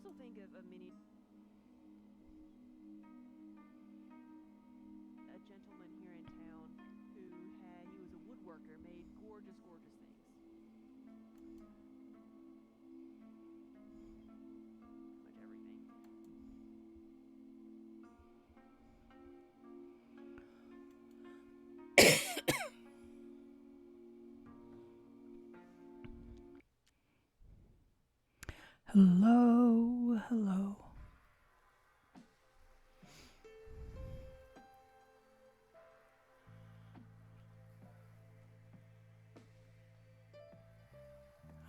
also think of a gentleman here in town who he was a woodworker, made gorgeous, gorgeous things. Pretty much everything. Hello, hello.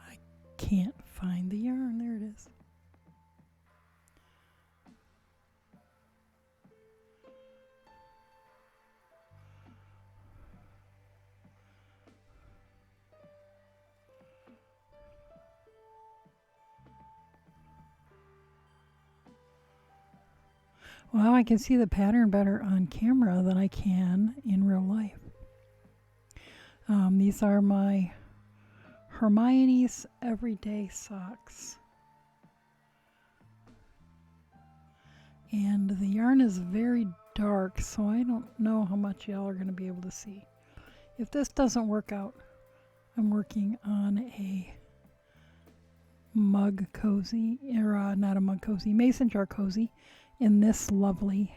I can't find the yarn. There it is. Well, I can see the pattern better on camera than I can in real life. These are my Hermione's Everyday Socks. And the yarn is very dark, so I don't know how much y'all are going to be able to see. If this doesn't work out, I'm working on a mug cozy, or not a mug cozy, mason jar cozy in this lovely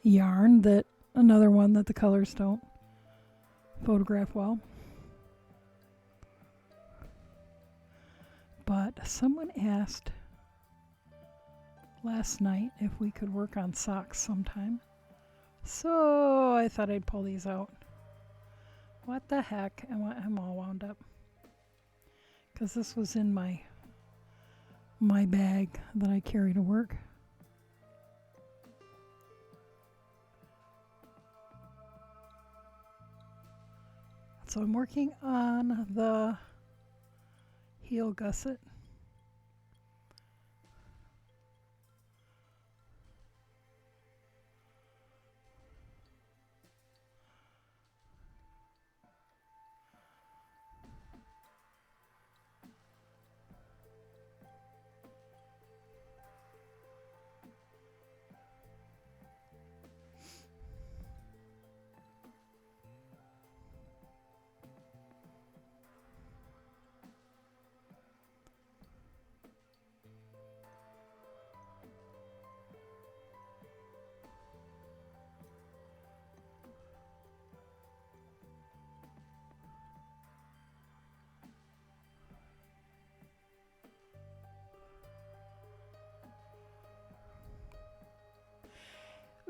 yarn, that another one that the colors don't photograph well. But someone asked last night if we could work on socks sometime, so I thought I'd pull these out. What the heck? I'm all wound up because this was in my bag that I carry to work. So I'm working on the heel gusset.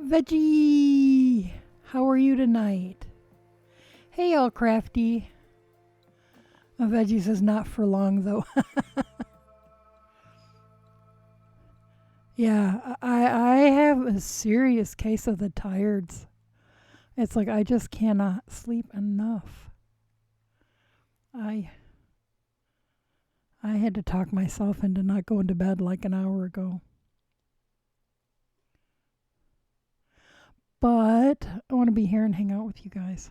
Veggie, how are you tonight? Hey, all crafty. Veggie says not for long though. Yeah, I have a serious case of the tired's. It's like I just cannot sleep enough. I had to talk myself into not going to bed like an hour ago. But I want to be here and hang out with you guys.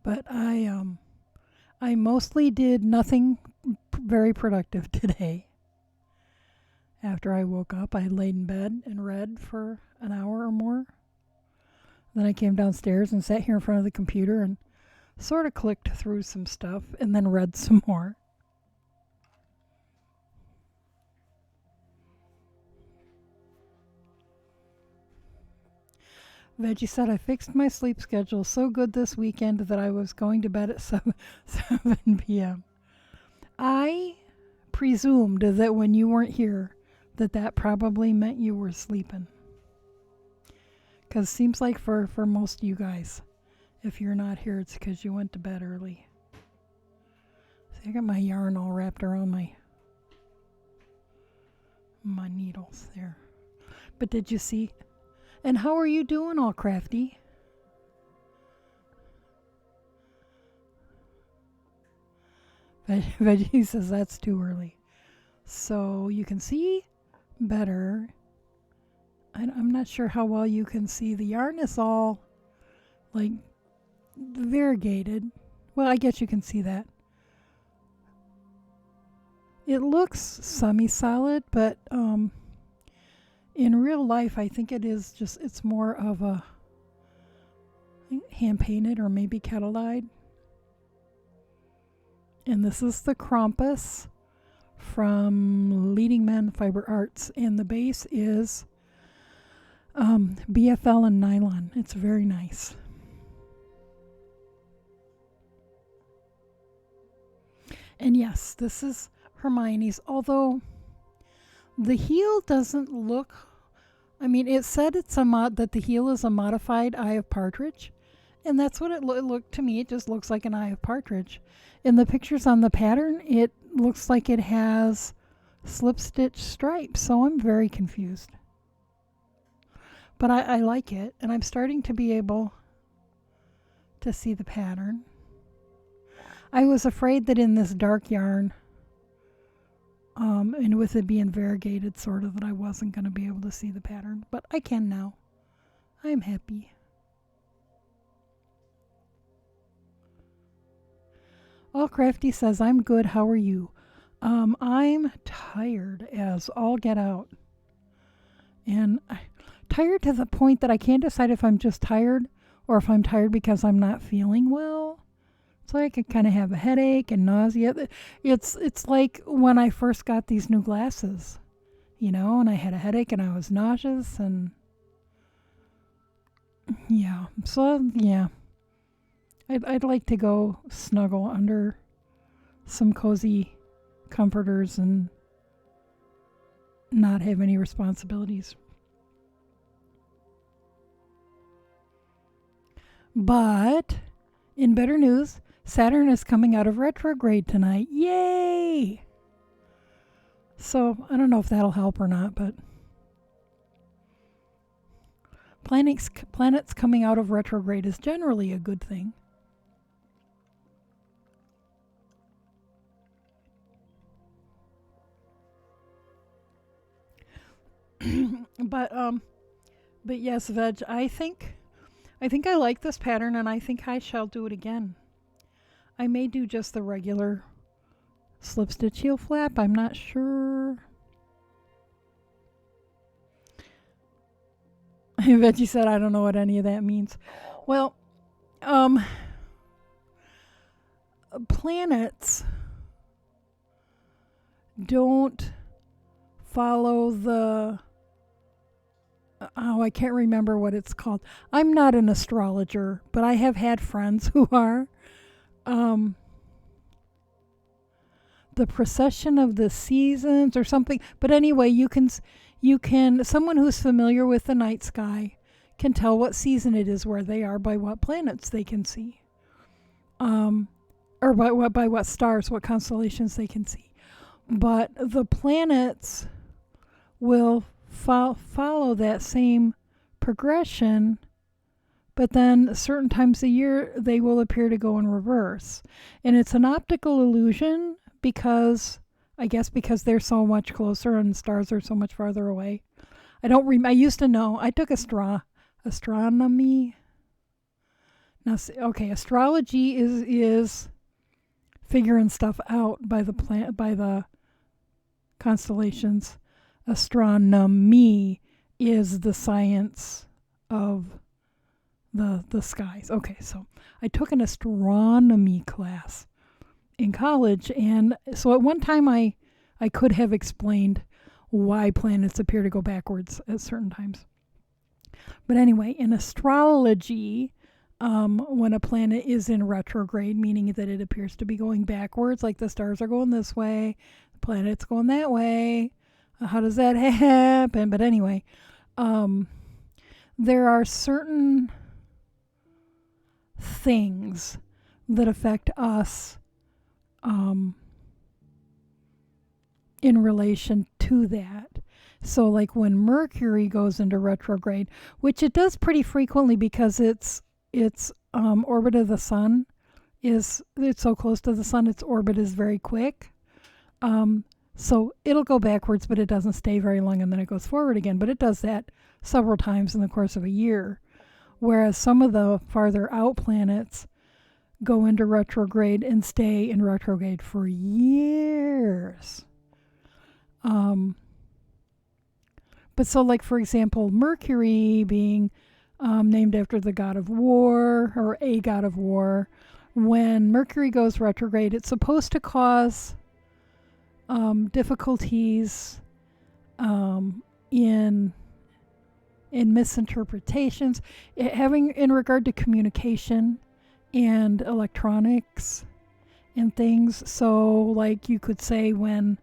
But I mostly did nothing very productive today. After I woke up, I laid in bed and read for an hour or more. Then I came downstairs and sat here in front of the computer and sort of clicked through some stuff and then read some more. Veggie said, I fixed my sleep schedule so good this weekend that I was going to bed at 7 p.m. I presumed that when you weren't here, that probably meant you were sleeping. Because seems like for most of you guys, if you're not here, it's because you went to bed early. See, I got my yarn all wrapped around my needles there. But did you see? And how are you doing, all crafty? Veggie says that's too early. So you can see better. I'm not sure how well you can see. The yarn is all like variegated. Well, I guess you can see that. It looks semi-solid, but in real life, I think it's more of a hand-painted or maybe kettle dyed. And this is the Krampus from Leading Men Fiber Arts, and the base is BFL and nylon. It's very nice. And yes, this is Hermione's, although the heel doesn't look, I mean, it said that the heel is a modified Eye of Partridge, and that's what it looked to me. It just looks like an Eye of Partridge. In the pictures on the pattern, it looks like it has slip stitch stripes, so I'm very confused. But I like it, and I'm starting to be able to see the pattern. I was afraid that in this dark yarn, and with it being variegated sort of, that I wasn't going to be able to see the pattern, but I can now. I'm happy. All Crafty says, I'm good, how are you? I'm tired as all get out. And tired to the point that I can't decide if I'm just tired or if I'm tired because I'm not feeling well. So I could kind of have a headache and nausea. It's like when I first got these new glasses, and I had a headache and I was nauseous and yeah. So yeah, I'd like to go snuggle under some cozy comforters and not have any responsibilities. But in better news, Saturn is coming out of retrograde tonight. Yay! So, I don't know if that'll help or not, but planets coming out of retrograde is generally a good thing. But yes, Veg, I think I like this pattern, and I think I shall do it again. I may do just the regular slip stitch heel flap. I'm not sure. Veggie said, I don't know what any of that means. Well, planets don't follow the... I can't remember what it's called. I'm not an astrologer, but I have had friends who are. The precession of the seasons or something. But anyway, you can, someone who's familiar with the night sky can tell what season it is where they are by what planets they can see. Or by what stars, what constellations they can see. But the planets will follow that same progression, but then certain times a year they will appear to go in reverse. And it's an optical illusion because they're so much closer and stars are so much farther away. I used to know. I took astronomy. Now, okay, astrology is figuring stuff out by the constellations. Astronomy is the science of the skies. Okay, so I took an astronomy class in college, and so at one time I could have explained why planets appear to go backwards at certain times. But anyway, in astrology, when a planet is in retrograde, meaning that it appears to be going backwards, like the stars are going this way, the planet's going that way. How does that happen? But anyway, there are certain things that affect us in relation to that. So like when Mercury goes into retrograde, which it does pretty frequently because its orbit of the sun it's so close to the sun, its orbit is very quick. So it'll go backwards, but it doesn't stay very long, and then it goes forward again. But it does that several times in the course of a year. whereas some of the farther out planets go into retrograde and stay in retrograde for years. But so, like, for example, Mercury being named after the god of war, or a god of war, when Mercury goes retrograde, it's supposed to cause difficulties in misinterpretations, having in regard to communication and electronics and things. So, like, you could say when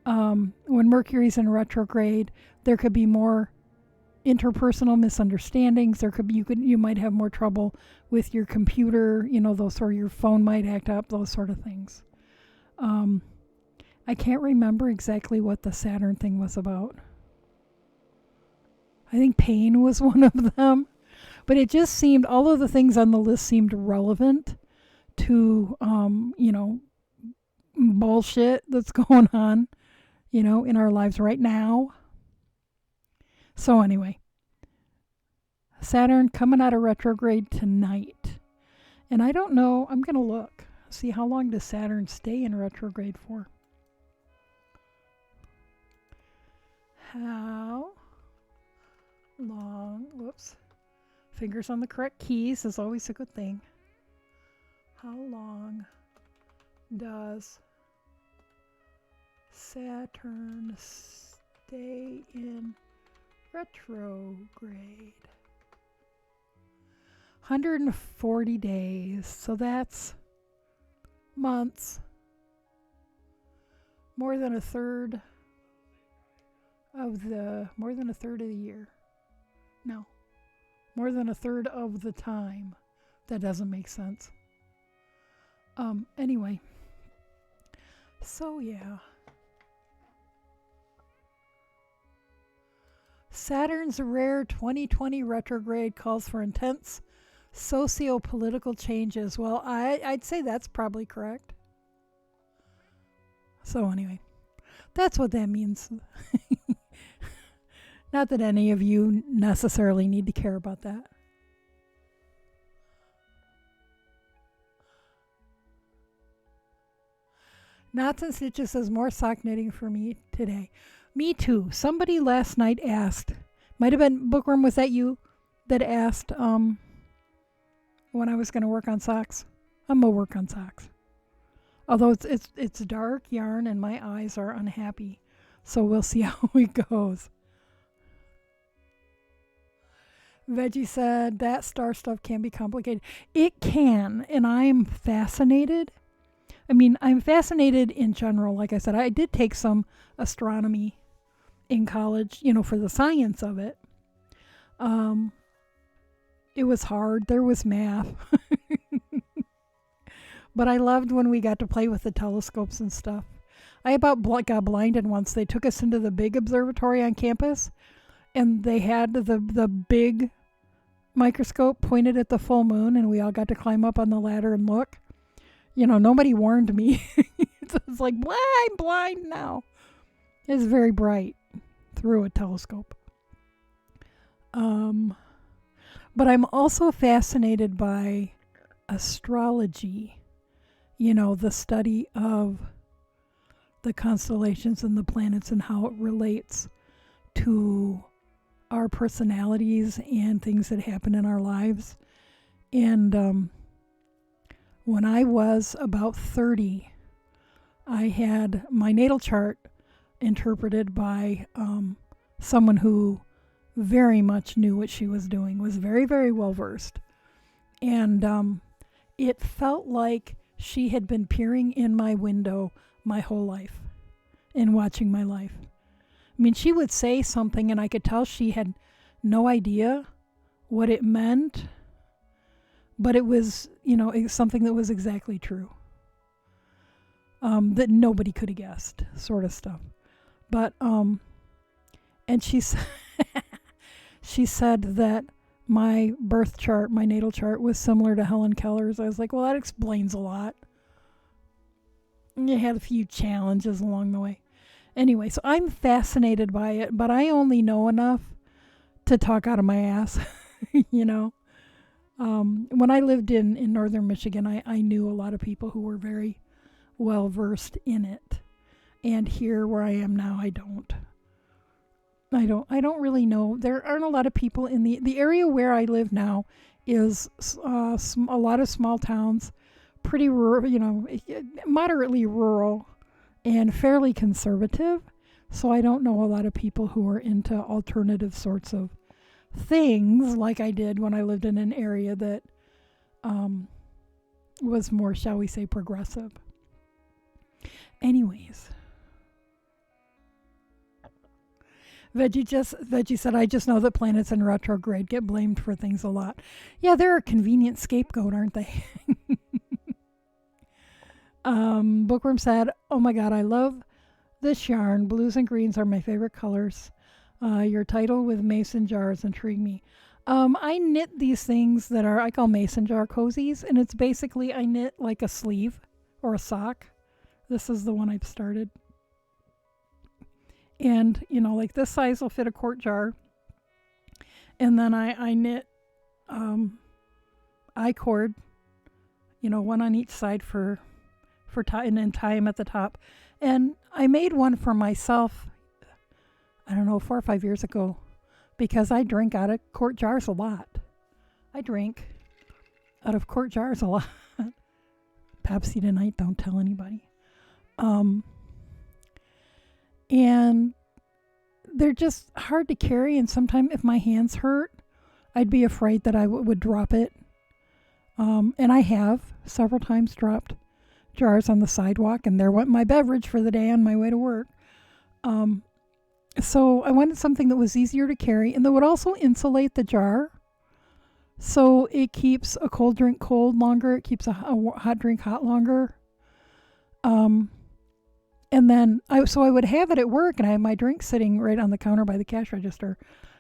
Mercury's in retrograde, there could be more interpersonal misunderstandings. You might have more trouble with your computer, or your phone might act up, those sort of things. I can't remember exactly what the Saturn thing was about. I think pain was one of them. But it just seemed, all of the things on the list seemed relevant to, bullshit that's going on, in our lives right now. So anyway, Saturn coming out of retrograde tonight. And I don't know, I'm going to look, see how long does Saturn stay in retrograde for. How long, whoops, fingers on the correct keys is always a good thing. How long does Saturn stay in retrograde? 140 days, so that's months. More than a third of the year. No, more than a third of the time. That doesn't make sense. Anyway, so yeah. Saturn's rare 2020 retrograde calls for intense socio-political changes. Well, I'd say that's probably correct. So anyway, that's what that means. Not that any of you necessarily need to care about that. Knots and Stitches says more sock knitting for me today. Me too. Somebody last night asked, might have been Bookworm, was that you that asked when I was going to work on socks? I'm going to work on socks. Although it's dark yarn and my eyes are unhappy. So we'll see how it goes. Veggie said that star stuff can be complicated. It can, and I'm fascinated. I mean, I'm fascinated in general. Like I said, I did take some astronomy in college, for the science of it. It was hard. There was math. But I loved when we got to play with the telescopes and stuff. I about got blinded once. They took us into the big observatory on campus, and they had the big microscope pointed at the full moon, and we all got to climb up on the ladder and look. Nobody warned me. It's like, I'm blind now. It's very bright through a telescope. But I'm also fascinated by astrology. The study of the constellations and the planets and how it relates to our personalities and things that happen in our lives. And when I was about 30, I had my natal chart interpreted by someone who very much knew what she was doing, was very, very well versed. And it felt like she had been peering in my window my whole life and watching my life. I mean, she would say something and I could tell she had no idea what it meant, but it was, something that was exactly true. That nobody could have guessed, sort of stuff. But, and she said that my birth chart, my natal chart, was similar to Helen Keller's. I was like, well, that explains a lot. And you had a few challenges along the way. Anyway, so I'm fascinated by it, but I only know enough to talk out of my ass. you know. When I lived in northern Michigan, I knew a lot of people who were very well versed in it. And here where I am now, I don't. I don't really know. There aren't a lot of people in the area where I live now is a lot of small towns, pretty rural, moderately rural and fairly conservative. So I don't know a lot of people who are into alternative sorts of things like I did when I lived in an area that was more, shall we say, progressive. Anyways. Veggie said, I just know that planets in retrograde get blamed for things a lot. Yeah, they're a convenient scapegoat, aren't they? Bookworm said, oh my God, I love this yarn. Blues and greens are my favorite colors. Your title with mason jars intrigue me. I knit these things that I call mason jar cozies, and it's basically I knit like a sleeve or a sock. This is the one I've started. And, like this size will fit a quart jar. And then I knit I-cord, one on each side for tie, and then tie them at the top. And I made one for myself, I don't know, 4 or 5 years ago, because I drink out of quart jars a lot. I drink out of quart jars a lot. Pepsi tonight, don't tell anybody. And they're just hard to carry, and sometimes if my hands hurt, I'd be afraid that I would drop it. And I have several times dropped jars on the sidewalk, and there went my beverage for the day on my way to work. So I wanted something that was easier to carry and that would also insulate the jar. So it keeps a cold drink cold longer. It keeps a hot drink hot longer. And then I would have it at work, and I had my drink sitting right on the counter by the cash register,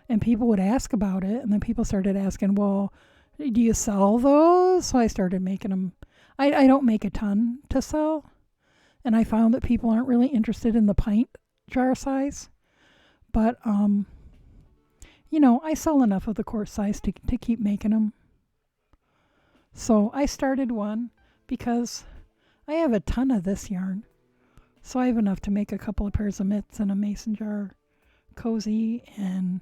and people would ask about it. And then people started asking, well, do you sell those? So I started making them. I don't make a ton to sell. And I found that people aren't really interested in the pint jar size. But, I sell enough of the quart size to keep making them. So I started one because I have a ton of this yarn. So I have enough to make a couple of pairs of mitts and a mason jar cozy and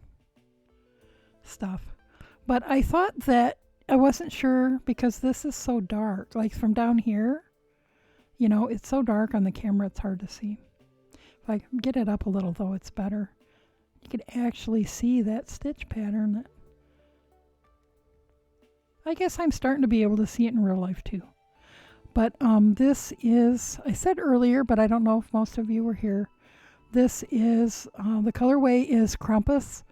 stuff. But I thought that I wasn't sure because this is so dark. Like from down here, it's so dark on the camera it's hard to see. If I get it up a little though, it's better. You could actually see that stitch pattern. That I guess I'm starting to be able to see it in real life too. But this is, I said earlier, but I don't know if most of you were here. This is, the colorway is Krampus.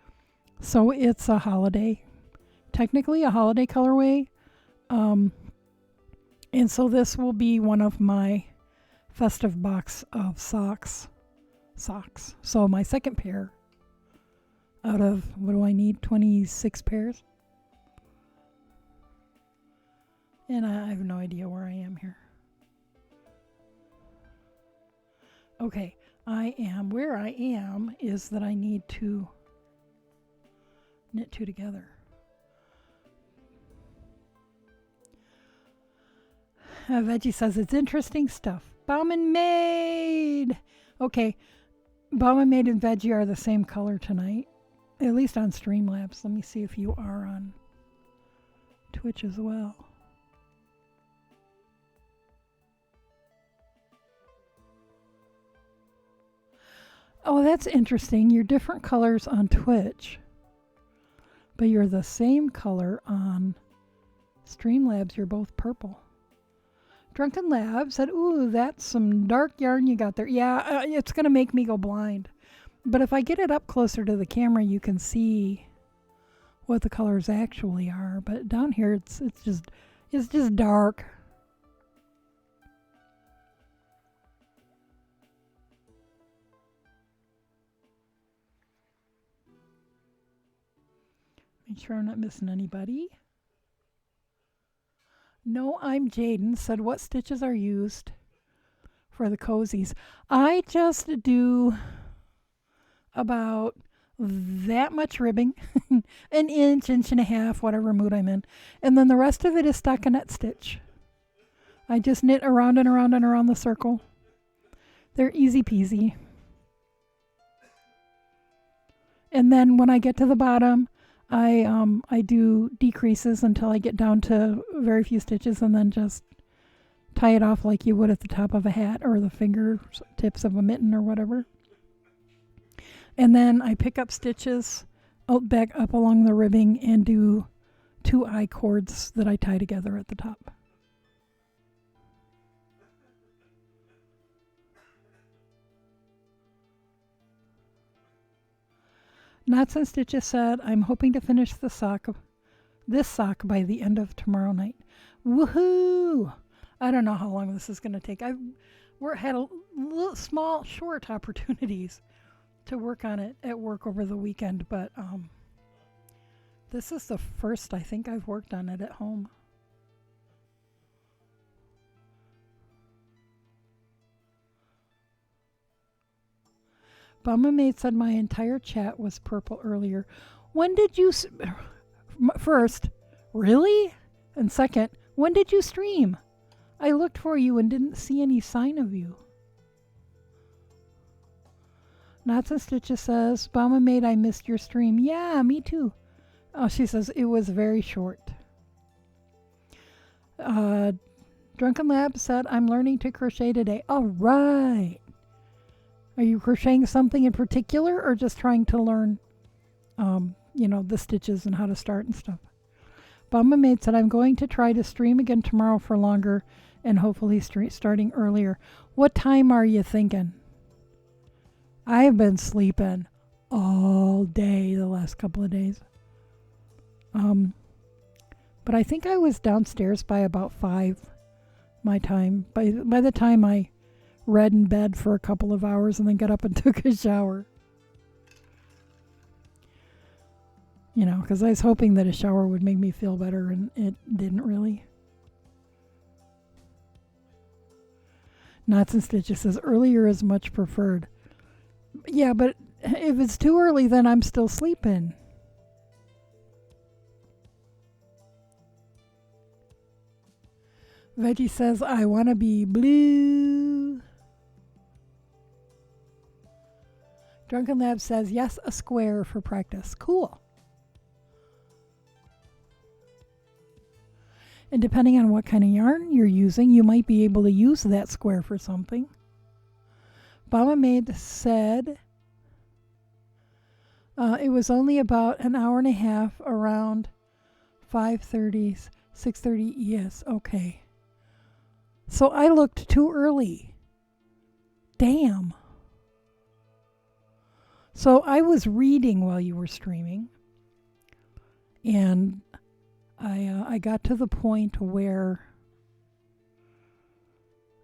So it's a holiday, technically a holiday colorway. And so this will be one of my festive box of socks. So my second pair out of, what do I need, 26 pairs? And I have no idea where I am here. Okay, where I am is that I need to knit two together. Veggie says it's interesting stuff. Bauman Maid! Okay, Bauman Maid and Veggie are the same color tonight. At least on Streamlabs. Let me see if you are on Twitch as well. Oh, that's interesting. You're different colors on Twitch, but you're the same color on Streamlabs. You're both purple. Drunken Lab said, ooh, that's some dark yarn you got there. Yeah, it's going to make me go blind. But if I get it up closer to the camera, you can see what the colors actually are. But down here, it's just dark. Make sure I'm not missing anybody. No, I'm Jaden. Said, what stitches are used for the cozies? I just do about that much ribbing, an inch, inch and a half, whatever mood I'm in. And then the rest of it is stockinette stitch. I just knit around and around and around the circle. They're easy peasy. And then when I get to the bottom, I do decreases until I get down to very few stitches, and then just tie it off like you would at the top of a hat or the finger tips of a mitten or whatever. And then I pick up stitches back up along the ribbing and do 2 I cords that I tie together at the top. Knots and Stitches said, I'm hoping to finish this sock by the end of tomorrow night. Woohoo! I don't know how long this is going to take. I've had a little small, short opportunities to work on it at work over the weekend, but this is the first I think I've worked on it at home. Bama Maid said my entire chat was purple earlier. When did you... First, really? And second, when did you stream? I looked for you and didn't see any sign of you. Knots and Stitches says, Bama Maid, I missed your stream. Yeah, me too. Oh, she says, it was very short. Drunken Lab said, I'm learning to crochet today. All right. Are you crocheting something in particular or just trying to learn, the stitches and how to start and stuff? Bama Maid said, I'm going to try to stream again tomorrow for longer and hopefully starting earlier. What time are you thinking? I've been sleeping all day the last couple of days. But I think I was downstairs by about 5 my time. By the time I read in bed for a couple of hours and then got up and took a shower. Because I was hoping that a shower would make me feel better, and it didn't really. Knots and Stitches says, earlier is much preferred. Yeah, but if it's too early, then I'm still sleeping. Veggie says, I want to be blue. Drunken Lab says, yes, a square for practice. Cool. And depending on what kind of yarn you're using, you might be able to use that square for something. Bama Maid said it was only about an hour and a half, around 5:30, 6:30. Yes, okay. So I looked too early. Damn. So I was reading while you were streaming, and I got to the point where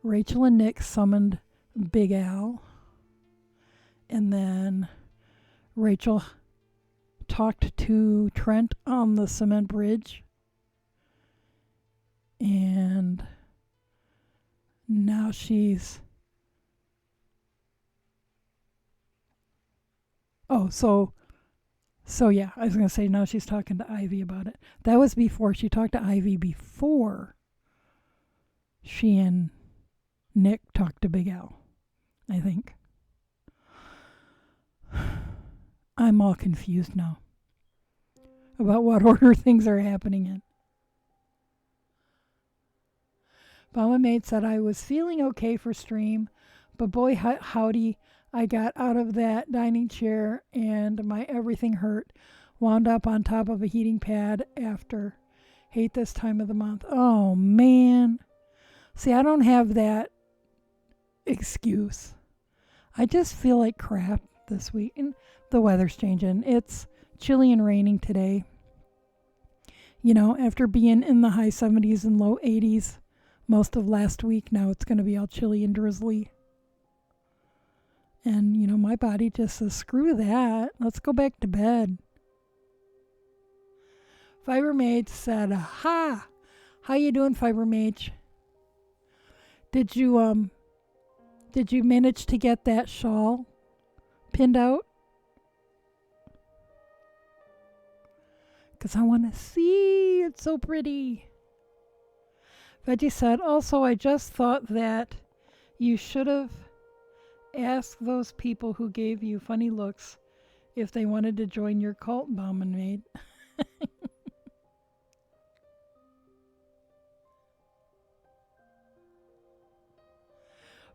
Rachel and Nick summoned Big Al, and then Rachel talked to Trent on the cement bridge, and now she's... So yeah, I was going to say now she's talking to Ivy about it. That was before. She talked to Ivy before she and Nick talked to Big Al, I think. I'm all confused now about what order things are happening in. Bama Maid said, I was feeling okay for stream, but boy howdy, I got out of that dining chair and my everything hurt. Wound up on top of a heating pad after. Hate this time of the month. Oh, man. See, I don't have that excuse. I just feel like crap this week. And the weather's changing. It's chilly and raining today. After being in the high 70s and low 80s most of last week, now it's going to be all chilly and drizzly. And, my body just says, screw that. Let's go back to bed. Fiber Mage said, aha! How you doing, Fiber Mage? Did you manage to get that shawl pinned out? because I want to see. It's so pretty. Veggie said, also, I just thought that you should have asked those people who gave you funny looks if they wanted to join your cult, Bauman Maid.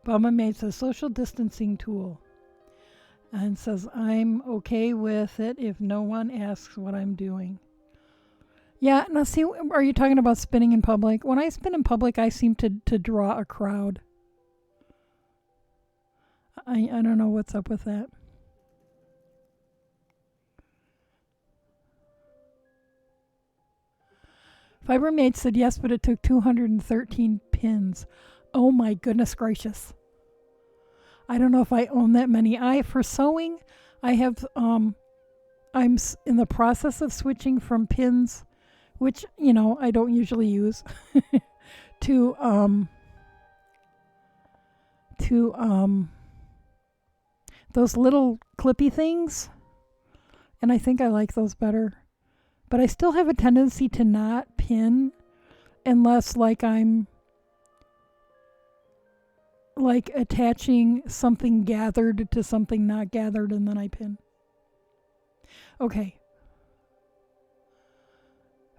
Bauman Maid says, social distancing tool. And says, I'm okay with it if no one asks what I'm doing. Yeah, now see, are you talking about spinning in public? When I spin in public, I seem to draw a crowd. I don't know what's up with that. Fibermate said yes, but it took 213 pins. Oh my goodness gracious. I don't know if I own that many. For sewing, I have, I'm in the process of switching from pins, which, I don't usually use, to those little clippy things. And I think I like those better. But I still have a tendency to not pin unless I'm attaching something gathered to something not gathered, and then I pin. Okay.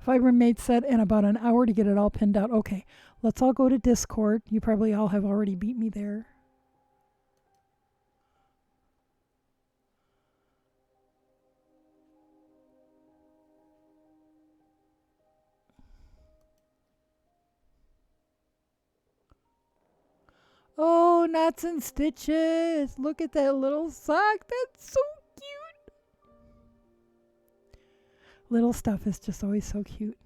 Fibermate said in about an hour to get it all pinned out. Okay, let's all go to Discord. You probably all have already beat me there. Oh, knots and stitches. Look at that little sock. That's so cute. Little stuff is just always so cute.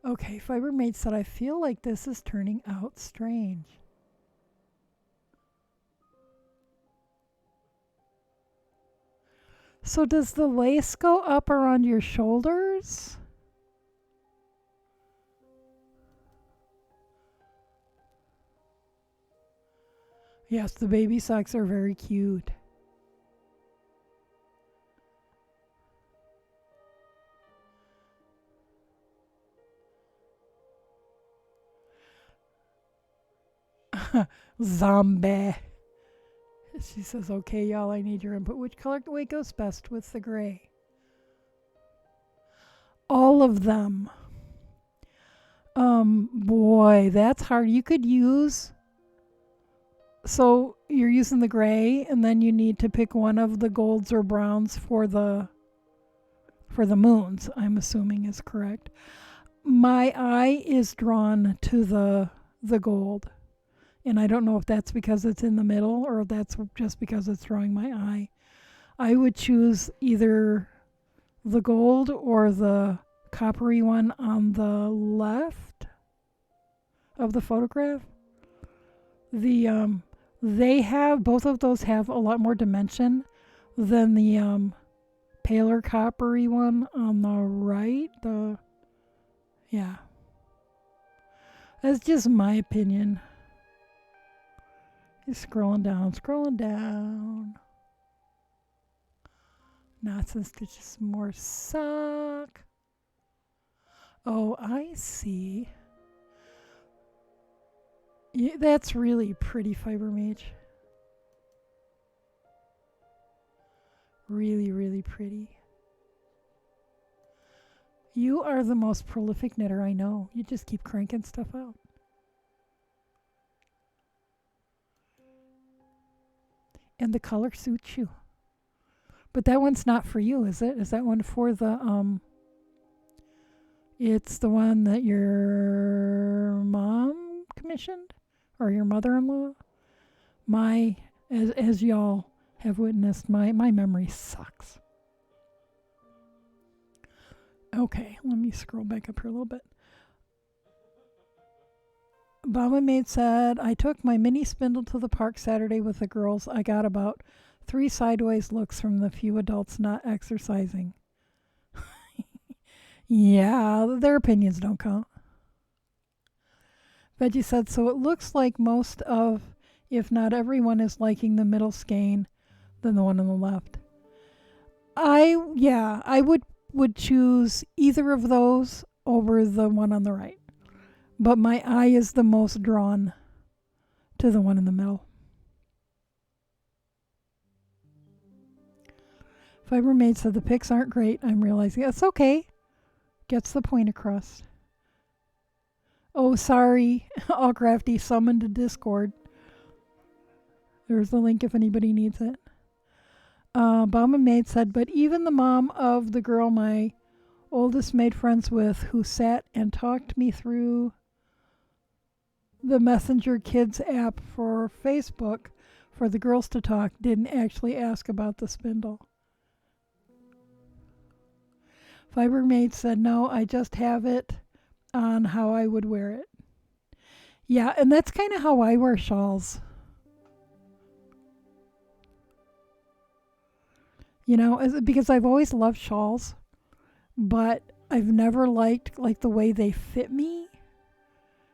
Okay, Fibermate said, I feel like this is turning out strange. So does the lace go up around your shoulders? Yes, the baby socks are very cute. Zombie. She says, okay, y'all, I need your input. Which colorway goes best with the gray? All of them. Boy, that's hard. You could use... So you're using the gray, and then you need to pick one of the golds or browns for the moons, I'm assuming is correct. My eye is drawn to the gold. And I don't know if that's because it's in the middle or if that's just because it's drawing my eye. I would choose either the gold or the coppery one on the left of the photograph. Both of those have a lot more dimension than the paler coppery one on the right. Yeah. That's just my opinion. Just scrolling down. Knots and stitches, more sock. Oh, I see. Yeah, that's really pretty, Fibermage. Really, really pretty. You are the most prolific knitter I know. You just keep cranking stuff out. And the color suits you. But that one's not for you, is it? Is that one for the, it's the one that your mom commissioned? Or your mother-in-law? As y'all have witnessed, my memory sucks. Okay, let me scroll back up here a little bit. Baba Maid said, I took my mini spindle to the park Saturday with the girls. I got about 3 sideways looks from the few adults not exercising. Yeah, their opinions don't count. Veggie said, so it looks like most of if not everyone is liking the middle skein than the one on the left. I would choose either of those over the one on the right. But my eye is the most drawn to the one in the middle. Fibermaid said the pics aren't great. I'm realizing that's okay. Gets the point across. Oh, sorry. All Crafty summoned to Discord. There's the link if anybody needs it. Bauman Maid said, but even the mom of the girl my oldest made friends with, who sat and talked me through the Messenger Kids app for Facebook for the girls to talk, didn't actually ask about the spindle. Fibermaid said, no, I just have it on how I would wear it. Yeah, and that's kind of how I wear shawls. You know, because I've always loved shawls, but I've never liked like the way they fit me,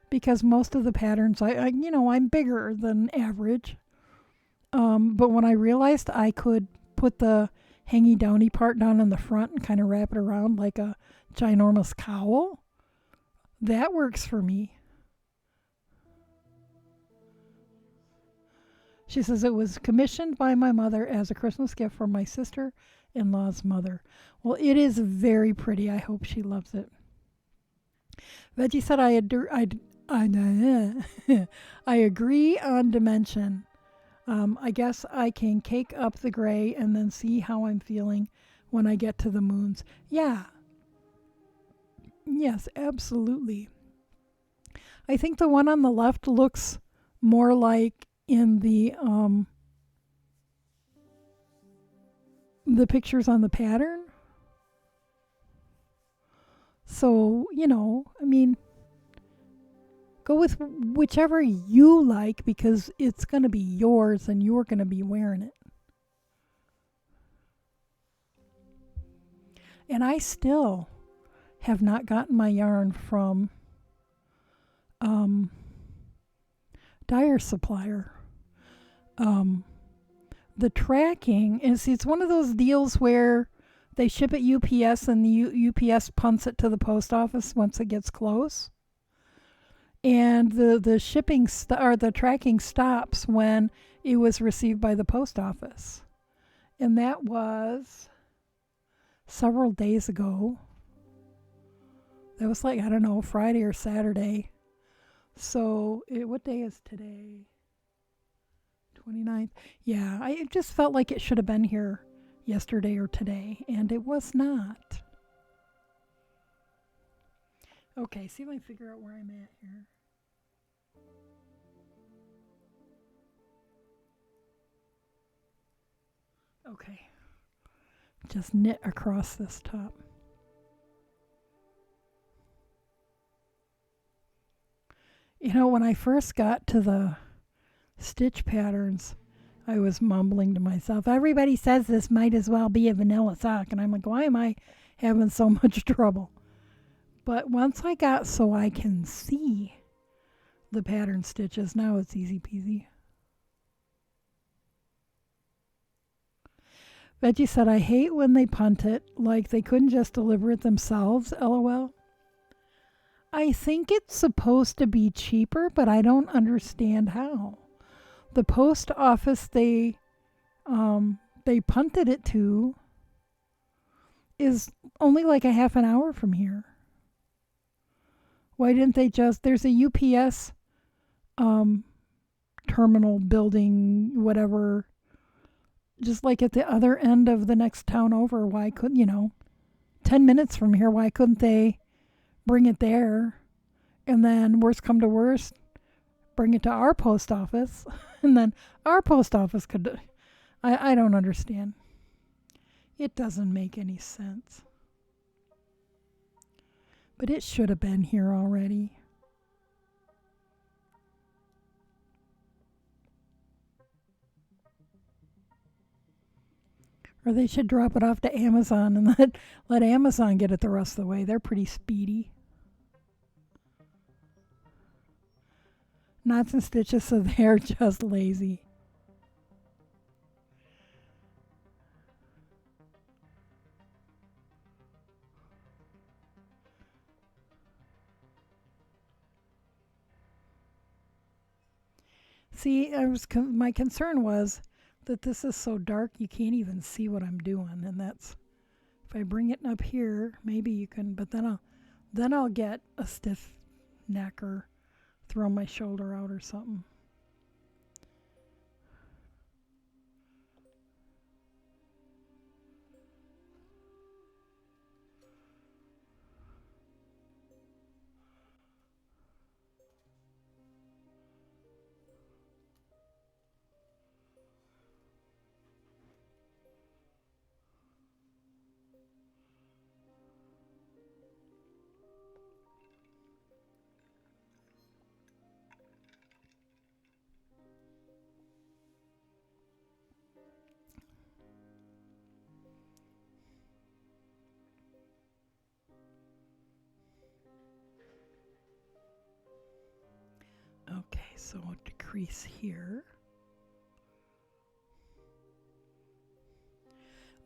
because most of the patterns, I'm bigger than average. But when I realized I could put the hangy downy part down in the front and kind of wrap it around like a ginormous cowl, that works for me. She says it was commissioned by my mother as a Christmas gift from my sister-in-law's mother. Well, it is very pretty. I hope she loves it. Veggie said I agree on dimension. I guess I can cake up the gray and then see how I'm feeling when I get to the moons. Yeah. Yes, absolutely. I think the one on the left looks more like in the pictures on the pattern. So, go with whichever you like, because it's going to be yours and you're going to be wearing it. And I still have not gotten my yarn from Dyer Supplier. The tracking, and see, it's one of those deals where they ship it UPS and the UPS punts it to the post office once it gets close. And the shipping or the tracking stops when it was received by the post office. And that was several days ago. That was like, I don't know, Friday or Saturday. So, what day is today? 29th. Yeah, I just felt like it should have been here yesterday or today, and it was not. Okay, see if I can figure out where I'm at here. Okay. Just knit across this top. When I first got to the stitch patterns, I was mumbling to myself, everybody says this might as well be a vanilla sock. And I'm like, why am I having so much trouble? But once I got so I can see the pattern stitches, now it's easy peasy. Veggie said, I hate when they punt it, like they couldn't just deliver it themselves, LOL. I think it's supposed to be cheaper, but I don't understand how. The post office they punted it to is only like a half an hour from here. Why didn't they there's a UPS terminal building, whatever, just like at the other end of the next town over. Why couldn't, 10 minutes from here, why couldn't they bring it there? And then worst come to worst, bring it to our post office. And then our post office could, I don't understand. It doesn't make any sense. But it should have been here already. Or they should drop it off to Amazon and let Amazon get it the rest of the way. They're pretty speedy. Knots and stitches, so they're just lazy. See, my concern was that this is so dark you can't even see what I'm doing, and that's if I bring it up here, maybe you can. But then I'll get a stiff neck or throw my shoulder out or something. Okay, so I'll decrease here.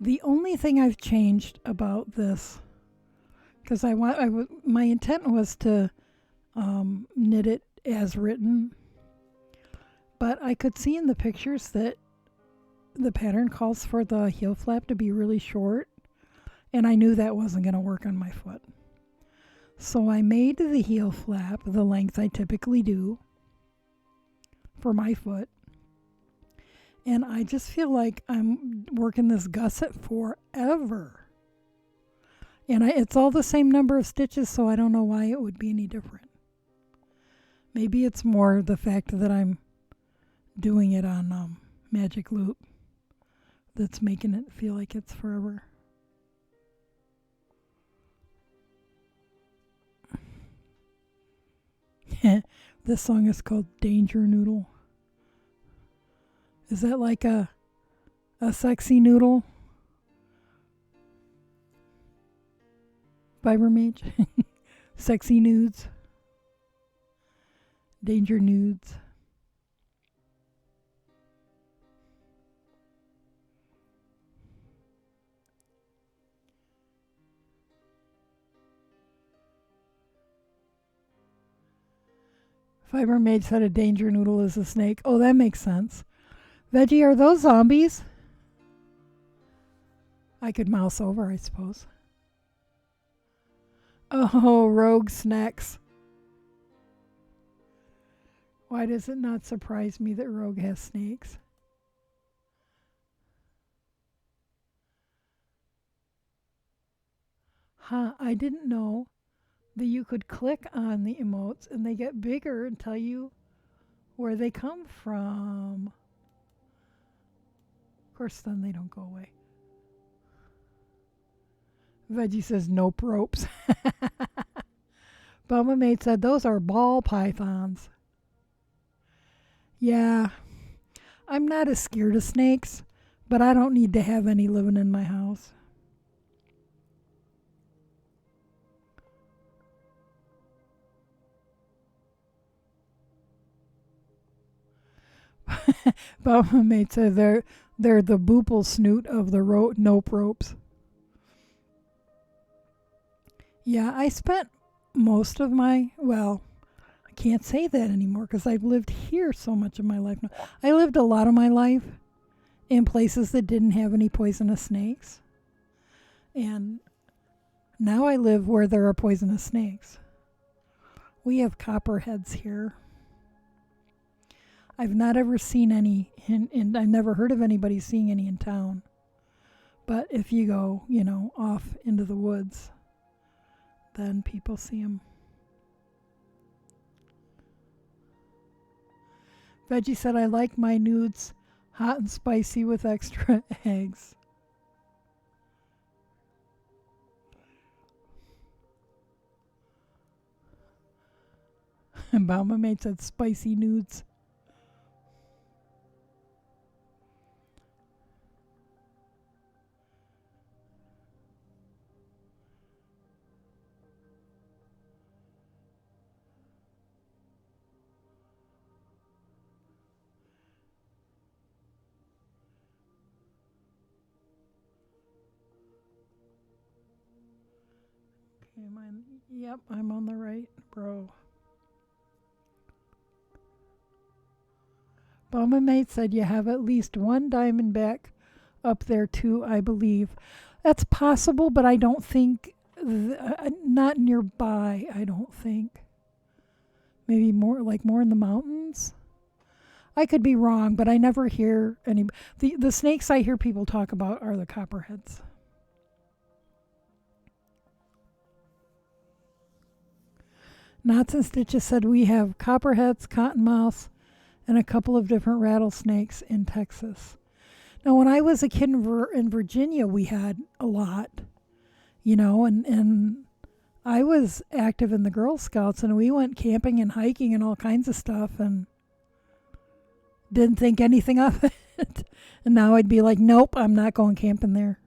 The only thing I've changed about this, because my intent was to knit it as written, but I could see in the pictures that the pattern calls for the heel flap to be really short, and I knew that wasn't going to work on my foot. So I made the heel flap the length I typically do for my foot, and I just feel like I'm working this gusset forever. And it's all the same number of stitches, so I don't know why it would be any different. Maybe it's more the fact that I'm doing it on Magic Loop that's making it feel like it's forever. This song is called Danger Noodle. Is that like a sexy noodle? Fiber Mage? Sexy nudes? Danger nudes? Fiber Mage said a danger noodle is a snake. Oh, that makes sense. Veggie, are those zombies? I could mouse over, I suppose. Oh, rogue snacks. Why does it not surprise me that Rogue has snakes? Huh, I didn't know that you could click on the emotes and they get bigger and tell you where they come from. Of course, then they don't go away. Veggie says nope ropes. Bumma Mate said those are ball pythons. Yeah, I'm not as scared of snakes, but I don't need to have any living in my house. Bumma Mate said they're the boople snoot of the nope ropes. Yeah, I spent most of I can't say that anymore because I've lived here so much of my life now. I lived a lot of my life in places that didn't have any poisonous snakes. And now I live where there are poisonous snakes. We have copperheads here. I've not ever seen any, and I've never heard of anybody seeing any in town. But if you go, off into the woods, then people see them. Veggie said, I like my nudes hot and spicy with extra eggs. And Bauma Mate said, spicy nudes. Am I? Yep, I'm on the right row. Bama Mate said you have at least one Diamondback up there too, I believe. That's possible, but I don't think, not nearby, I don't think. Maybe more in the mountains? I could be wrong, but I never hear any. The snakes I hear people talk about are the copperheads. Knots and Stitches said we have copperheads, cottonmouths, and a couple of different rattlesnakes in Texas. Now, when I was a kid in Virginia, we had a lot, and I was active in the Girl Scouts, and we went camping and hiking and all kinds of stuff, and didn't think anything of it. And now I'd be like, nope, I'm not going camping there.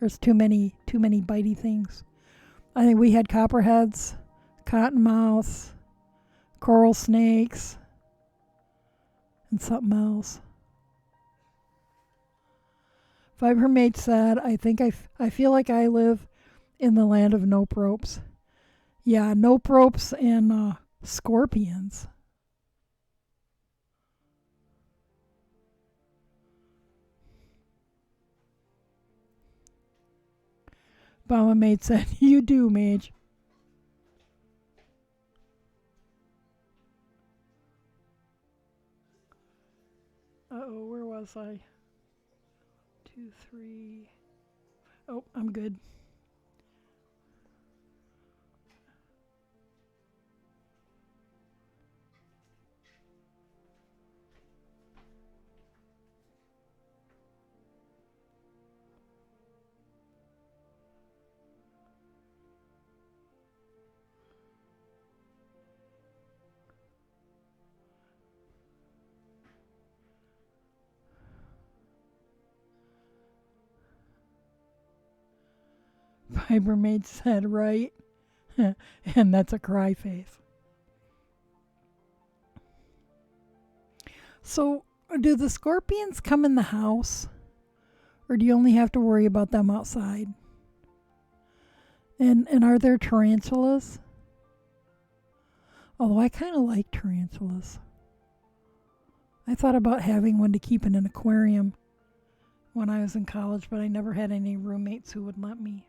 There's too many bitey things. I think we had copperheads, cottonmouths, coral snakes, and something else. Fibermate said, I feel like I live in the land of nope ropes. Yeah, nope ropes and scorpions. Bama Mate said, you do, Mage. Uh-oh, where was I? 2, 3. Oh, I'm good. Fibermate said, right. And that's a cry face. So, do the scorpions come in the house? Or do you only have to worry about them outside? And are there tarantulas? Although I kind of like tarantulas. I thought about having one to keep in an aquarium when I was in college, but I never had any roommates who would let me.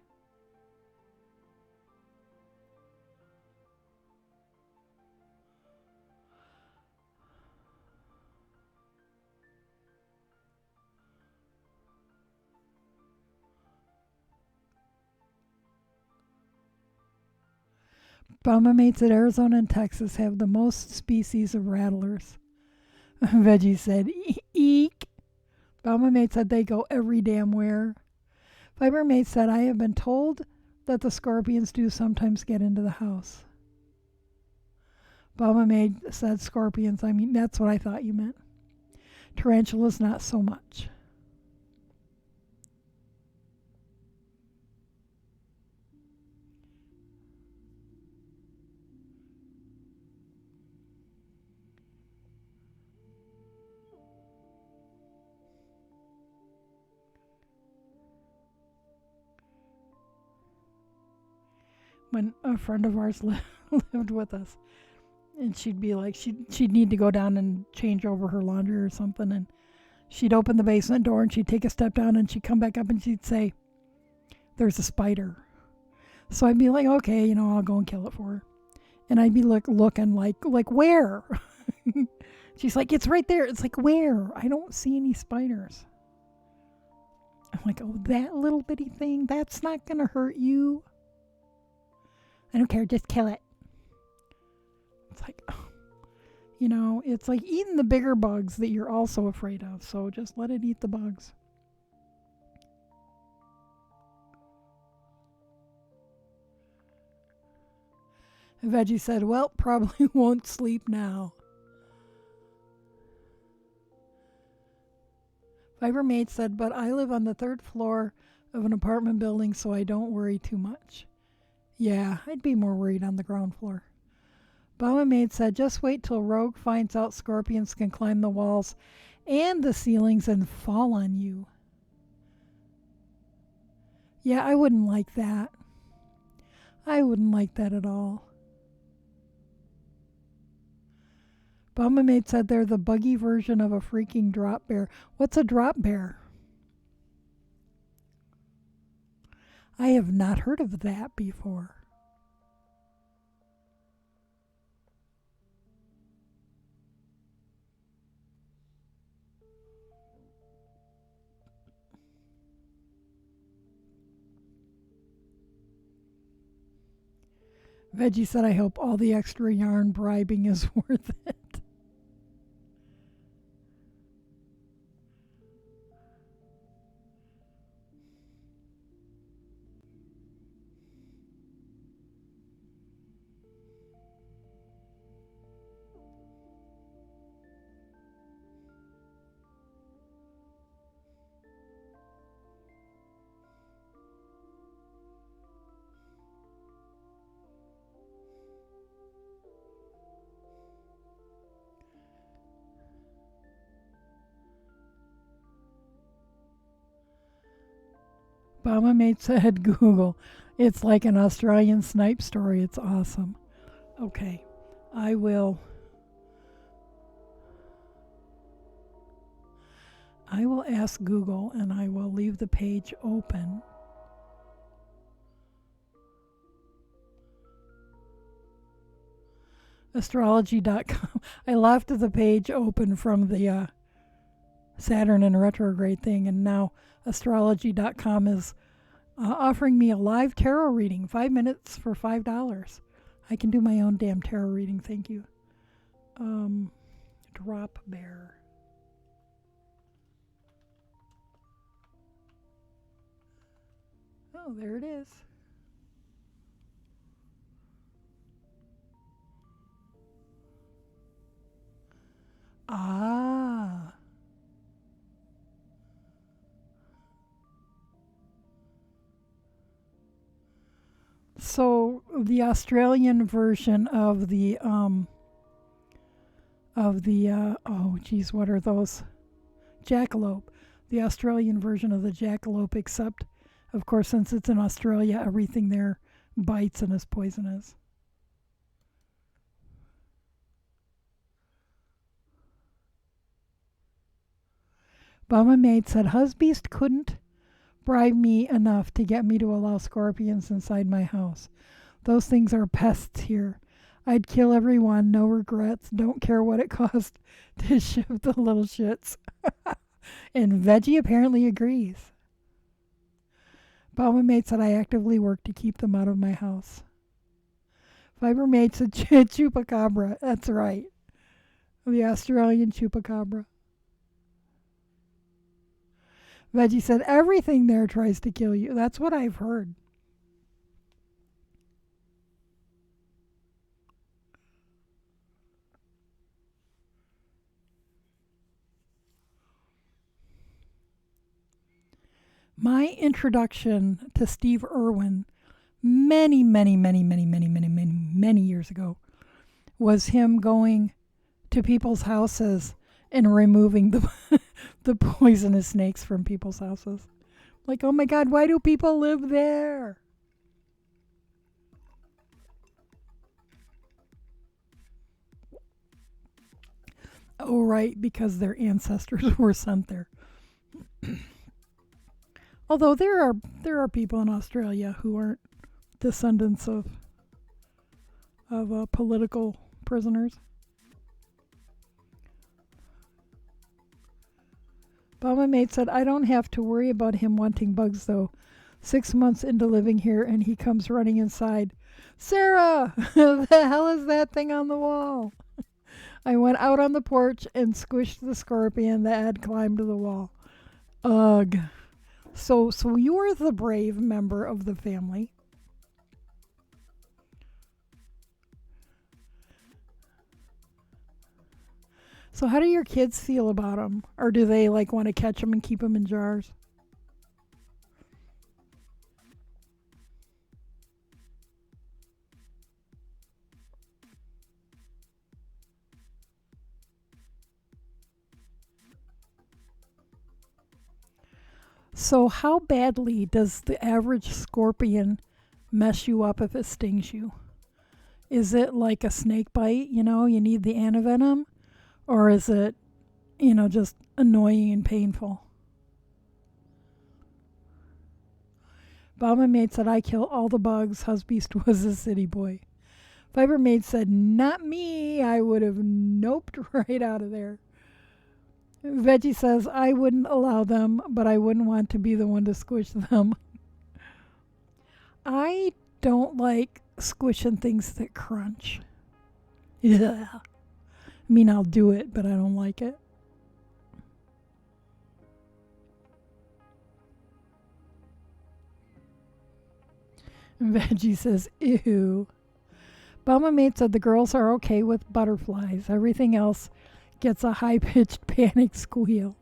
Bama Mates at Arizona and Texas have the most species of rattlers. Veggie said, eek. Bama Mate said they go every damn where. Fiber Mate said, I have been told that the scorpions do sometimes get into the house. Bama Mate said scorpions. I mean, that's what I thought you meant. Tarantulas, not so much. When a friend of ours lived with us, and she'd be like, she'd need to go down and change over her laundry or something, and she'd open the basement door and she'd take a step down and she'd come back up and she'd say, there's a spider. So I'd be like, okay, I'll go and kill it for her. And I'd be looking like where? She's like, it's right there. It's like, where? I don't see any spiders. I'm like, oh, that little bitty thing, that's not going to hurt you. I don't care, just kill it. It's like, it's like eating the bigger bugs that you're also afraid of. So just let it eat the bugs. And Veggie said, well, probably won't sleep now. Fibermate said, but I live on the 3rd floor of an apartment building, so I don't worry too much. Yeah, I'd be more worried on the ground floor. Bama Maid said, just wait till Rogue finds out scorpions can climb the walls and the ceilings and fall on you. Yeah, I wouldn't like that. I wouldn't like that at all. Bama Mate said they're the buggy version of a freaking drop bear. What's a drop bear? I have not heard of that before. Veggie said, I hope all the extra yarn bribing is worth it. Bama Mate said, Google. It's like an Australian snipe story. It's awesome. Okay, I will ask Google and I will leave the page open. Astrology.com. I left the page open from the Saturn in retrograde thing, and now astrology.com is offering me a live tarot reading, 5 minutes for $5. I can do my own damn tarot reading, thank you. Drop bear. Oh, there it is. Ah. So the Australian version of the oh geez, what are those? Jackalope. The Australian version of the jackalope, except of course since it's in Australia, everything there bites and is poisonous. Bama Mate said Husbeast couldn't bribe me enough to get me to allow scorpions inside my house. Those things are pests here. I'd kill everyone, no regrets, don't care what it cost to ship the little shits. And Veggie apparently agrees. Bama Mate said I actively work to keep them out of my house. Fiber Mate said chupacabra. That's right. The Australian chupacabra. Veggie said everything there tries to kill you. That's what I've heard. My introduction to Steve Irwin many years ago was him going to people's houses and removing the poisonous snakes from people's houses. Like, oh my God, why do people live there? Oh, right, because their ancestors were sent there. Although there are people in Australia who aren't descendants of political prisoners. Bama Mate said, I don't have to worry about him wanting bugs, though. 6 months into living here, and he comes running inside. Sarah, the hell is that thing on the wall? I went out on the porch and squished the scorpion that had climbed the wall. Ugh. So you're the brave member of the family. So how do your kids feel about them? Or do they like want to catch them and keep them in jars? So how badly does the average scorpion mess you up if it stings you? Is it like a snake bite, you need the antivenom? Or is it, just annoying and painful? Bama Maid said, I kill all the bugs. Husbeast was a city boy. Fiber Maid said, not me. I would have noped right out of there. Veggie says, I wouldn't allow them, but I wouldn't want to be the one to squish them. I don't like squishing things that crunch. Yeah. I mean, I'll do it, but I don't like it. Veggie says, ew. Bama Mate said the girls are okay with butterflies. Everything else gets a high-pitched panic squeal.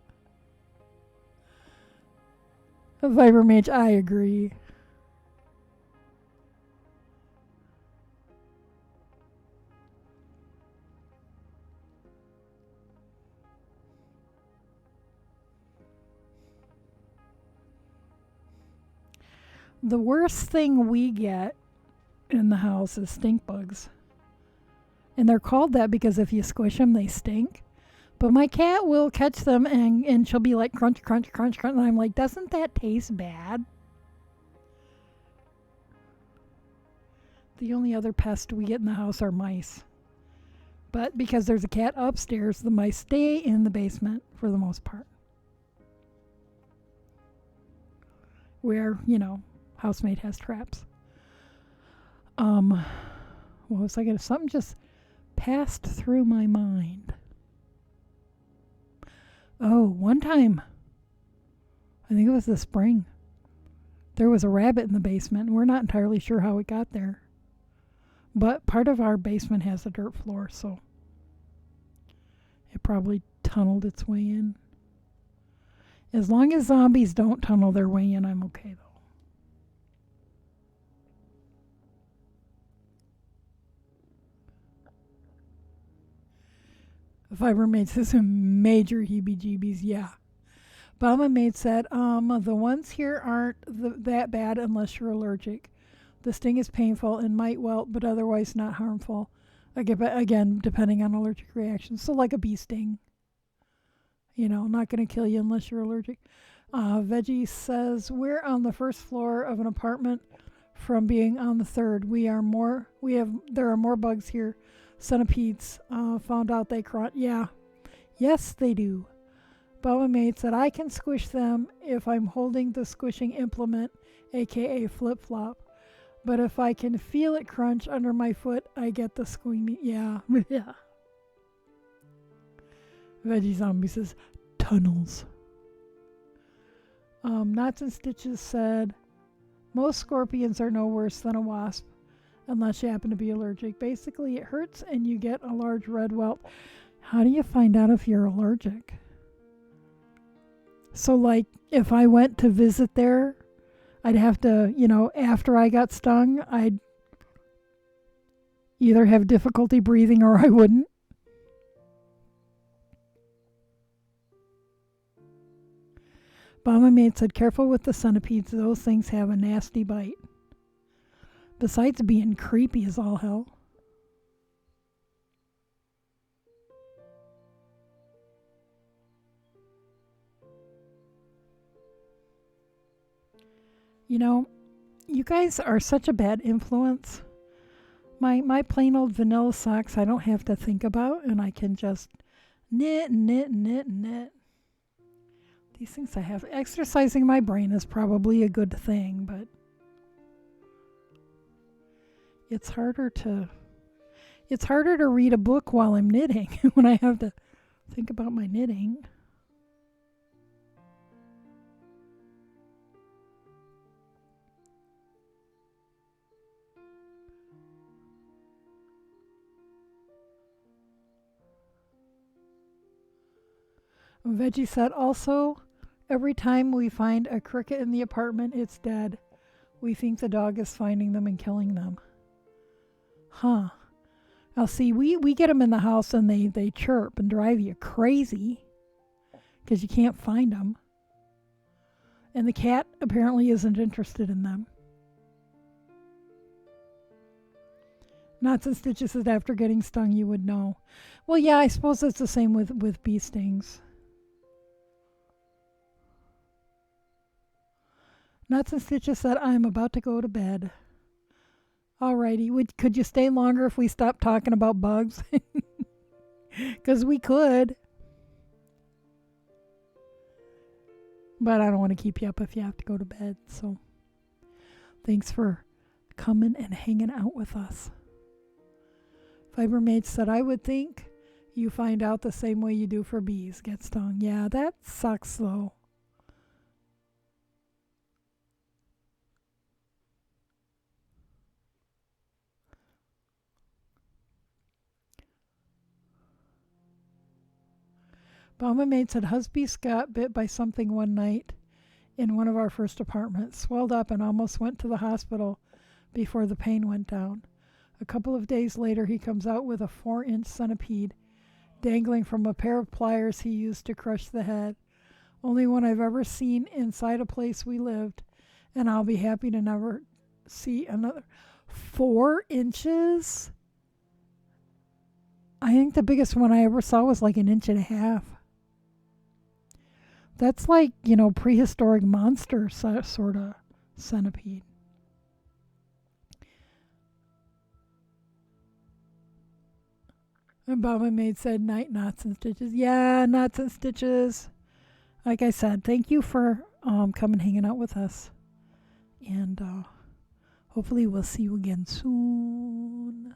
Viber Mage, I agree. The worst thing we get in the house is stink bugs. And they're called that because if you squish them, they stink. But my cat will catch them and she'll be like crunch, crunch, crunch, crunch. And I'm like, doesn't that taste bad? The only other pest we get in the house are mice. But because there's a cat upstairs, the mice stay in the basement for the most part. Where, housemaid has traps. What was I going to... Something just passed through my mind. Oh, one time, I think it was the spring, there was a rabbit in the basement, and we're not entirely sure how it got there. But part of our basement has a dirt floor, so it probably tunneled its way in. As long as zombies don't tunnel their way in, I'm okay, though. Fiber Maid says major heebie-jeebies, yeah. Bama Maid said, the ones here aren't that bad unless you're allergic. The sting is painful and might welt, but otherwise not harmful. Again, depending on allergic reactions. So like a bee sting. Not going to kill you unless you're allergic. Veggie says, we're on the first floor of an apartment from being on the third. There are more bugs here. Centipedes, found out they crunch. Yeah. Yes, they do. Bama Mate said, I can squish them if I'm holding the squishing implement, aka flip-flop. But if I can feel it crunch under my foot, I get the squeamy. Yeah. Yeah. Veggie Zombie says, tunnels. Knots and Stitches said, most scorpions are no worse than a wasp, unless you happen to be allergic. Basically, it hurts and you get a large red welt. How do you find out if you're allergic? So, like, if I went to visit there, I'd have to, after I got stung, I'd either have difficulty breathing or I wouldn't. Bama Mate said, careful with the centipedes. Those things have a nasty bite. Besides being creepy as all hell. You guys are such a bad influence. My plain old vanilla socks I don't have to think about, and I can just knit. These things I have. Exercising my brain is probably a good thing, but it's harder to read a book while I'm knitting when I have to think about my knitting. Veggie said, also, every time we find a cricket in the apartment, it's dead. We think the dog is finding them and killing them. Huh. Now, see, we get them in the house and they chirp and drive you crazy because you can't find them. And the cat apparently isn't interested in them. Knots and stitches said after getting stung you would know. Well, yeah, I suppose it's the same with bee stings. Knots and stitches said I'm about to go to bed. Alrighty, could you stay longer if we stopped talking about bugs? Because we could. But I don't want to keep you up if you have to go to bed. So thanks for coming and hanging out with us. Fibermate said, I would think you find out the same way you do for bees, get stung. Yeah, that sucks though. Bomba Maid said, husband got bit by something one night in one of our first apartments, swelled up and almost went to the hospital before the pain went down. A couple of days later, he comes out with a 4-inch centipede dangling from a pair of pliers he used to crush the head. Only one I've ever seen inside a place we lived, and I'll be happy to never see another. 4 inches? I think the biggest one I ever saw was like 1.5 inches. That's like, prehistoric monster sort of centipede. And Mama Maid said, night, knots and stitches. Yeah, knots and stitches. Like I said, thank you for coming hanging out with us. And hopefully we'll see you again soon.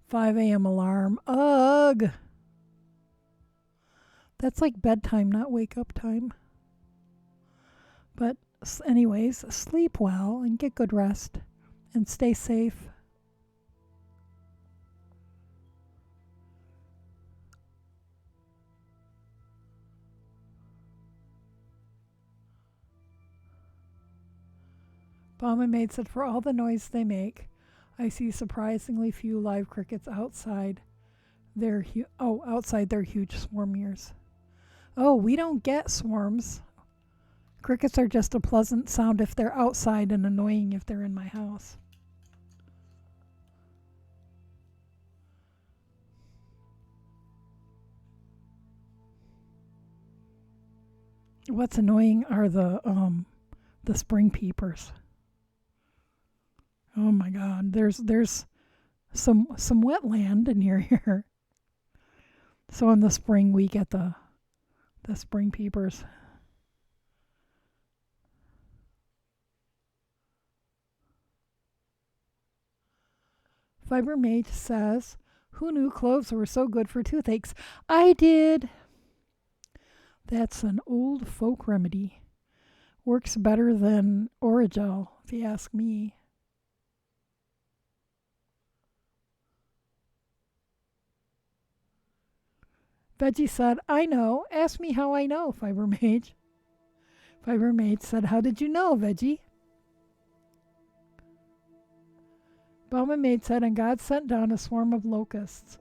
5 a.m. alarm. Ugh. That's like bedtime, not wake up time. But anyways, sleep well and get good rest and stay safe. Bomba Maid said, for all the noise they make, I see surprisingly few live crickets outside their outside their huge swarm ears. Oh, we don't get swarms. Crickets are just a pleasant sound if they're outside and annoying if they're in my house. What's annoying are the spring peepers. Oh my God, there's some wetland near here. So in the spring we get the spring peepers. Fiber Mage says, who knew cloves were so good for toothaches? I did. That's an old folk remedy. Works better than Orajel, if you ask me. Veggie said, I know. Ask me how I know, Fiber Mage. Fiber Mage said, how did you know, Veggie? Bowman Maid said, and God sent down a swarm of locusts.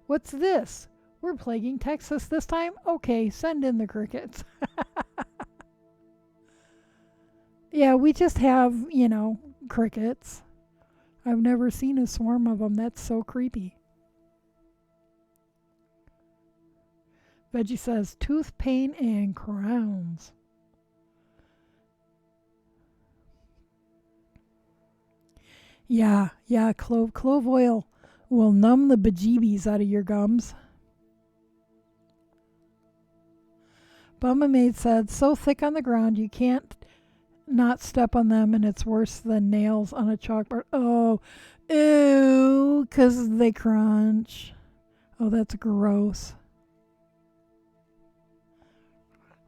What's this? We're plaguing Texas this time? Okay, send in the crickets. Yeah, we just have, crickets. I've never seen a swarm of them. That's so creepy. Veggie says, tooth pain and crowns. Yeah, clove oil will numb the bejeebies out of your gums. Bumma Maid said, so thick on the ground you can't not step on them, and it's worse than nails on a chalkboard. Oh, ew, because they crunch. Oh, that's gross.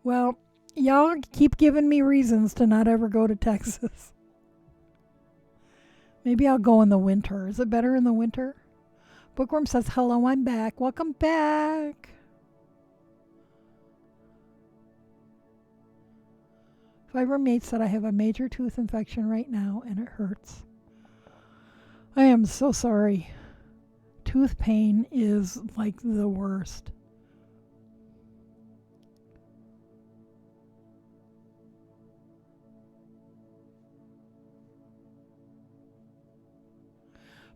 Well, y'all keep giving me reasons to not ever go to Texas. Maybe I'll go in the winter. Is it better in the winter? Bookworm says, hello, I'm back. Welcome back. Fiber Mate said, I have a major tooth infection right now and it hurts. I am so sorry. Tooth pain is like the worst.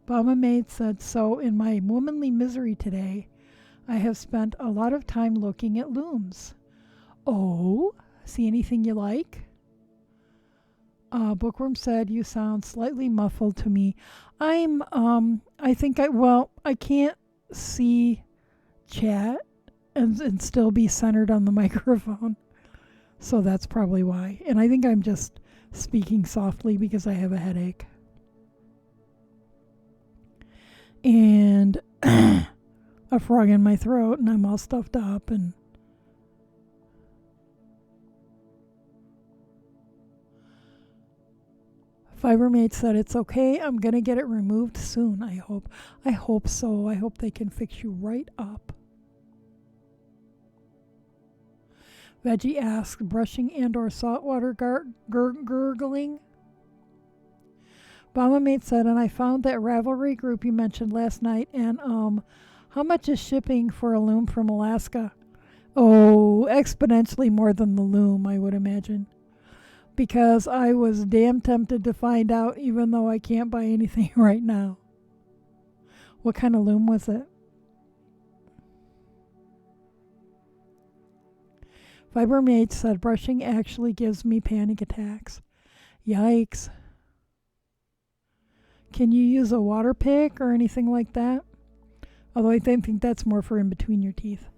Mama Maid said, so in my womanly misery today, I have spent a lot of time looking at looms. Oh, see anything you like? Bookworm said, you sound slightly muffled to me. I can't see chat and still be centered on the microphone. So that's probably why. And I think I'm just speaking softly because I have a headache. And a frog in my throat, and I'm all stuffed up, and Fibermate said it's okay. I'm gonna get it removed soon. I hope so. I hope they can fix you right up. Veggie asked, brushing and/or saltwater gurgling. Mate said, and I found that Ravelry group you mentioned last night. And how much is shipping for a loom from Alaska? Oh, exponentially more than the loom, I would imagine. Because I was damn tempted to find out, even though I can't buy anything right now. What kind of loom was it? Fibermate said, brushing actually gives me panic attacks. Yikes. Can you use a water pick or anything like that? Although I think that's more for in between your teeth.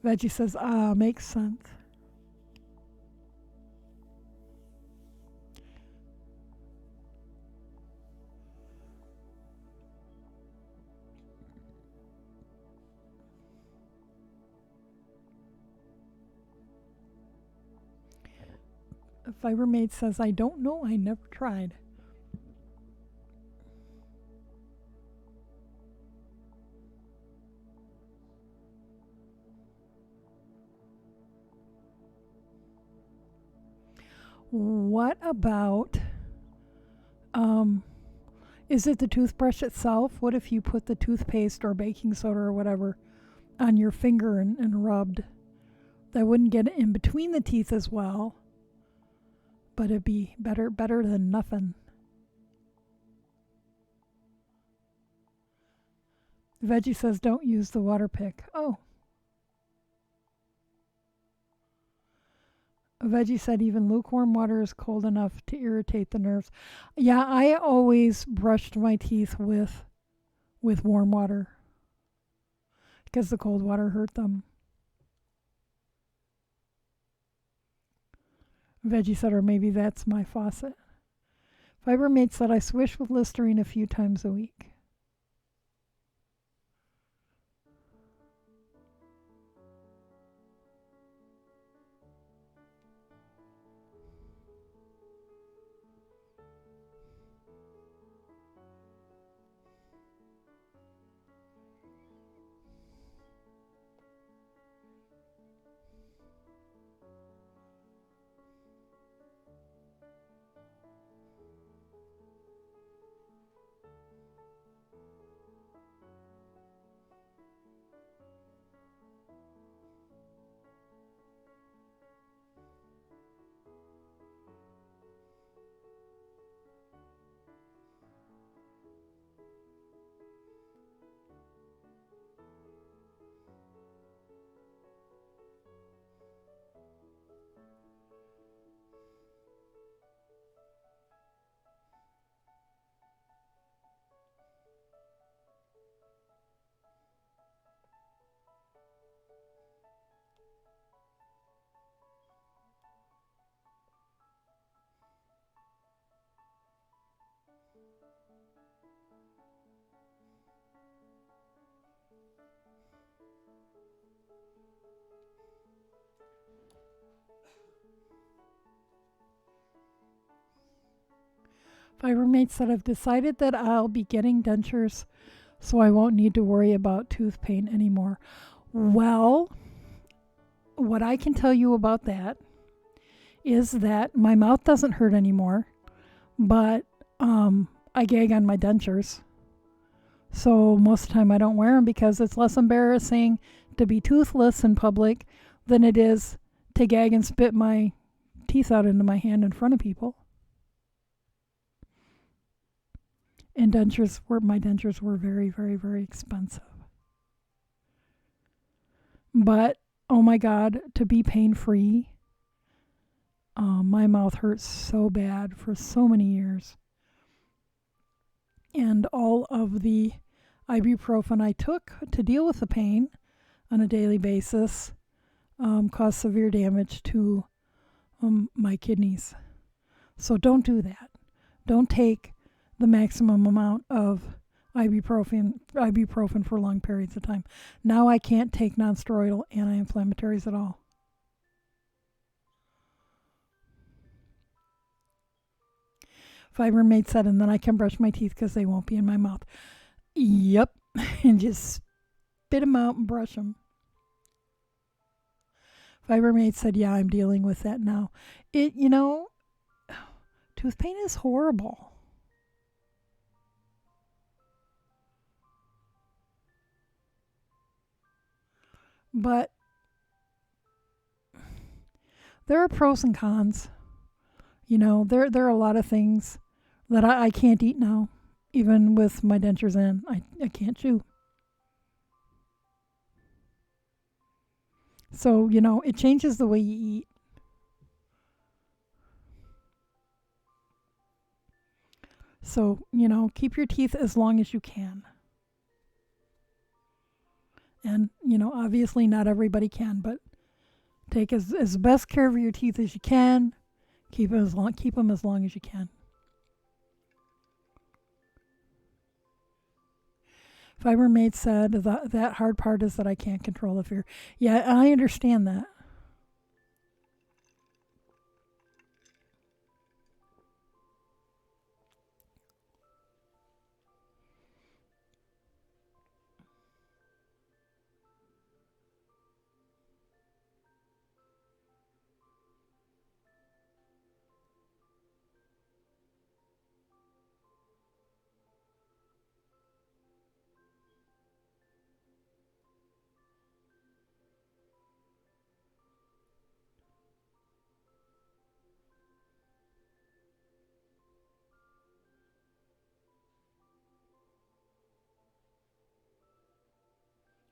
Veggie says, makes sense. Fibermate says, I don't know, I never tried. What about, is it the toothbrush itself? What if you put the toothpaste or baking soda or whatever on your finger and rubbed? That wouldn't get it in between the teeth as well, but it'd be better than nothing. Veggie says, don't use the water pick. Oh. Veggie said, even lukewarm water is cold enough to irritate the nerves. Yeah, I always brushed my teeth with warm water because the cold water hurt them. Veggie said, or maybe that's my faucet. Fibermate said, I swish with Listerine a few times a week. Fibermate said, I've decided that I'll be getting dentures so I won't need to worry about tooth pain anymore. Well, what I can tell you about that is that my mouth doesn't hurt anymore, but I gag on my dentures. So most of the time I don't wear them because it's less embarrassing to be toothless in public than it is to gag and spit my teeth out into my hand in front of people. And my dentures were very, very, very expensive. But, oh my God, to be pain-free, my mouth hurt so bad for so many years. And all of the ibuprofen I took to deal with the pain on a daily basis caused severe damage to my kidneys. So don't do that. Don't take the maximum amount of ibuprofen for long periods of time. Now I can't take nonsteroidal anti-inflammatories at all. Fibermate said, and then I can brush my teeth because they won't be in my mouth. Yep. And just spit them out and brush them. Fibermate said, yeah, I'm dealing with that now. Tooth pain is horrible. But there are pros and cons. There are a lot of things that I can't eat now. Even with my dentures in, I can't chew. So, it changes the way you eat. So, keep your teeth as long as you can. And, obviously not everybody can, but take as best care of your teeth as you can. Keep them as long as you can. Fibermate said that hard part is that I can't control the fear. Yeah, I understand that.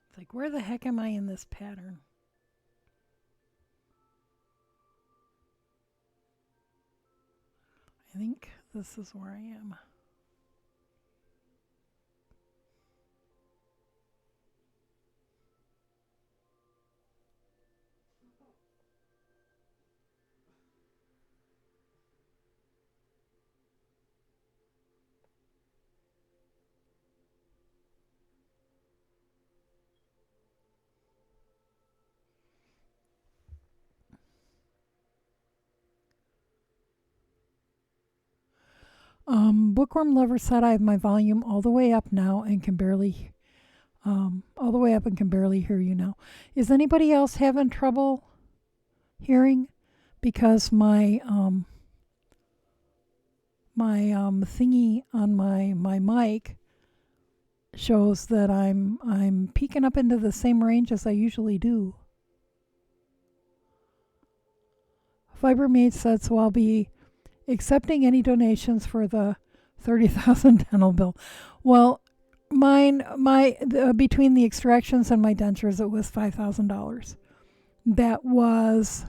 It's like, where the heck am I in this pattern? I think this is where I am. Bookworm Lover said I have my volume all the way up now and can barely hear you now. Is anybody else having trouble hearing? Because my thingy on my mic shows that I'm peaking up into the same range as I usually do. Fibermate said, so I'll be accepting any donations for the $30,000 dental bill. Well, between the extractions and my dentures, it was $5,000. That was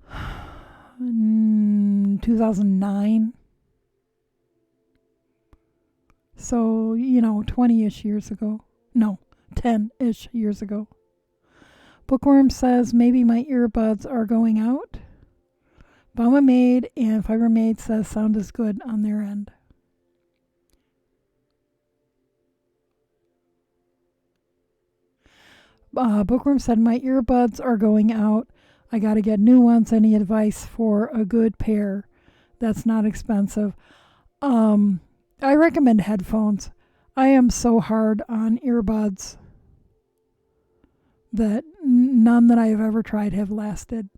2009. So, 20-ish years ago. No, 10-ish years ago. Bookworm says maybe my earbuds are going out. Bomba-Maid and Fibermate says sound is good on their end. Bookworm said my earbuds are going out. I got to get new ones. Any advice for a good pair that's not expensive? I recommend headphones. I am so hard on earbuds that none that I have ever tried have lasted.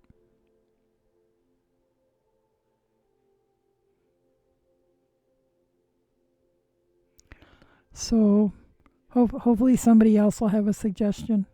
So hopefully somebody else will have a suggestion.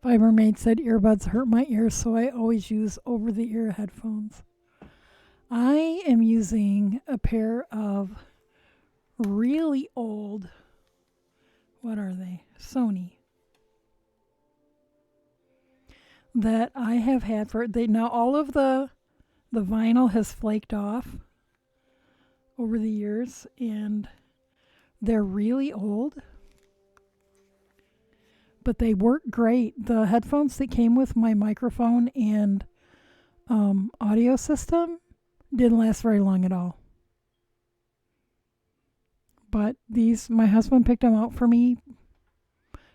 Fibermaid said earbuds hurt my ears, so I always use over-the-ear headphones. I am using a pair of really old, what are they? Sony. That I have had for, now all of the vinyl has flaked off over the years, and they're really old. But they work great. The headphones that came with my microphone and audio system didn't last very long at all. But these, my husband picked them out for me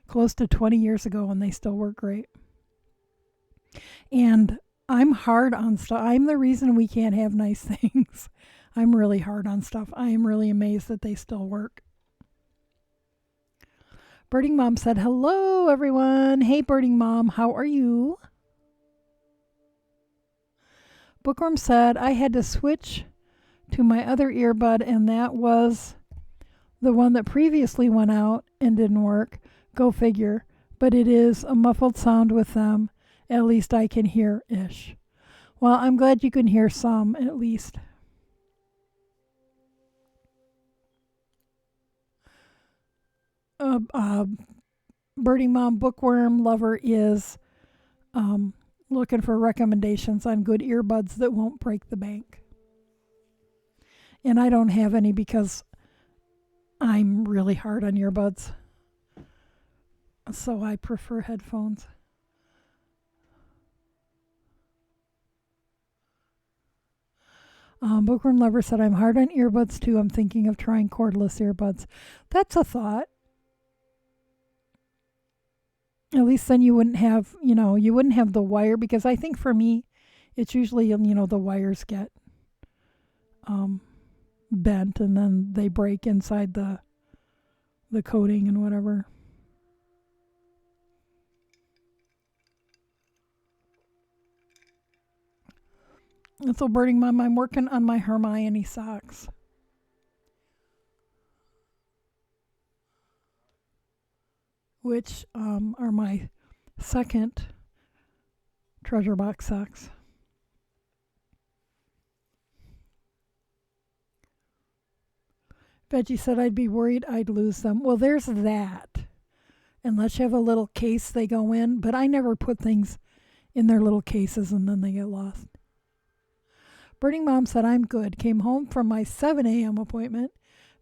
close to 20 years ago, and they still work great. And I'm hard on stuff. I'm the reason we can't have nice things. I'm really hard on stuff. I am really amazed that they still work. Birding Mom said, hello, everyone. Hey, Birding Mom, how are you? Bookworm said, I had to switch to my other earbud, and that was the one that previously went out and didn't work. Go figure. But it is a muffled sound with them. At least I can hear-ish. Well, I'm glad you can hear some, at least. Birding Mom Bookworm Lover is looking for recommendations on good earbuds that won't break the bank. And I don't have any because I'm really hard on earbuds. So I prefer headphones. Bookworm Lover said, I'm hard on earbuds too. I'm thinking of trying cordless earbuds. That's a thought. At least then you wouldn't have, you wouldn't have the wire, because I think for me, it's usually, the wires get bent and then they break inside the coating and whatever. And so, Birding Mom, I'm working on my Hermione socks. Which are my second treasure box socks. Veggie said I'd be worried I'd lose them. Well, there's that. Unless you have a little case they go in. But I never put things in their little cases and then they get lost. Birding Mom said I'm good. Came home from my 7 a.m. appointment.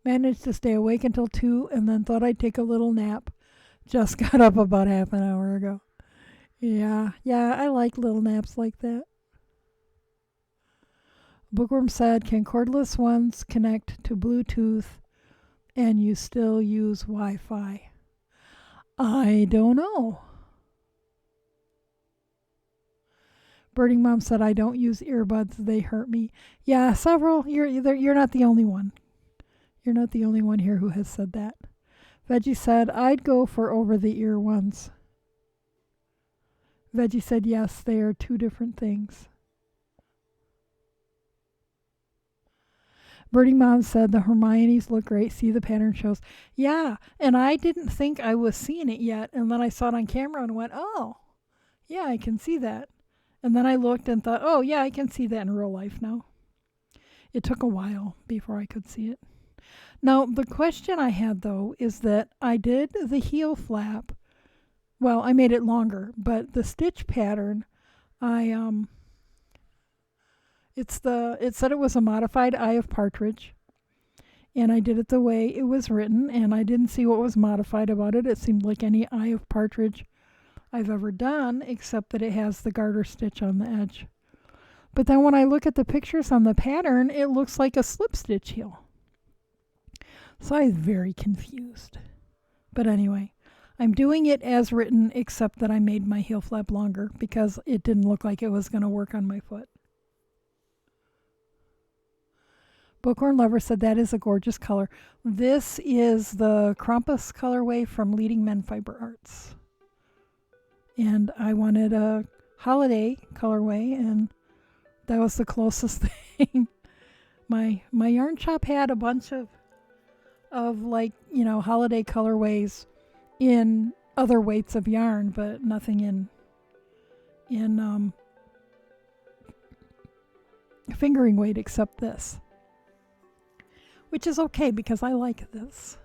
Managed to stay awake until 2 and then thought I'd take a little nap. Just got up about half an hour ago. Yeah, I like little naps like that. Bookworm said, can cordless ones connect to Bluetooth and you still use Wi-Fi? I don't know. Birding Mom said, I don't use earbuds. They hurt me. Yeah, several. You're not the only one. You're not the only one here who has said that. Veggie said, I'd go for over-the-ear ones. Veggie said, yes, they are two different things. Birding Mom said, the Hermiones look great. See, the pattern shows. Yeah, and I didn't think I was seeing it yet. And then I saw it on camera and went, oh, yeah, I can see that. And then I looked and thought, oh, yeah, I can see that in real life now. It took a while before I could see it. Now, the question I had, though, is that I did the heel flap. Well, I made it longer, but the stitch pattern, it said it was a modified Eye of Partridge, and I did it the way it was written, and I didn't see what was modified about it. It seemed like any Eye of Partridge I've ever done, except that it has the garter stitch on the edge. But then when I look at the pictures on the pattern, it looks like a slip stitch heel. So I was very confused. But anyway, I'm doing it as written, except that I made my heel flap longer because it didn't look like it was going to work on my foot. Bookhorn Lover said that is a gorgeous color. This is the Krampus colorway from Leading Men Fiber Arts. And I wanted a holiday colorway, and that was the closest thing. My yarn shop had a bunch of like, holiday colorways in other weights of yarn, but nothing in fingering weight except this, which is okay because I like this.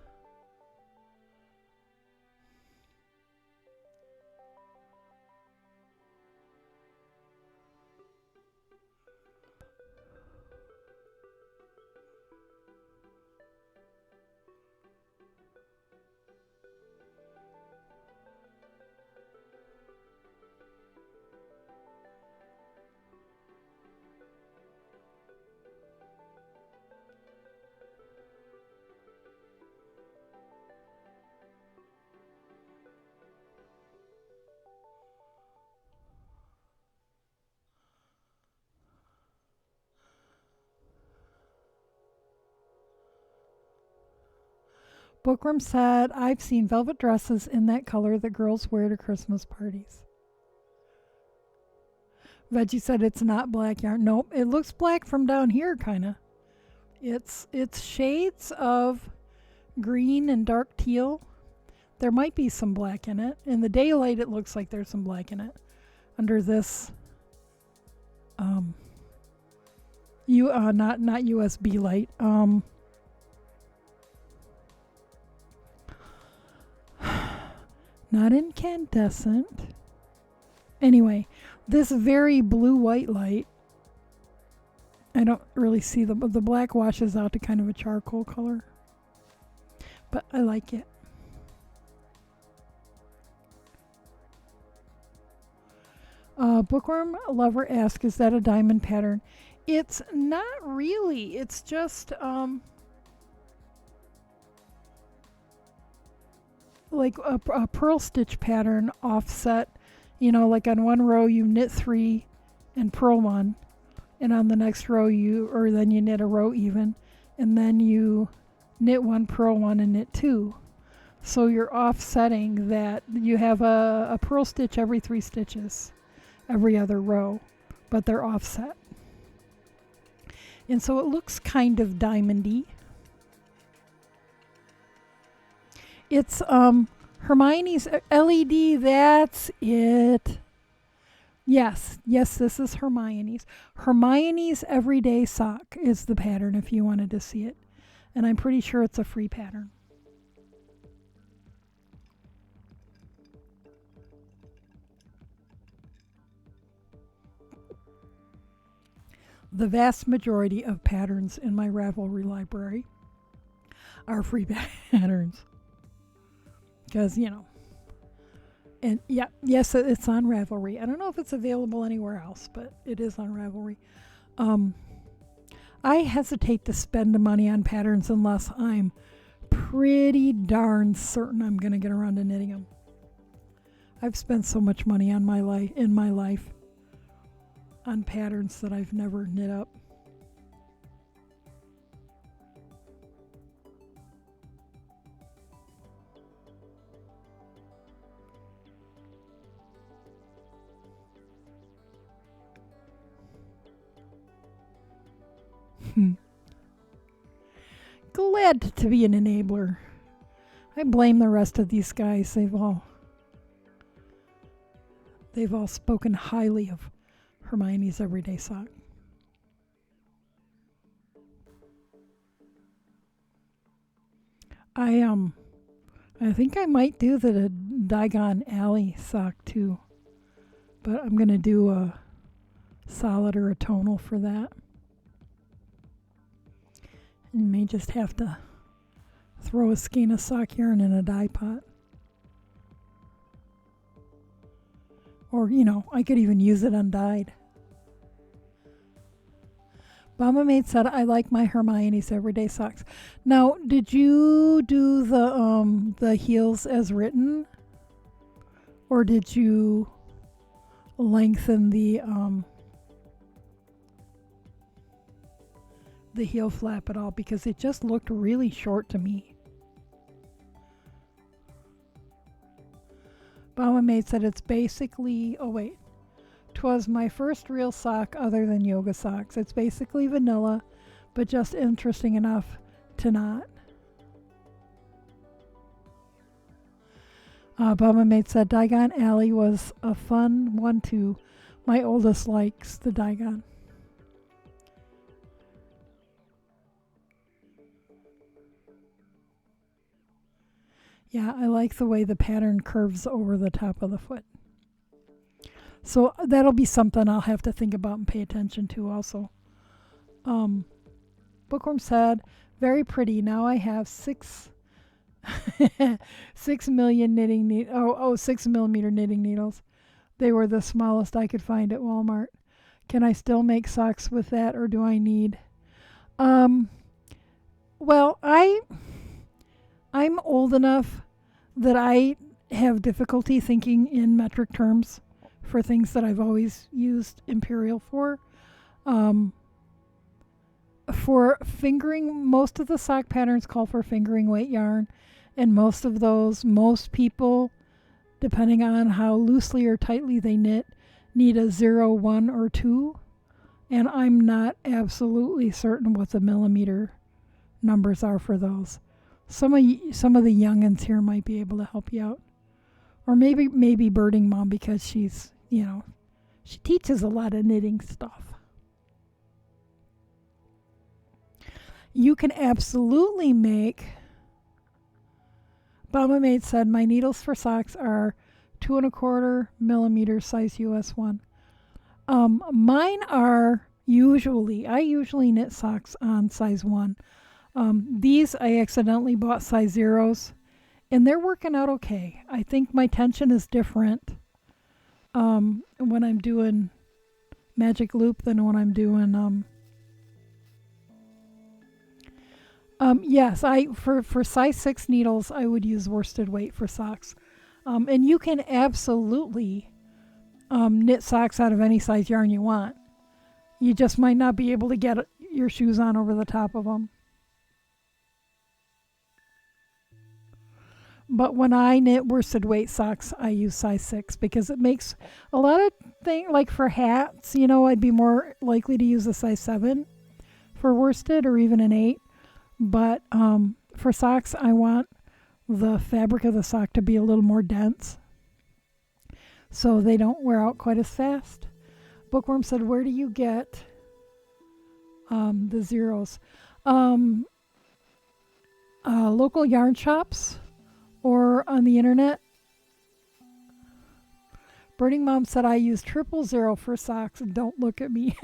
Bookworm said, I've seen velvet dresses in that color that girls wear to Christmas parties. Veggie said it's not black yarn. Nope, it looks black from down here, kind of. It's shades of green and dark teal. There might be some black in it. In the daylight, it looks like there's some black in it. Under this, not USB light. Not incandescent. Anyway, this very blue-white light, I don't really see the black washes out to kind of a charcoal color. But I like it. Bookworm Lover asks, is that a diamond pattern? It's not really. It's just like a pearl stitch pattern offset. You know, like on one row you knit 3 and purl 1, and on the next row then you knit a row even, and then you knit 1, purl 1, and knit 2. So you're offsetting that. You have a purl stitch every 3 stitches, every other row, but they're offset. And so it looks kind of diamondy. It's Hermione's LED, that's it. Yes, this is Hermione's. Hermione's Everyday Sock is the pattern if you wanted to see it. And I'm pretty sure it's a free pattern. The vast majority of patterns in my Ravelry library are free patterns. Because, and yes, it's on Ravelry. I don't know if it's available anywhere else, but it is on Ravelry. I hesitate to spend the money on patterns unless I'm pretty darn certain I'm going to get around to knitting them. I've spent so much money in my life on patterns that I've never knit up. Glad to be an enabler. I blame the rest of these guys. They've all spoken highly of Hermione's Everyday Sock. I think I might do the Diagon Alley sock too, but I'm gonna do a solid or a tonal for that. And may just have to throw a skein of sock yarn in a dye pot. Or, I could even use it undyed. Mama Maid said, I like my Hermione's Everyday Socks. Now, did you do the heels as written? Or did you lengthen the heel flap at all? Because it just looked really short to me. Mama Maid said it's basically, 'twas my first real sock other than yoga socks. It's basically vanilla, but just interesting enough to not. Bubba Mate said Diagon Alley was a fun one too. My oldest likes the Diagon. Yeah, I like the way the pattern curves over the top of the foot. So that'll be something I'll have to think about and pay attention to also. Bookworm said, very pretty. Now I have 6 million knitting 6 millimeter knitting needles. They were the smallest I could find at Walmart. Can I still make socks with that, or do I need? Well, I'm old enough that I have difficulty thinking in metric terms for things that I've always used imperial for. For fingering, most of the sock patterns call for fingering weight yarn, and most people, depending on how loosely or tightly they knit, need a 0, 1, or 2, and I'm not absolutely certain what the millimeter numbers are for those. Some of the youngins here might be able to help you out, or maybe Birding Mom, because she's, she teaches a lot of knitting stuff. You can absolutely make. Bama Maid said my needles for socks are 2 1/4 millimeter size US 1. Mine are I usually knit socks on size 1. These I accidentally bought size 0s, and they're working out okay. I think my tension is different when I'm doing magic loop than when I'm doing yes, for size 6 needles I would use worsted weight for socks. And you can absolutely knit socks out of any size yarn you want. You just might not be able to get your shoes on over the top of them. But when I knit worsted weight socks, I use size 6 because it makes a lot of things, like for hats, I'd be more likely to use a size 7 for worsted, or even an 8. But for socks, I want the fabric of the sock to be a little more dense so they don't wear out quite as fast. Bookworm said, where do you get the 0s? Local yarn shops or on the internet. Birding Mom said, I use 000 for socks. Don't look at me.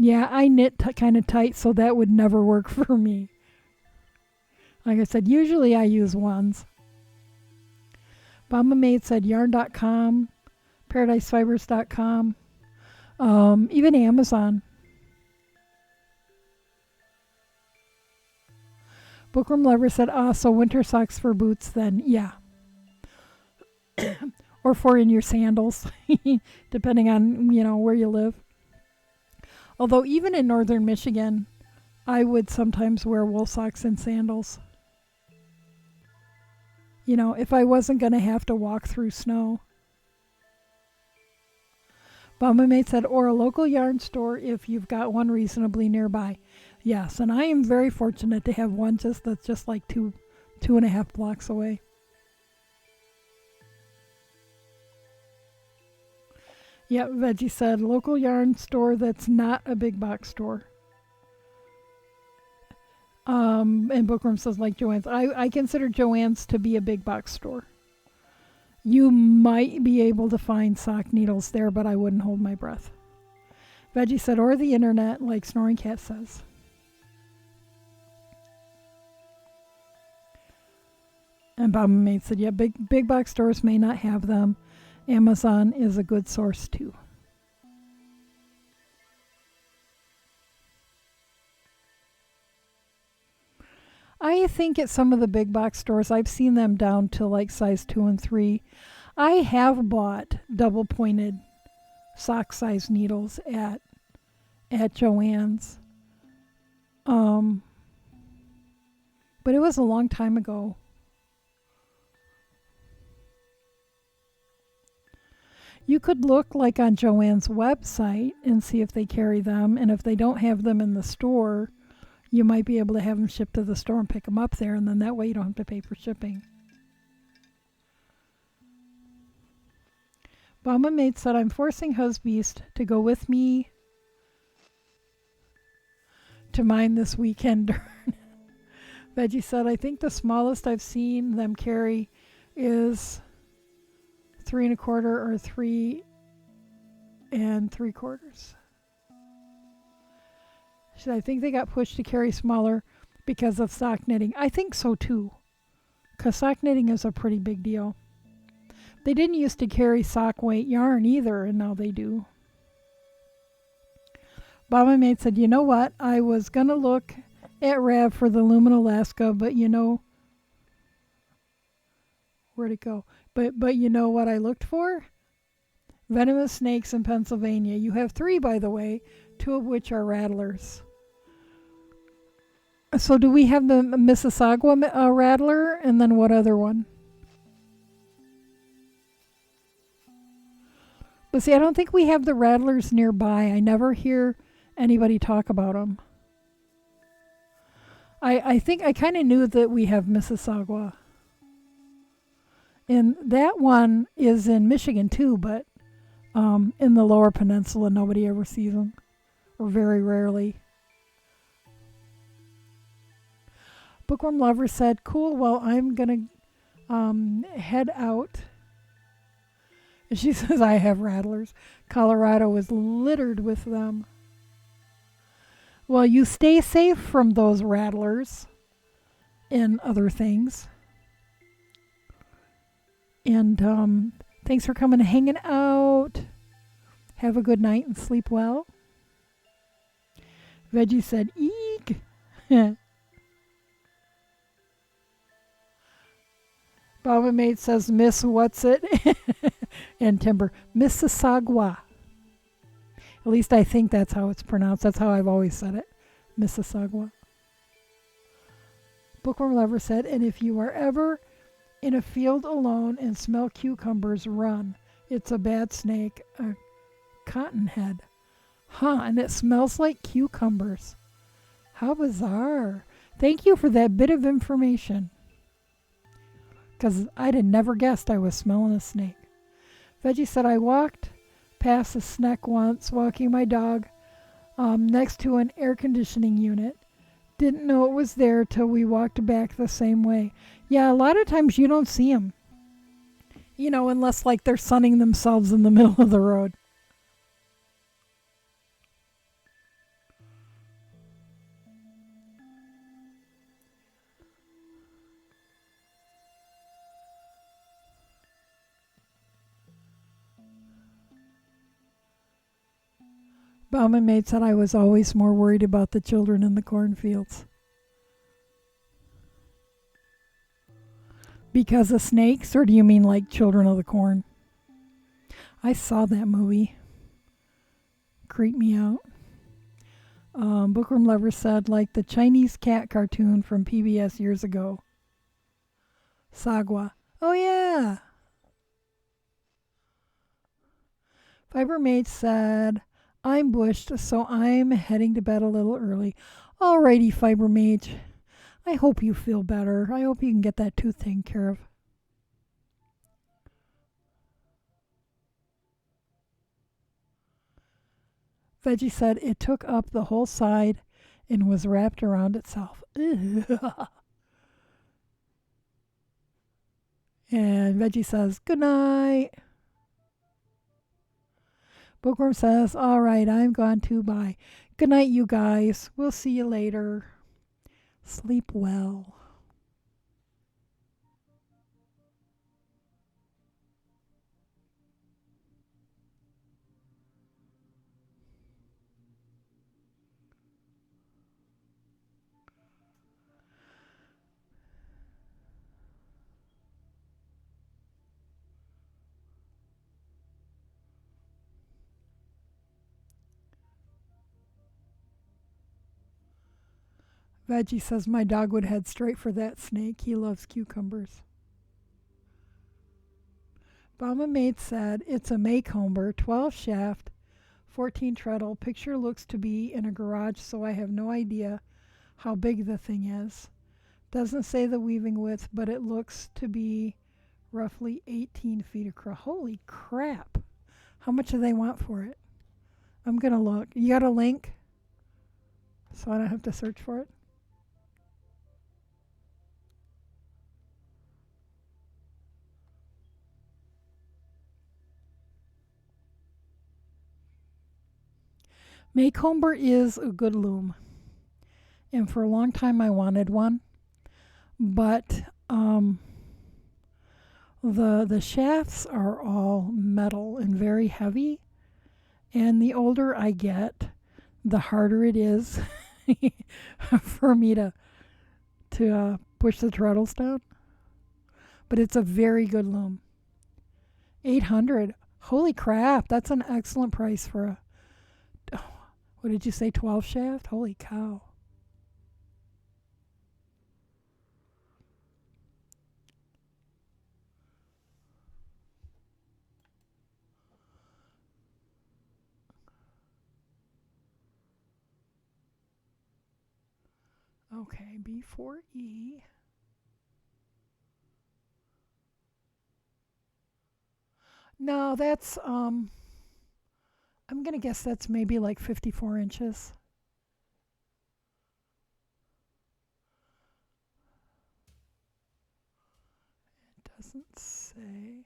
Yeah, I knit kind of tight, so that would never work for me. Like I said, usually I use 1s. Bama Maid said yarn.com, paradisefibers.com, even Amazon. Bookworm Lover said, so winter socks for boots then. Yeah. Or for in your sandals, depending on, where you live. Although even in northern Michigan, I would sometimes wear wool socks and sandals. If I wasn't going to have to walk through snow. Bama Mate said, or a local yarn store if you've got one reasonably nearby. Yes, and I am very fortunate to have one that's just like 2.5 blocks away. Yeah, Veggie said, local yarn store that's not a big box store. And Bookworm says, like Joann's. I consider Joann's to be a big box store. You might be able to find sock needles there, but I wouldn't hold my breath. Veggie said, or the internet, like Snoring Cat says. And Bama Maid said, yeah, big box stores may not have them. Amazon is a good source too. I think at some of the big box stores, I've seen them down to like size 2 and 3. I have bought double pointed sock size needles at Joann's. But it was a long time ago. You could look like on Joann's website and see if they carry them, and if they don't have them in the store, you might be able to have them shipped to the store and pick them up there, and then that way you don't have to pay for shipping. Mama Mate said, I'm forcing Husbeast to go with me to mine this weekend. Veggie said, I think the smallest I've seen them carry is 3 1/4 or 3 3/4. She said, I think they got pushed to carry smaller because of sock knitting. I think so too, because sock knitting is a pretty big deal. They didn't used to carry sock weight yarn either, and now they do. Mama Mate said, you know what? I was going to look at Rav for the Lumen Alaska, but where'd it go? But you know what I looked for? Venomous snakes in Pennsylvania. You have 3, by the way, 2 of which are rattlers. So do we have the Mississauga rattler, and then what other one? But see, I don't think we have the rattlers nearby. I never hear anybody talk about them. I think I kind of knew that we have Mississauga. And that one is in Michigan too, but in the Lower Peninsula, nobody ever sees them, or very rarely. Bookworm Lover said, cool, well, I'm going to head out. And she says, I have rattlers. Colorado is littered with them. Well, you stay safe from those rattlers and other things. And thanks for coming and hanging out. Have a good night and sleep well. Veggie said, eek. Baba Mate says, Miss What's It? And Timber, Mississauga. At least I think that's how it's pronounced. That's how I've always said it. Mississauga. Bookworm Lover said, and if you are ever in a field alone and smell cucumbers, run. It's a bad snake, a cottonhead. Huh, and it smells like cucumbers. How bizarre. Thank you for that bit of information. Because I'd have never guessed I was smelling a snake. Veggie said, I walked past a snake once, walking my dog next to an air conditioning unit. Didn't know it was there till we walked back the same way. Yeah, a lot of times you don't see them. Unless like they're sunning themselves in the middle of the road. Bauman Mate said I was always more worried about the children in the cornfields. Because of snakes, or do you mean like Children of the Corn? I saw that movie. Creeped me out. Bookworm Lover said, like the Chinese cat cartoon from PBS years ago. Sagwa. Oh, yeah. Fiber Mate said, I'm bushed, so I'm heading to bed a little early. Alrighty, Fiber Mate. I hope you feel better. I hope you can get that tooth taken care of. Veggie said it took up the whole side and was wrapped around itself. And Veggie says, good night. Bookworm says, all right, I'm gone too. Bye. Good night, you guys. We'll see you later. Sleep well. Veggie says my dog would head straight for that snake. He loves cucumbers. Mama Mate said it's a Maycomber 12 shaft, 14 treadle. Picture looks to be in a garage, so I have no idea how big the thing is. Doesn't say the weaving width, but it looks to be roughly 18 feet across. Holy crap. How much do they want for it? I'm going to look. You got a link? So I don't have to search for it? Maycomber is a good loom. And for a long time I wanted one. But the shafts are all metal and very heavy. And the older I get, the harder it is for me to push the treadles down. But it's a very good loom. $800. Holy crap, that's an excellent price for a, what did you say, 12 shaft? Holy cow. Okay, B4E. No, that's I'm gonna guess that's maybe like 54 inches. It doesn't say.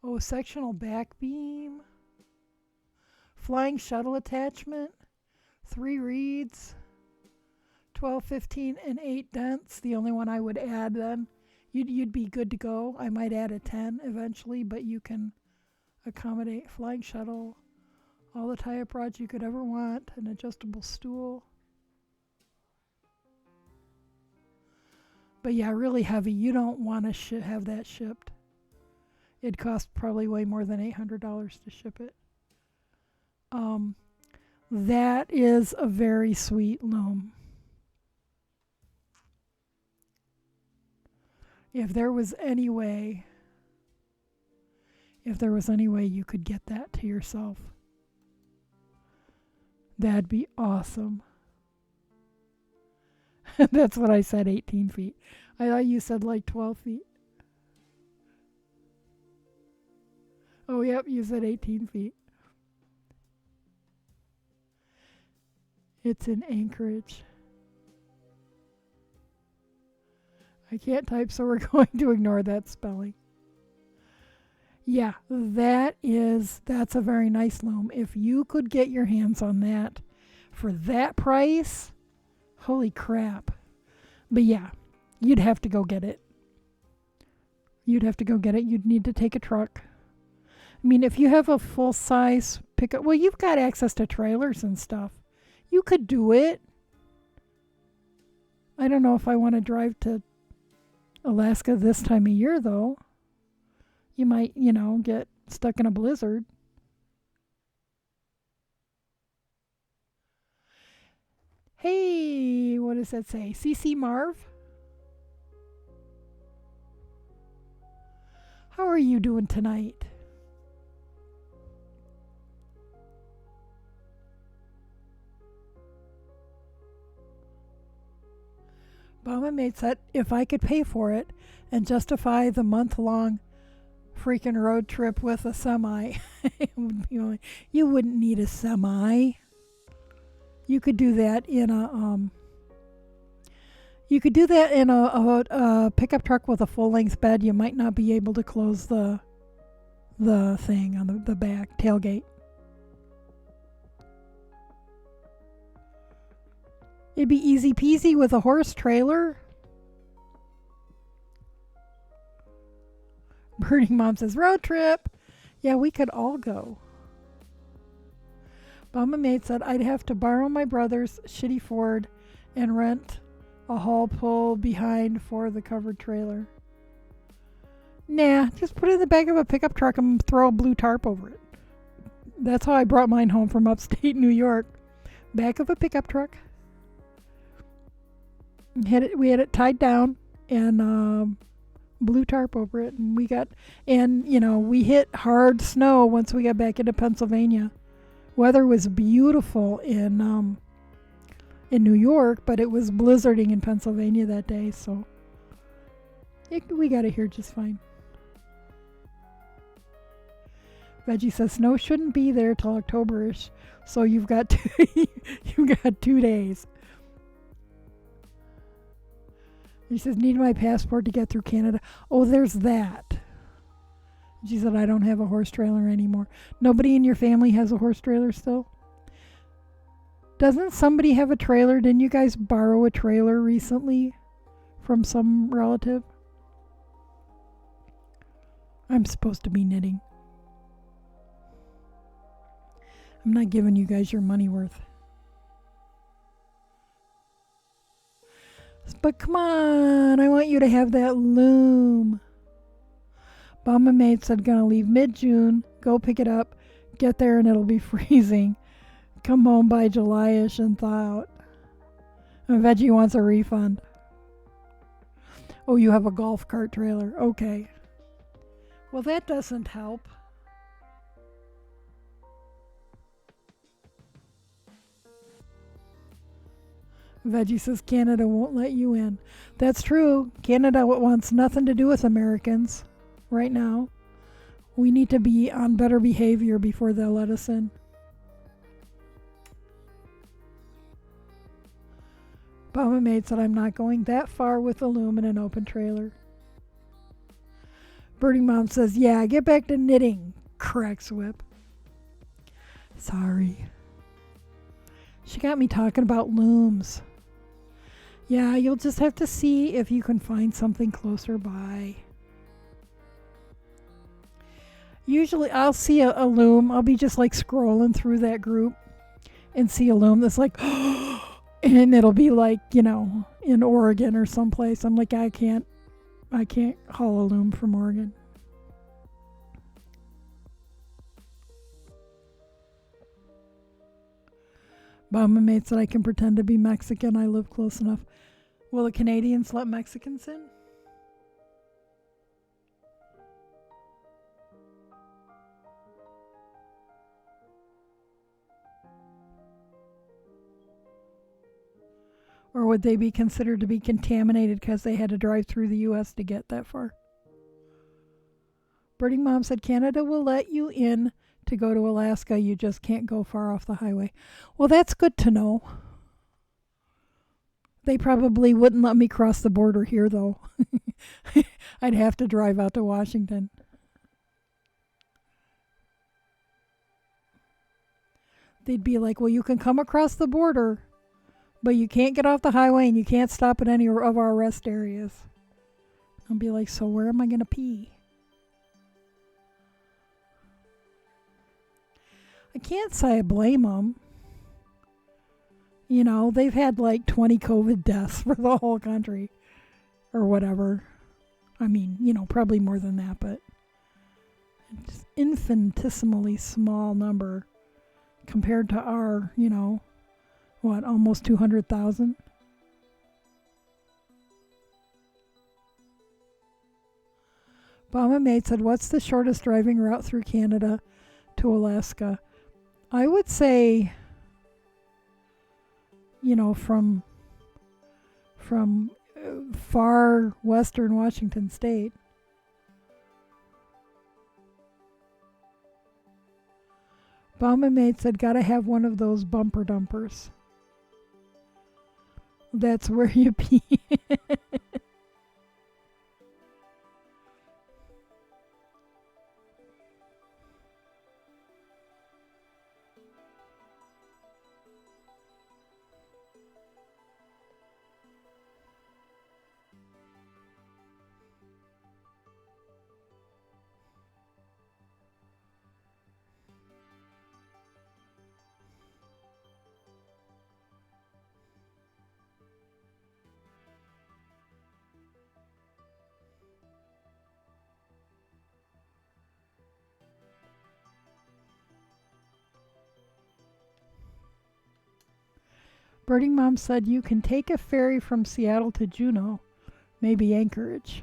Oh, sectional back beam. Flying shuttle attachment. 3 reeds. 12, 15, and 8 dents. The only one I would add then. You'd be good to go. I might add a 10 eventually, but you can accommodate flying shuttle, all the tie-up rods you could ever want, an adjustable stool. But yeah, really heavy. You don't want to have that shipped. It'd cost probably way more than $800 to ship it. That is a very sweet loom. If there was any way you could get that to yourself, that'd be awesome. That's what I said, 18 feet. I thought you said like 12 feet. Oh, yep, you said 18 feet. It's in Anchorage. I can't type, so we're going to ignore that spelling. Yeah, that's a very nice loom. If you could get your hands on that for that price, holy crap. But yeah, you'd have to go get it. You'd need to take a truck. I mean, if you have a full-size pickup, well, you've got access to trailers and stuff. You could do it. I don't know if I want to drive to Alaska this time of year, though. You might, get stuck in a blizzard. Hey, what does that say? CC Marv? How are you doing tonight? Mama Mate said if I could pay for it and justify the month-long freaking road trip with a semi, you wouldn't need a semi. You could do that in a pickup truck with a full-length bed. You might not be able to close the thing on the back tailgate. It'd be easy peasy with a horse trailer. Burning Mom says, road trip. Yeah, we could all go. Mama Mate said, I'd have to borrow my brother's shitty Ford and rent a haul pull behind for the covered trailer. Nah, just put it in the back of a pickup truck and throw a blue tarp over it. That's how I brought mine home from upstate New York. Back of a pickup truck. We had it tied down, and blue tarp over it, and we hit hard snow once we got back into Pennsylvania. Weather was beautiful in New York, but it was blizzarding in Pennsylvania that day, so we got it here just fine. Veggie says snow shouldn't be there till October-ish, so you've got you've got 2 days. He says, need my passport to get through Canada. Oh, there's that. She said, I don't have a horse trailer anymore. Nobody in your family has a horse trailer still? Doesn't somebody have a trailer? Didn't you guys borrow a trailer recently from some relative? I'm supposed to be knitting. I'm not giving you guys your money worth. But come on, I want you to have that loom. Mama Maid said gonna leave mid-June, go pick it up, get there and it'll be freezing. Come home by July-ish and thaw out. And Veggie wants a refund. Oh, you have a golf cart trailer. Okay. Well, that doesn't help. Veggie says Canada won't let you in. That's true. Canada wants nothing to do with Americans right now. We need to be on better behavior before they'll let us in. Mama Maid said I'm not going that far with a loom and an open trailer. Birding Mom says, yeah, get back to knitting, cracks whip. Sorry. She got me talking about looms. Yeah, you'll just have to see if you can find something closer by. Usually I'll see a loom. I'll be just like scrolling through that group and see a loom that's like, and it'll be like, in Oregon or someplace. I'm like, I can't haul a loom from Oregon. Mama Maid said I can pretend to be Mexican. I live close enough. Will the Canadians let Mexicans in? Or would they be considered to be contaminated because they had to drive through the U.S. to get that far? Birding Mom said Canada will let you in to go to Alaska. You just can't go far off the highway. Well, that's good to know. They probably wouldn't let me cross the border here, though. I'd have to drive out to Washington. They'd be like, well, you can come across the border, but you can't get off the highway and you can't stop at any of our rest areas. I'll be like, so where am I going to pee? I can't say I blame them. They've had like 20 COVID deaths for the whole country or whatever. I mean, probably more than that, but it's infinitesimally small number compared to our, almost 200,000. Mama Maid said, what's the shortest driving route through Canada to Alaska? I would say, from far western Washington state. Mama Maid said, gotta have one of those bumper dumpers. That's where you pee. Birding Mom said you can take a ferry from Seattle to Juneau, maybe Anchorage.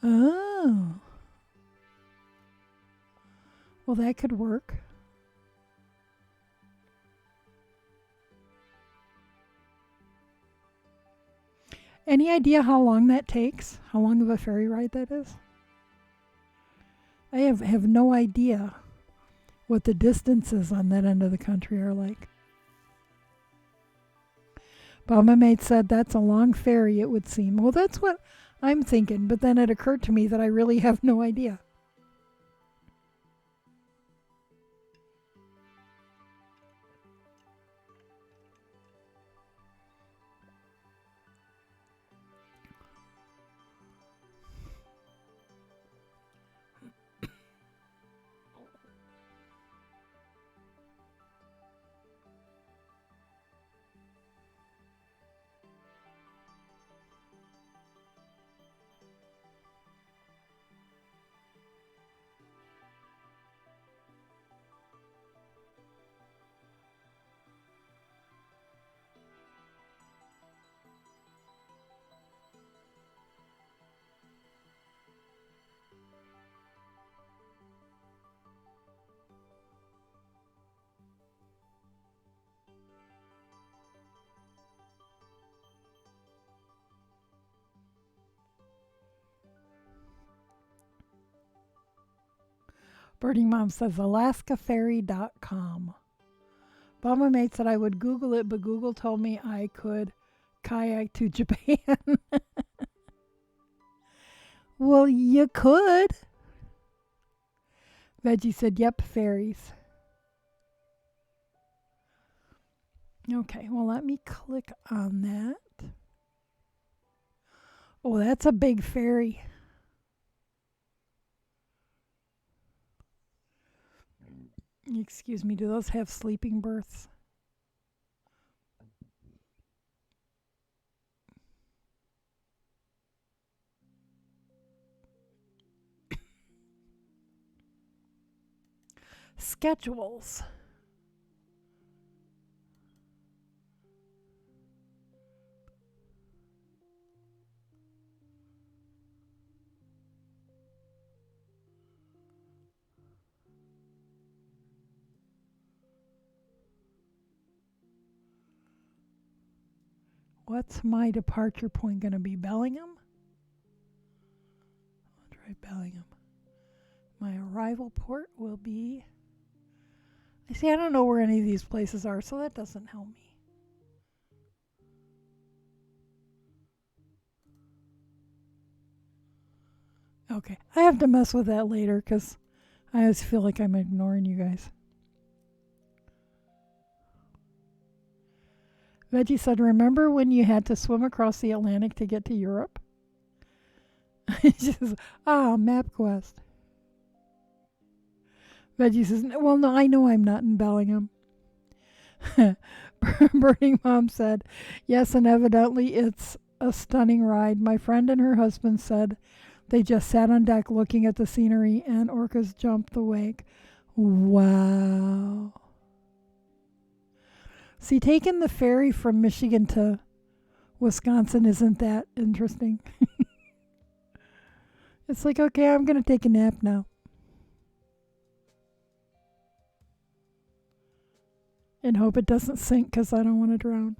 Oh. Well, that could work. Any idea how long that takes? How long of a ferry ride that is? I have no idea what the distances on that end of the country are like. Mama Maid said that's a long ferry, it would seem. Well, that's what I'm thinking, but then it occurred to me that I really have no idea. Birding Mom says AlaskaFerry.com. Mama Mate said I would Google it, but Google told me I could kayak to Japan. Well, you could. Veggie said, yep, ferries. Okay, well, let me click on that. Oh, that's a big ferry. Excuse me, do those have sleeping berths? Schedules. What's my departure point going to be? Bellingham? I'll try Bellingham. My arrival port will be... I see, I don't know where any of these places are, so that doesn't help me. Okay, I have to mess with that later because I always feel like I'm ignoring you guys. Veggie said, remember when you had to swim across the Atlantic to get to Europe? She says, MapQuest. Veggie says, well, no, I know I'm not in Bellingham. Burning Mom said, yes, and evidently it's a stunning ride. My friend and her husband said they just sat on deck looking at the scenery and orcas jumped the wake. Wow. See, taking the ferry from Michigan to Wisconsin isn't that interesting. It's like, okay, I'm going to take a nap now. And hope it doesn't sink because I don't want to drown.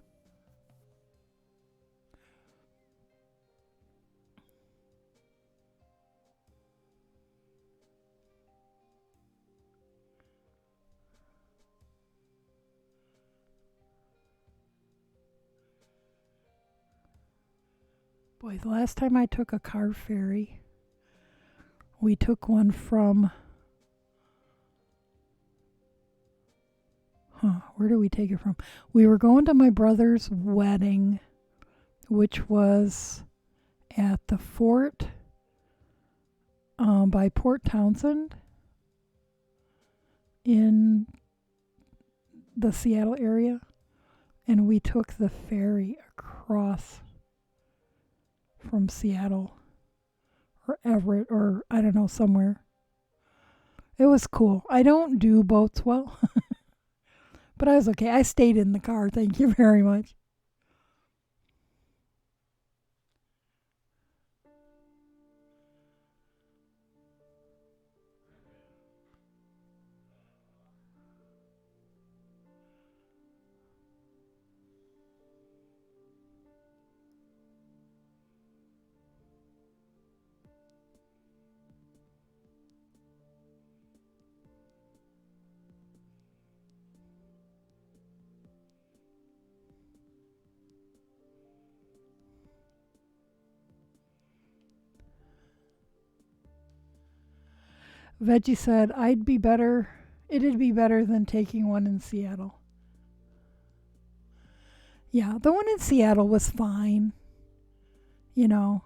Boy, the last time I took a car ferry, we took one from... where did we take it from? We were going to my brother's wedding, which was at the fort by Port Townsend in the Seattle area. And we took the ferry across from Seattle or Everett or I don't know, somewhere. It was cool. I don't do boats well. But I was okay. I stayed in the car. Thank you very much. Veggie said, it'd be better than taking one in Seattle. Yeah, the one in Seattle was fine. You know,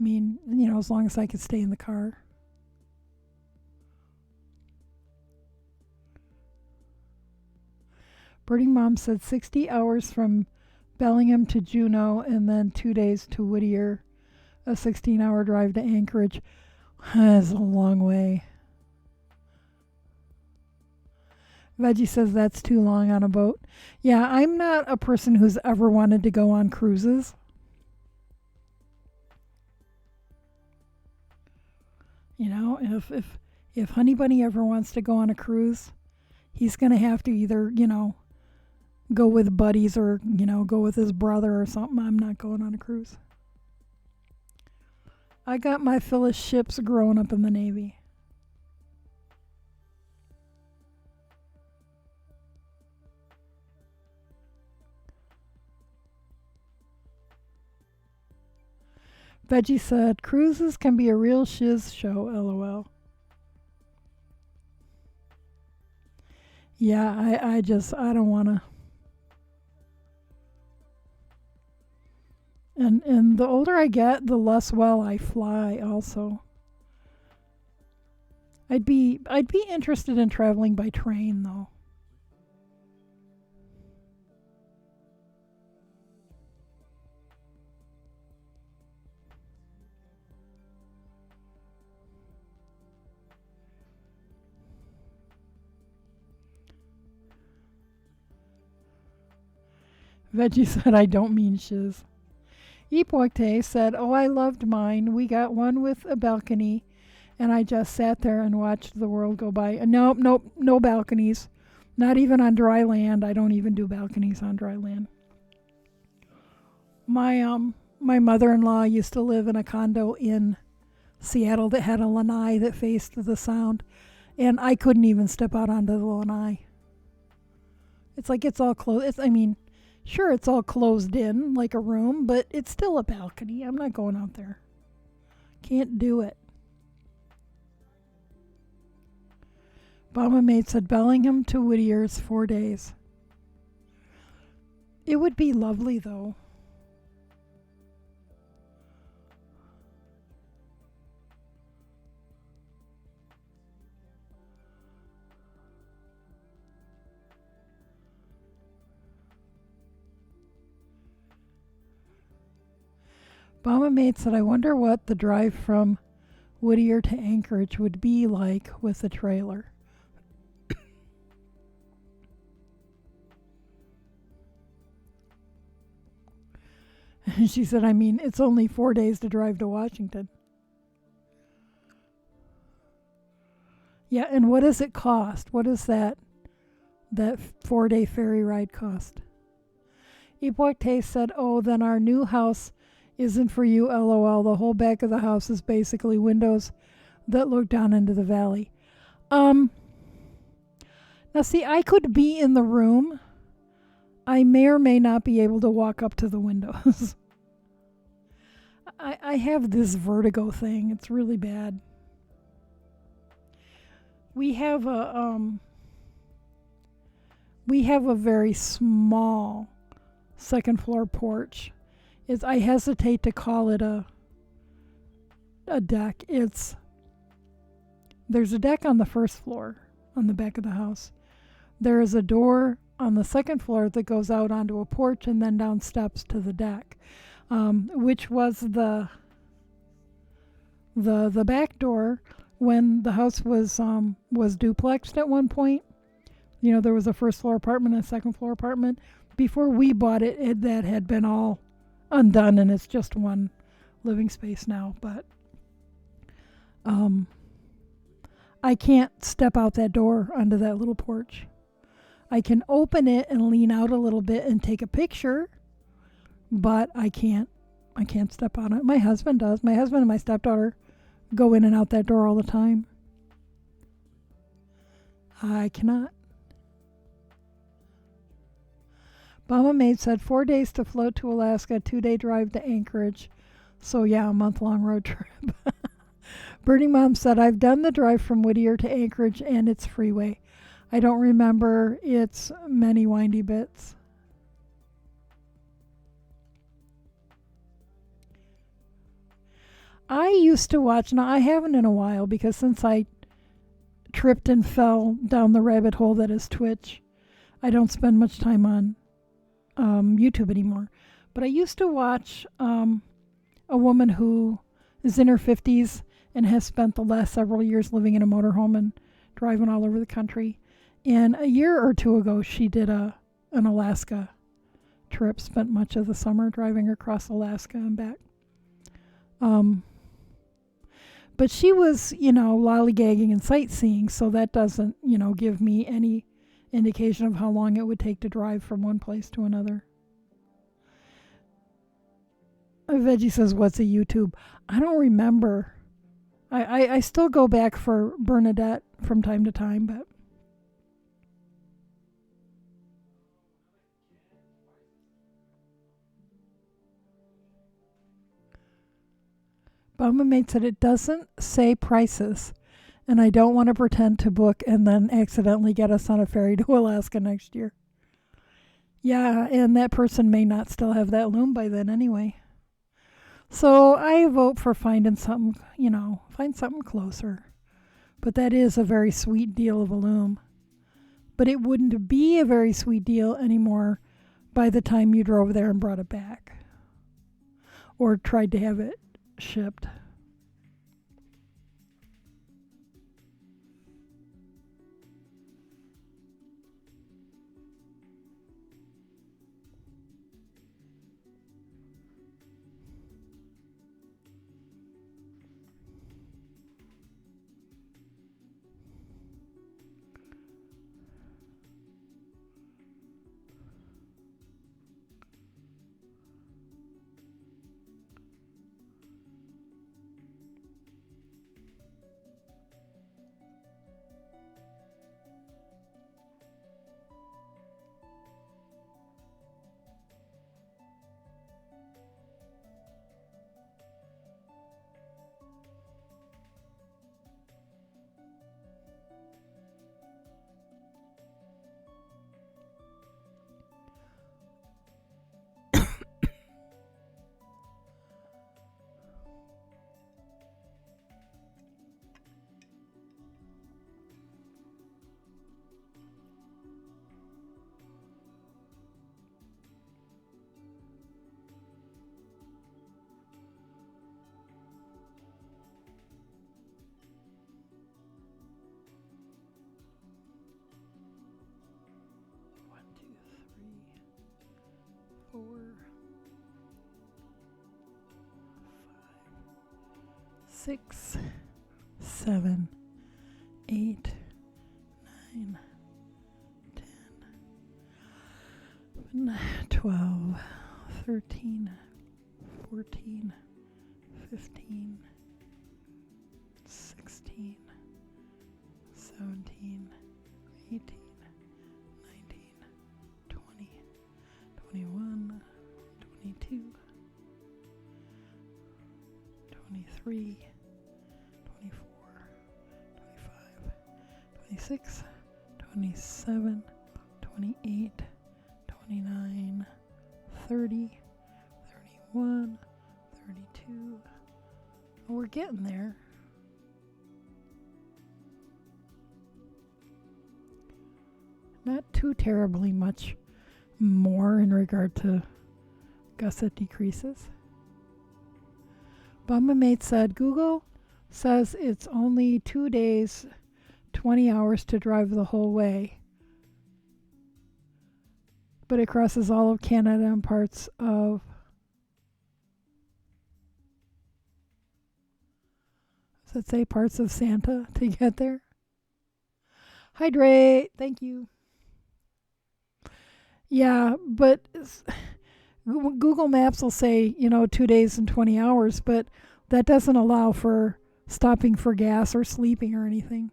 as long as I could stay in the car. Birding Mom said 60 hours from Bellingham to Juneau and then 2 days to Whittier. A 16-hour drive to Anchorage. That's a long way. Veggie says that's too long on a boat. Yeah, I'm not a person who's ever wanted to go on cruises. If Honey Bunny ever wants to go on a cruise, he's going to have to either, go with buddies or, go with his brother or something. I'm not going on a cruise. I got my fill of ships growing up in the Navy. Veggie said, cruises can be a real shiz show, lol. Yeah, I don't want to. And the older I get, the less well I fly also. I'd be interested in traveling by train though. Veggie said, I don't mean shiz. Epoite said, oh, I loved mine. We got one with a balcony, and I just sat there and watched the world go by. Nope, no balconies. Not even on dry land. I don't even do balconies on dry land. My mother-in-law used to live in a condo in Seattle that had a lanai that faced the sound, and I couldn't even step out onto the lanai. It's like it's all closed. Sure, it's all closed in like a room, but it's still a balcony. I'm not going out there. Can't do it. Bomba Mate said Bellingham to Whittier's 4 days. It would be lovely, though. Bomba Mate said, I wonder what the drive from Whittier to Anchorage would be like with a trailer. And she said, it's only 4 days to drive to Washington. Yeah, and what does it cost? What does that 4-day ferry ride cost? Epoite said, oh, then our new house isn't for you, lol. The whole back of the house is basically windows that look down into the valley. Now see, I could be in the room. I may or may not be able to walk up to the windows. I have this vertigo thing. It's really bad. We have a very small second floor porch. I hesitate to call it a deck. There's a deck on the first floor on the back of the house. There is a door on the second floor that goes out onto a porch and then down steps to the deck, which was the back door when the house was duplexed at one point. There was a first floor apartment and a second floor apartment. Before we bought it, that had been all undone and it's just one living space now. But I can't step out that door onto that little porch. I can open it and lean out a little bit and take a picture, but I can't step on it. My husband does. My husband and my stepdaughter go in and out that door all the time. I cannot. Bomba Maid said 4 days to float to Alaska, 2-day drive to Anchorage. So yeah, a month-long road trip. Burning Mom said, I've done the drive from Whittier to Anchorage and it's freeway. I don't remember its many windy bits. I used to watch, now I haven't in a while because since I tripped and fell down the rabbit hole that is Twitch, I don't spend much time on YouTube anymore. But I used to watch a woman who is in her 50s and has spent the last several years living in a motorhome and driving all over the country. And a year or two ago, she did an Alaska trip, spent much of the summer driving across Alaska and back. But she was, lollygagging and sightseeing, so that doesn't, give me any indication of how long it would take to drive from one place to another. Veggie says, what's a YouTube? I don't remember. I still go back for Bernadette from time to time, but Bumba Mate said it doesn't say prices, and I don't want to pretend to book and then accidentally get us on a ferry to Alaska next year. Yeah, and that person may not still have that loom by then anyway. So I vote for finding something, find something closer. But that is a very sweet deal of a loom. But it wouldn't be a very sweet deal anymore by the time you drove there and brought it back. Or tried to have it shipped. Four, 5, 6, 7, 8, 9, 10, 12, 13, 14, 15, 16, 17, 18, 19, 20, 21, 22, 23, 24, 25, 26, 27, 28, 29, 30, 31, 32. Oh, we're getting there. Not too terribly much more in regard to gusset decreases. Bumba Mate said, Google says it's only 2 days, 20 hours to drive the whole way. But it crosses all of Canada and parts of... Does it say parts of Santa to get there? Hydrate! Thank you. Yeah, but Google Maps will say, 2 days and 20 hours, but that doesn't allow for stopping for gas or sleeping or anything.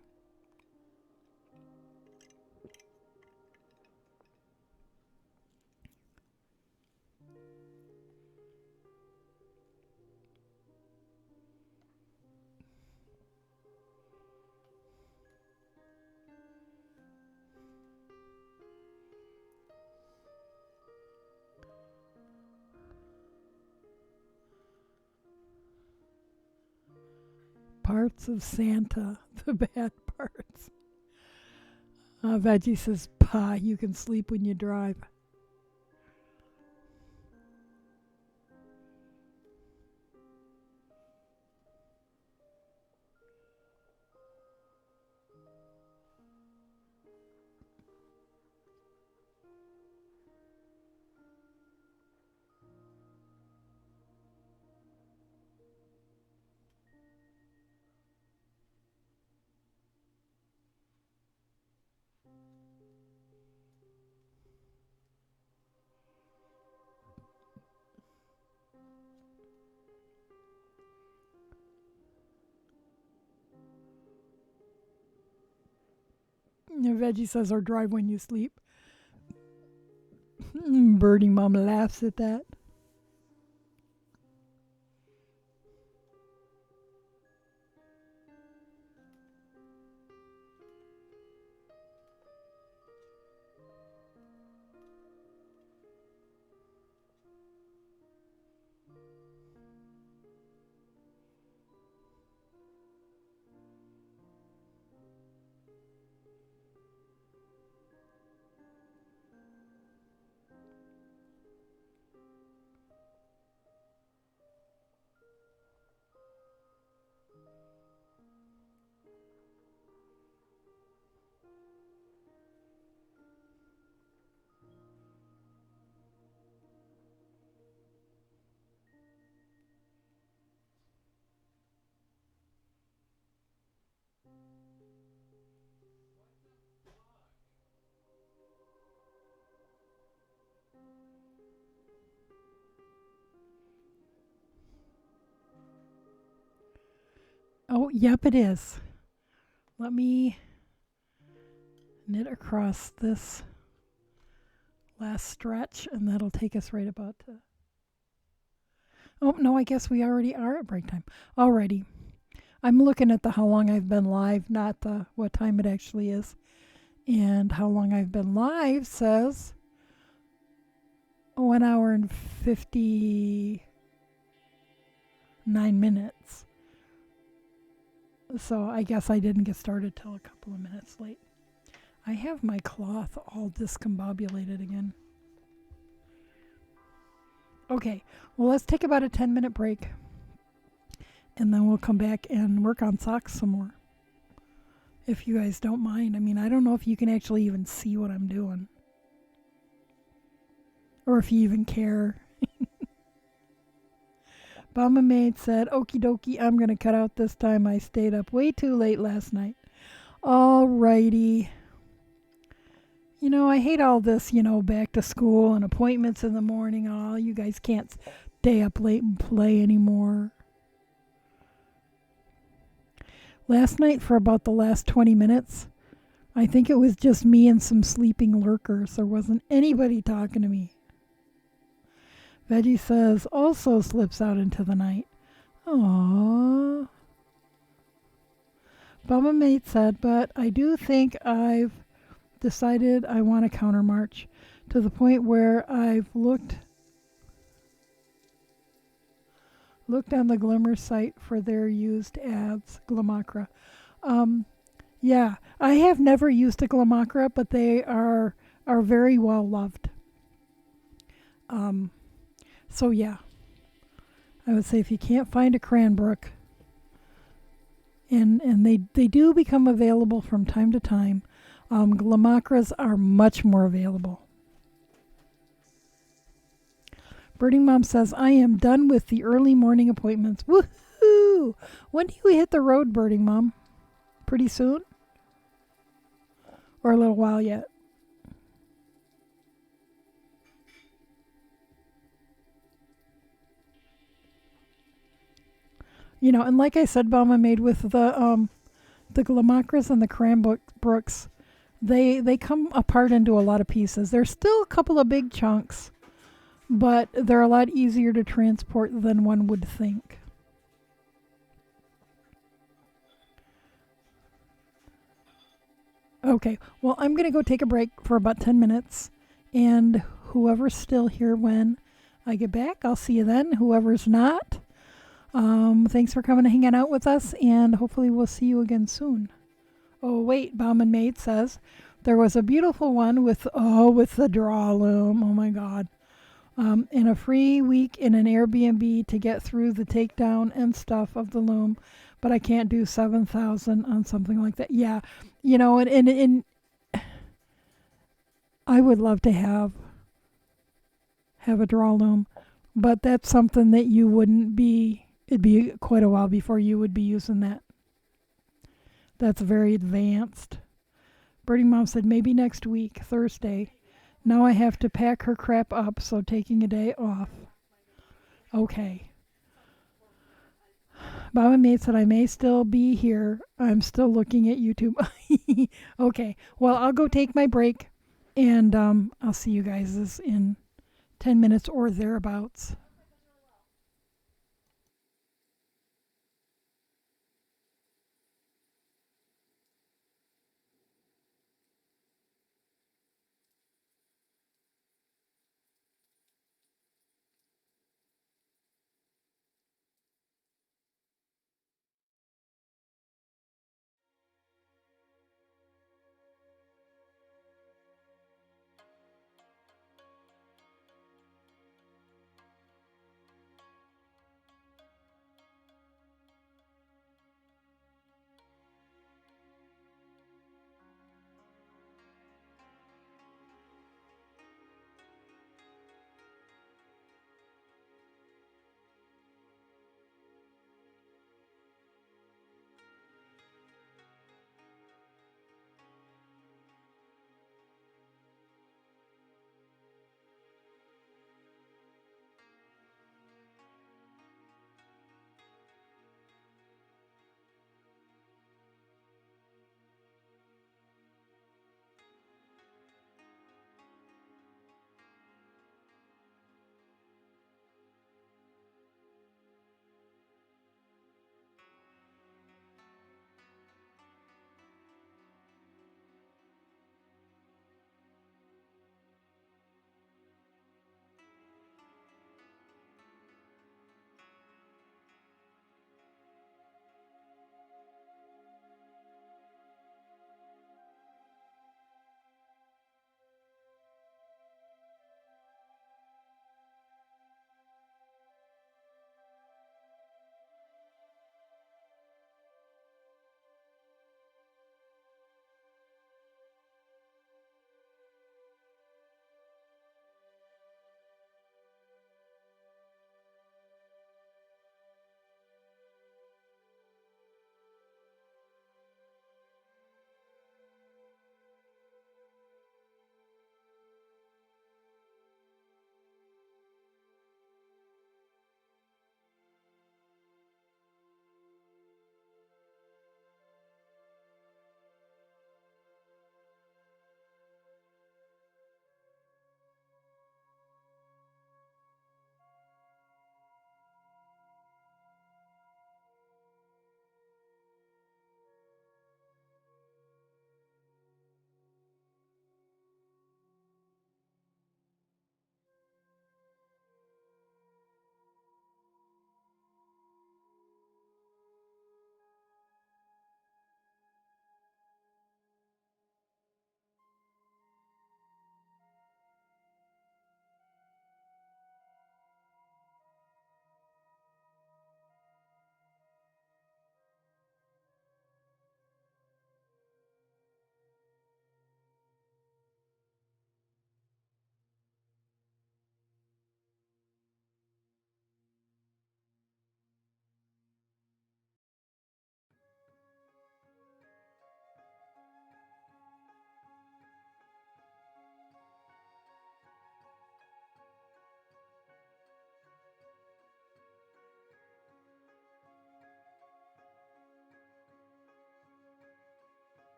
parts of Santa, the bad parts. Veggie says, "Pa, you can sleep when you drive." Veggie says, "Or drive when you sleep." Birdie Mom laughs at that. Oh, yep, it is. Let me knit across this last stretch, and that'll take us right about to... Oh, no, I guess we already are at break time. Alrighty. I'm looking at the how long I've been live, not the what time it actually is. And how long I've been live says 1 hour and 59 minutes. So I guess I didn't get started till a couple of minutes late. I have my cloth all discombobulated again. Okay, well, let's take about a 10-minute break. And then we'll come back and work on socks some more. If you guys don't mind. I mean, I don't know if you can actually even see what I'm doing. Or if you even care. Mama Maid said, "Okie dokie, I'm going to cut out this time. I stayed up way too late last night." Alrighty. You know, I hate all this, back to school and appointments in the morning. Oh, you guys can't stay up late and play anymore. Last night, for about the last 20 minutes, I think it was just me and some sleeping lurkers. There wasn't anybody talking to me. Veggie says, "Also slips out into the night." Aww. Baba Mate said, "But I do think I've decided I want a countermarch to the point where I've looked on the Glimmer site for their used ads, Glamacra." Yeah, I have never used a Glamacra, but they are very well loved. So yeah, I would say if you can't find a Cranbrook, and they do become available from time to time, Glamacras are much more available. Birding Mom says, "I am done with the early morning appointments." Woohoo! When do you hit the road, Birding Mom? Pretty soon? Or a little while yet? And like I said, Mama Made, with the Glamacras and the Cranbrooks, they come apart into a lot of pieces. There's still a couple of big chunks, but they're a lot easier to transport than one would think. Okay, well, I'm going to go take a break for about 10 minutes, and whoever's still here when I get back, I'll see you then. Whoever's not, Thanks for coming and hanging out with us, and hopefully we'll see you again soon. Oh wait, Bauman Maid says there was a beautiful one with the draw loom. Oh my God. And a free week in an Airbnb to get through the takedown and stuff of the loom, but I can't do 7,000 on something like that. Yeah, and I would love to have a draw loom, but that's something that you wouldn't be. It'd be quite a while before you would be using that. That's very advanced. Birdie Mom said maybe next week, Thursday. Now I have to pack her crap up, so taking a day off. Okay. Bob and Mate said I may still be here. I'm still looking at YouTube. Okay. Well, I'll go take my break, and I'll see you guys in 10 minutes or thereabouts.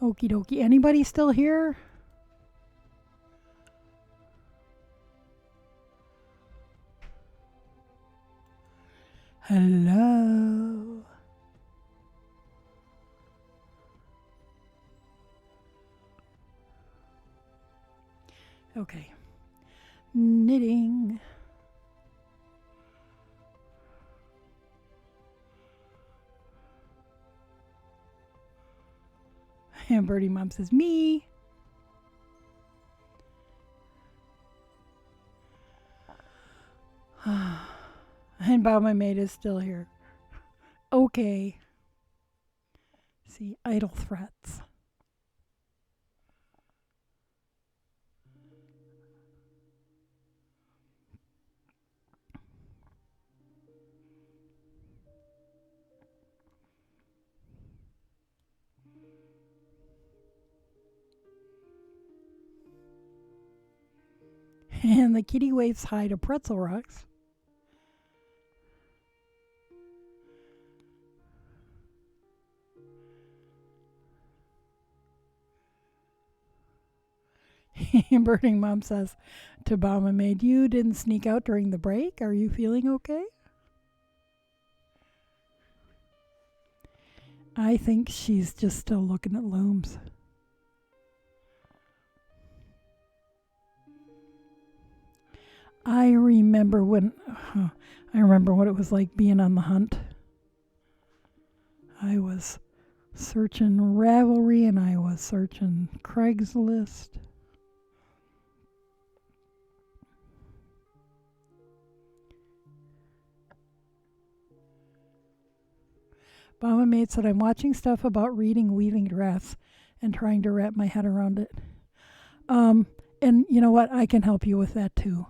Okie dokie. Anybody still here? Hello. Okay. Knitting. And Birdie Mom says, me. And Bob, my maid, is still here. Okay. See, idle threats. And the kitty waves hi to Pretzel Rocks. Birding Mom says to Mama Maid, you didn't sneak out during the break? Are you feeling okay? I think she's just still looking at looms. I remember what it was like being on the hunt. I was searching Ravelry and I was searching Craigslist. Mama Maid said, I'm watching stuff about reading weaving dress and trying to wrap my head around it. And you know what? I can help you with that too.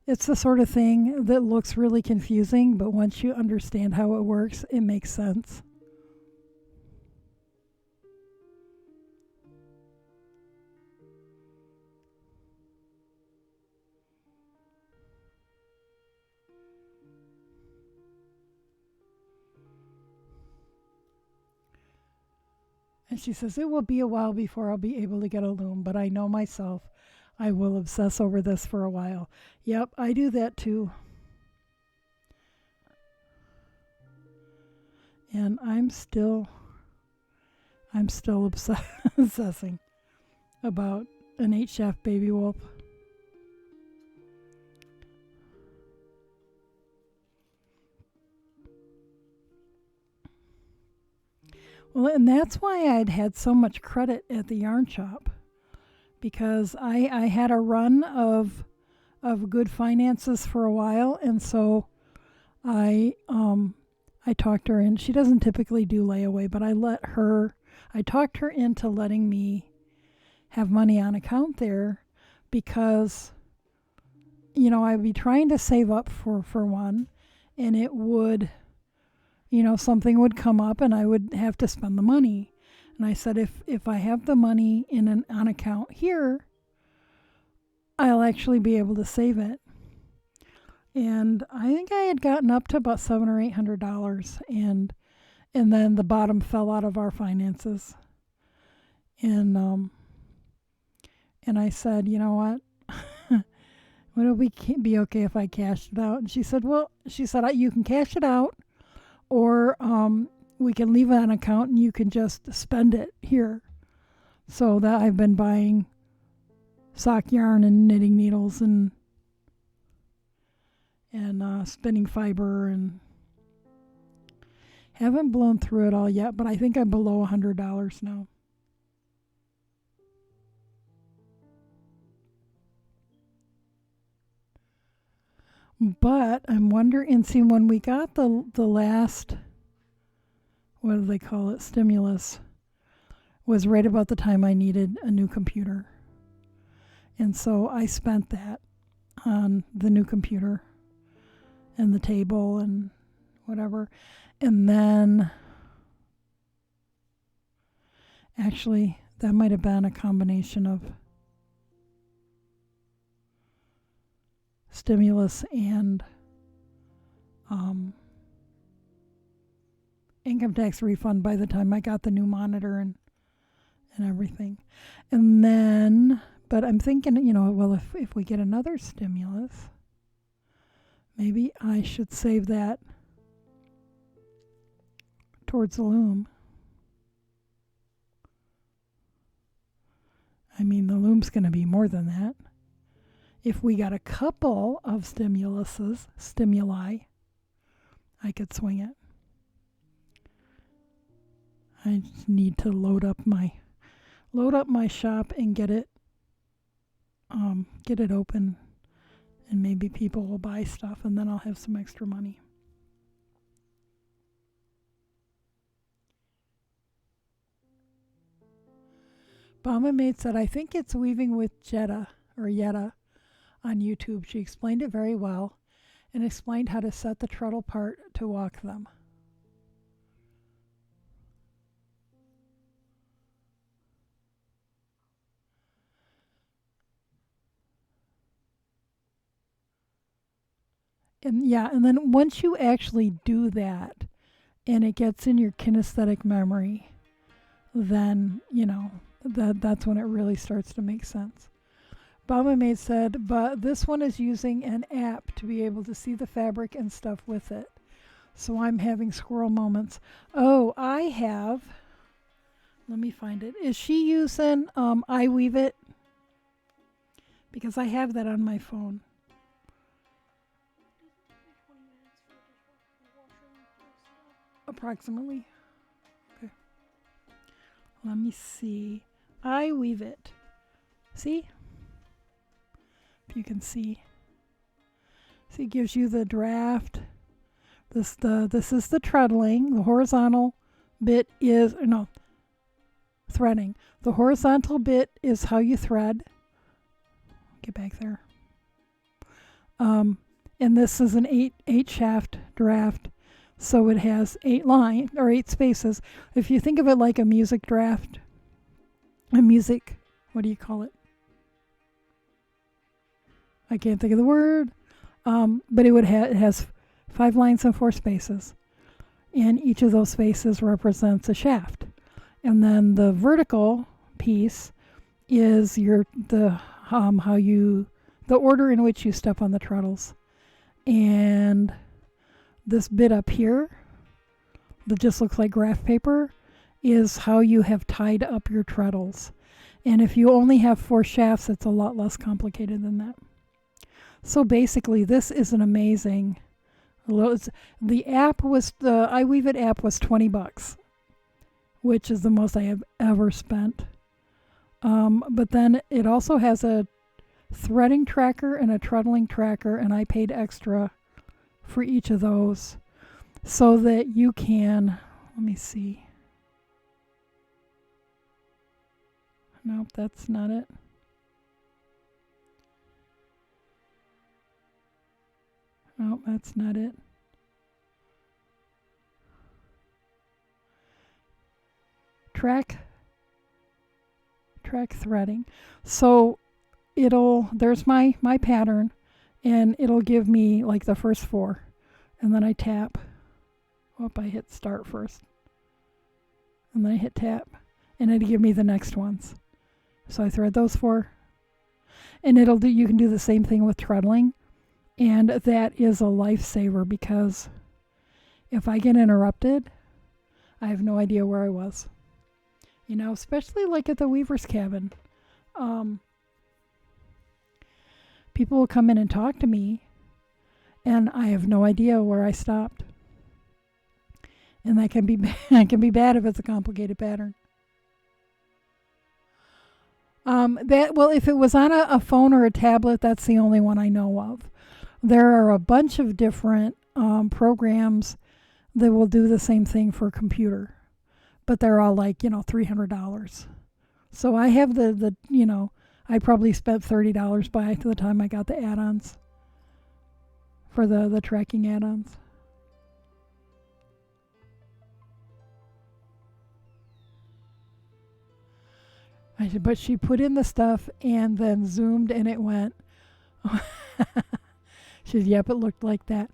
It's the sort of thing that looks really confusing, but once you understand how it works, it makes sense. And she says, it will be a while before I'll be able to get a loom, but I know myself. I will obsess over this for a while. Yep, I do that too. And I'm still obsessing about an 8-shaft baby wolf. Well, and that's why I'd had so much credit at the yarn shop, because I had a run of good finances for a while, and so I talked her in. She doesn't typically do layaway, but I talked her into letting me have money on account there, because I'd be trying to save up for one, and it would, something would come up and I would have to spend the money. And I said, if I have the money on account here, I'll actually be able to save it. And I think I had gotten up to about $700 or $800, and then the bottom fell out of our finances. And I said, you know what? Would it be okay if I cashed it out? And she said, you can cash it out, or we can leave it on account and you can just spend it here. So that I've been buying sock yarn and knitting needles and spinning fiber, and haven't blown through it all yet, but I think I'm below $100 now. But I'm wondering, see, when we got the last, what do they call it, stimulus, was right about the time I needed a new computer. And so I spent that on the new computer and the table and whatever. And then, actually, that might have been a combination of stimulus and income tax refund by the time I got the new monitor and everything. And then, but I'm thinking, well, if we get another stimulus, maybe I should save that towards the loom. I mean, the loom's going to be more than that. If we got a couple of stimuli, I could swing it. I just need to load up my shop and get it open, and maybe people will buy stuff, and then I'll have some extra money. Bama Mate said, I think it's weaving with Yetta on YouTube. She explained it very well and explained how to set the treadle part to walk them. And then once you actually do that and it gets in your kinesthetic memory, then, that's when it really starts to make sense. Bama Mate said, but this one is using an app to be able to see the fabric and stuff with it. So I'm having squirrel moments. Oh, I have. Let me find it. Is she using iWeave-It? Because I have that on my phone. Approximately. Okay. Let me see. iWeave-It. See? If you can see. See, it gives you the draft. This is the treadling. The horizontal bit is threading. The horizontal bit is how you thread. Get back there. And this is an 8 shaft draft. So it has 8 spaces. If you think of it like a music draft, what do you call it? I can't think of the word. But it has 5 lines and 4 spaces. And each of those spaces represents a shaft. And then the vertical piece is the order in which you step on the treadles. And this bit up here that just looks like graph paper is how you have tied up your treadles. And if you only have 4 shafts, it's a lot less complicated than that. So basically, this is an amazing. The iWeave-It app was $20, which is the most I have ever spent. But then it also has a threading tracker and a treadling tracker, and I paid extra for each of those so that you can, let me see. Nope, that's not it. Nope, that's not it. Track threading. So there's my pattern, and it'll give me like the first 4, and then I tap. I hit start first, and then I hit tap, and it'll give me the next ones. So I thread those 4, and you can do the same thing with treadling, and that is a lifesaver because if I get interrupted, I have no idea where I was. Especially like at the weaver's cabin. People will come in and talk to me, and I have no idea where I stopped. And that can be bad if it's a complicated pattern. If it was on a phone or a tablet, that's the only one I know of. There are a bunch of different programs that will do the same thing for a computer, but they're all like, $300. So I have I probably spent $30 by the time I got the add-ons for the tracking add-ons. But she put in the stuff and then zoomed and it went. She said, yep, it looked like that.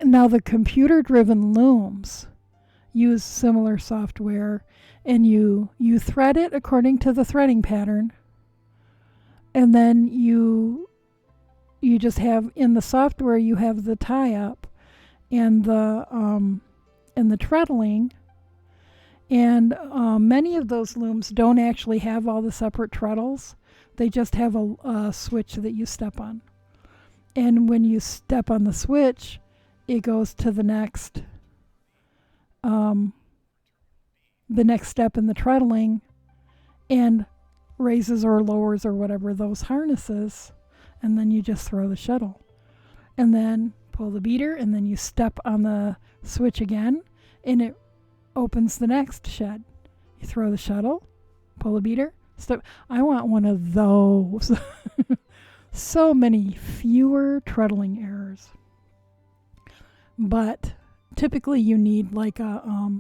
Now the computer-driven looms use similar software, and you thread it according to the threading pattern, and then you just have in the software you have the tie up and the treadling, and many of those looms don't actually have all the separate treadles. They just have a switch that you step on, and when you step on the switch, it goes to the next step in the treadling, and raises or lowers or whatever those harnesses, and then you just throw the shuttle, and then pull the beater, and then you step on the switch again, and it opens the next shed. You throw the shuttle, pull the beater, step. I want one of those. So many fewer treadling errors. But typically you need like a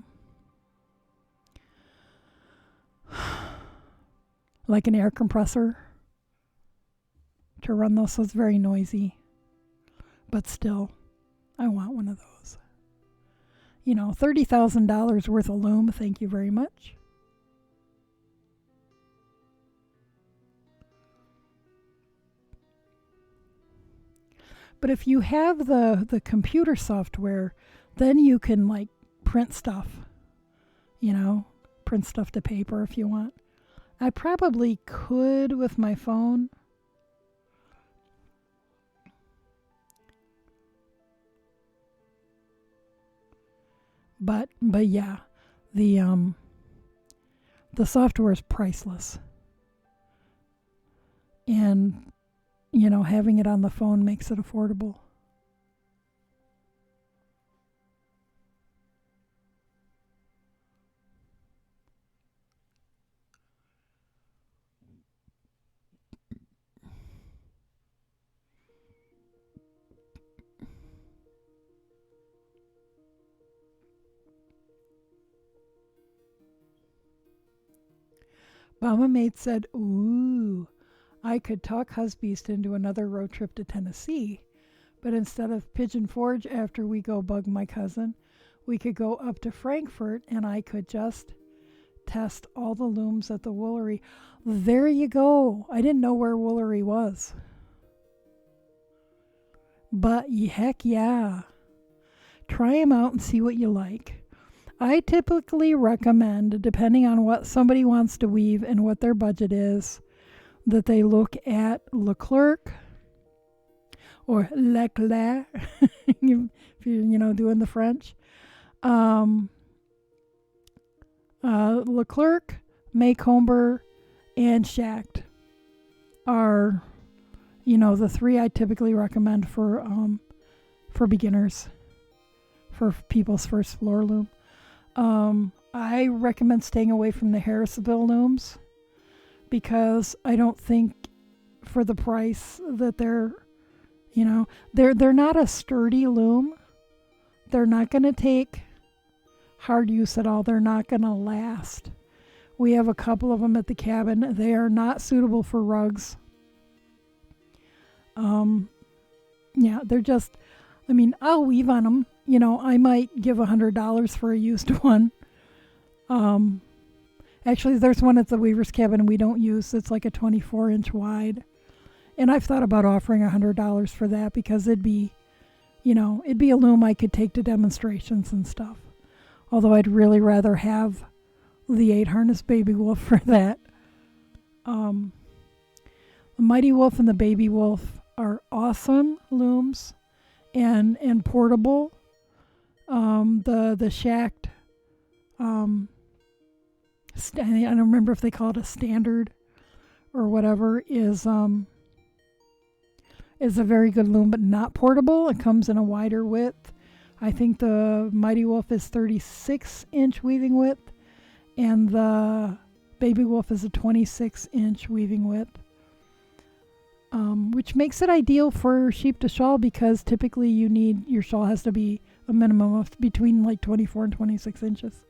like an air compressor to run those, so it's very noisy. But still, I want one of those. $30,000 worth of loom, thank you very much. But if you have the computer software, then you can like print stuff, print stuff to paper if you want. I probably could with my phone. But yeah, the software is priceless. And having it on the phone makes it affordable. Mama Mate said, ooh, I could talk Husbeast into another road trip to Tennessee, but instead of Pigeon Forge after we go bug my cousin, we could go up to Frankfurt and I could just test all the looms at the Woolery. There you go. I didn't know where Woolery was. But heck yeah. Try them out and see what you like. I typically recommend, depending on what somebody wants to weave and what their budget is, that they look at Leclerc or Leclerc, if you're, doing the French. Leclerc, Maycomber, and Schacht are, the three I typically recommend for beginners, for people's first floor loom. I recommend staying away from the Harrisville looms because I don't think for the price that they're not a sturdy loom. They're not going to take hard use at all. They're not going to last. We have a couple of them at the cabin. They are not suitable for rugs. They're just, I'll weave on them. I might give $100 for a used one. Actually, there's one at the Weaver's Cabin we don't use. It's like a 24-inch wide. And I've thought about offering $100 for that because it'd be a loom I could take to demonstrations and stuff. Although I'd really rather have the 8-harness Baby Wolf for that. The Mighty Wolf and the Baby Wolf are awesome looms and portable. The Schacht, I don't remember if they call it a standard or whatever, is a very good loom, but not portable. It comes in a wider width. I think the Mighty Wolf is 36-inch weaving width, and the Baby Wolf is a 26-inch weaving width, which makes it ideal for sheep to shawl because typically your shawl has to be a minimum of between like 24 and 26 inches.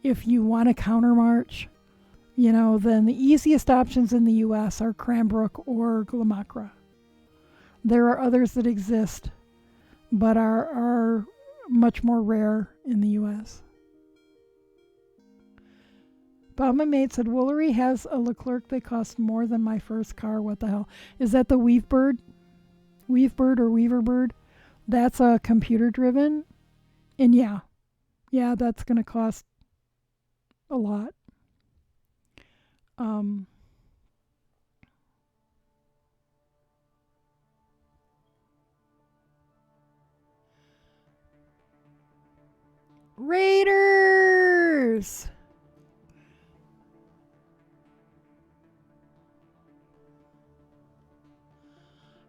If you want a countermarch, then the easiest options in the U.S. are Cranbrook or Glamacra. There are others that exist but are much more rare in the U.S. But my mate said, Woolery has a Leclerc that cost more than my first car. What the hell? Is that the Weavebird? Weavebird or Weaverbird? That's a computer driven. And yeah, that's going to cost a lot. Raiders!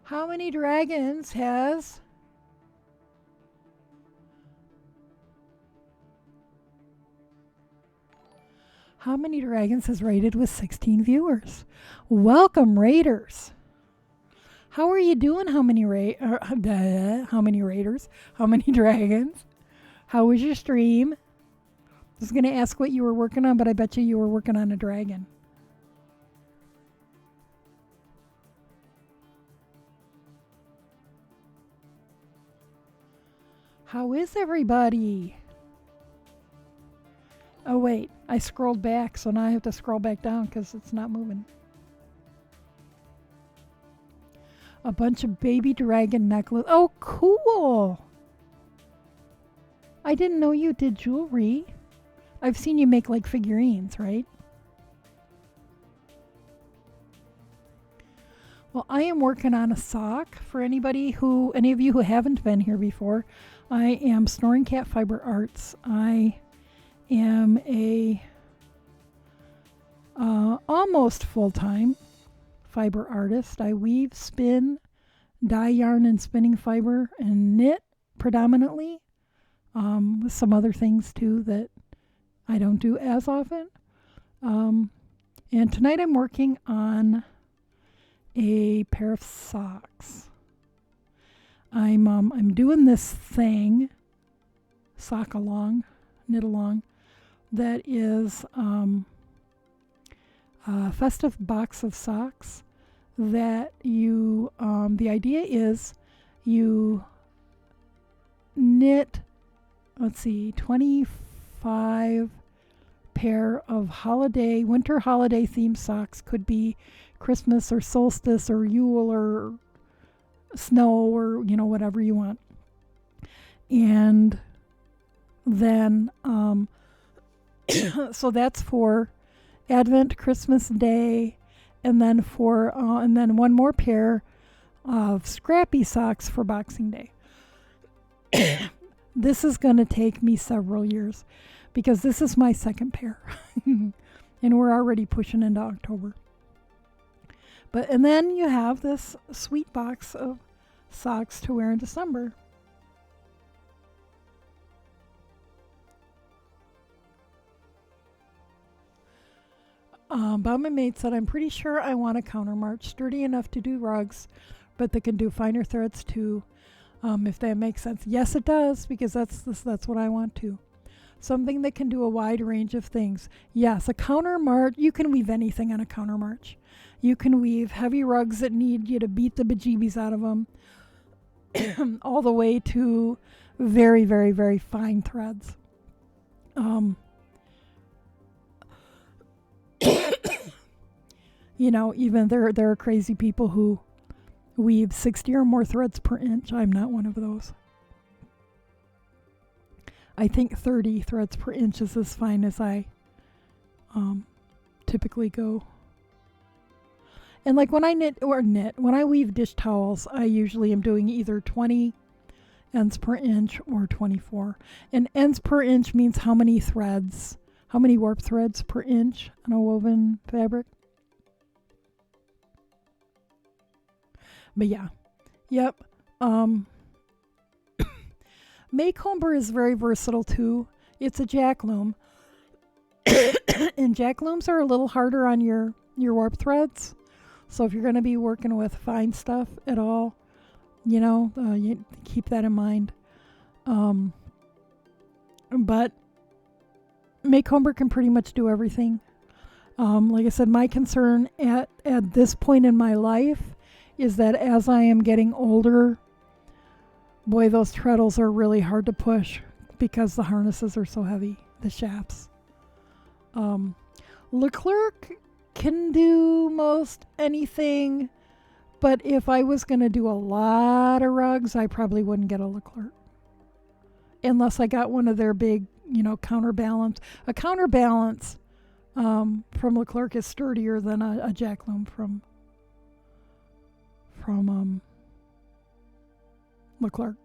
How many dragons has... How many dragons has raided with 16 viewers? Welcome, Raiders. How are you doing? How many raiders? How many dragons? How was your stream? I was going to ask what you were working on, but I bet you were working on a dragon. How is everybody? Oh, wait. I scrolled back, so now I have to scroll back down because it's not moving. A bunch of baby dragon necklace. Oh, cool. I didn't know you did jewelry. I've seen you make like figurines, right? Well, I am working on a sock for any of you who haven't been here before. I am Snoring Cat Fiber Arts. I am a almost full-time fiber artist. I weave, spin, dye yarn and spinning fiber, and knit predominantly, with some other things too that I don't do as often. And tonight I'm working on a pair of socks. I'm doing this thing, knit along, that is a festive box of socks that you, the idea is you knit, 25 pair of winter holiday themed socks. Could be Christmas or solstice or Yule or snow or, whatever you want. And then, so that's for Advent, Christmas Day, and then one more pair of scrappy socks for Boxing Day. This is going to take me several years because this is my second pair and we're already pushing into October. And then you have this sweet box of socks to wear in December. But my mate said, I'm pretty sure I want a countermarch, sturdy enough to do rugs, but that can do finer threads too, if that makes sense. Yes, it does, because that's what I want too. Something that can do a wide range of things. Yes, a countermarch, you can weave anything on a countermarch. You can weave heavy rugs that need you to beat the bejeebies out of them, all the way to very, very, very fine threads. Even there are crazy people who weave 60 or more threads per inch. I'm not one of those. I think 30 threads per inch is as fine as I typically go. And like when I when I weave dish towels, I usually am doing either 20 ends per inch or 24. And ends per inch means how many warp threads per inch on a woven fabric. But yeah. Yep. Maycomber is very versatile too. It's a jack loom. And jack looms are a little harder on your warp threads. So if you're going to be working with fine stuff at all, you keep that in mind. But Maycomber can pretty much do everything. Like I said, my concern at this point in my life is that as I am getting older, Boy, those treadles are really hard to push because the harnesses are so heavy, the shafts. Leclerc can do most anything, but if I was going to do a lot of rugs, I probably wouldn't get a Leclerc. Unless I got one of their big, counterbalance. A counterbalance from Leclerc is sturdier than a Jack Loom from Leclerc.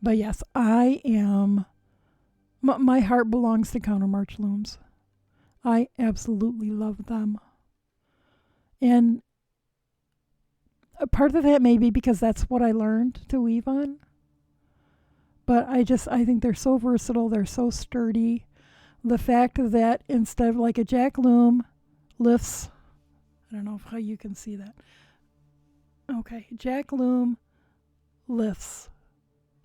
But yes, I am. My heart belongs to Countermarch looms. I absolutely love them. And a part of that may be because that's what I learned to weave on. But I think they're so versatile. They're so sturdy. The fact that instead of like a Jack Loom lifts, I don't know how you can see that. Okay, Jack Loom lifts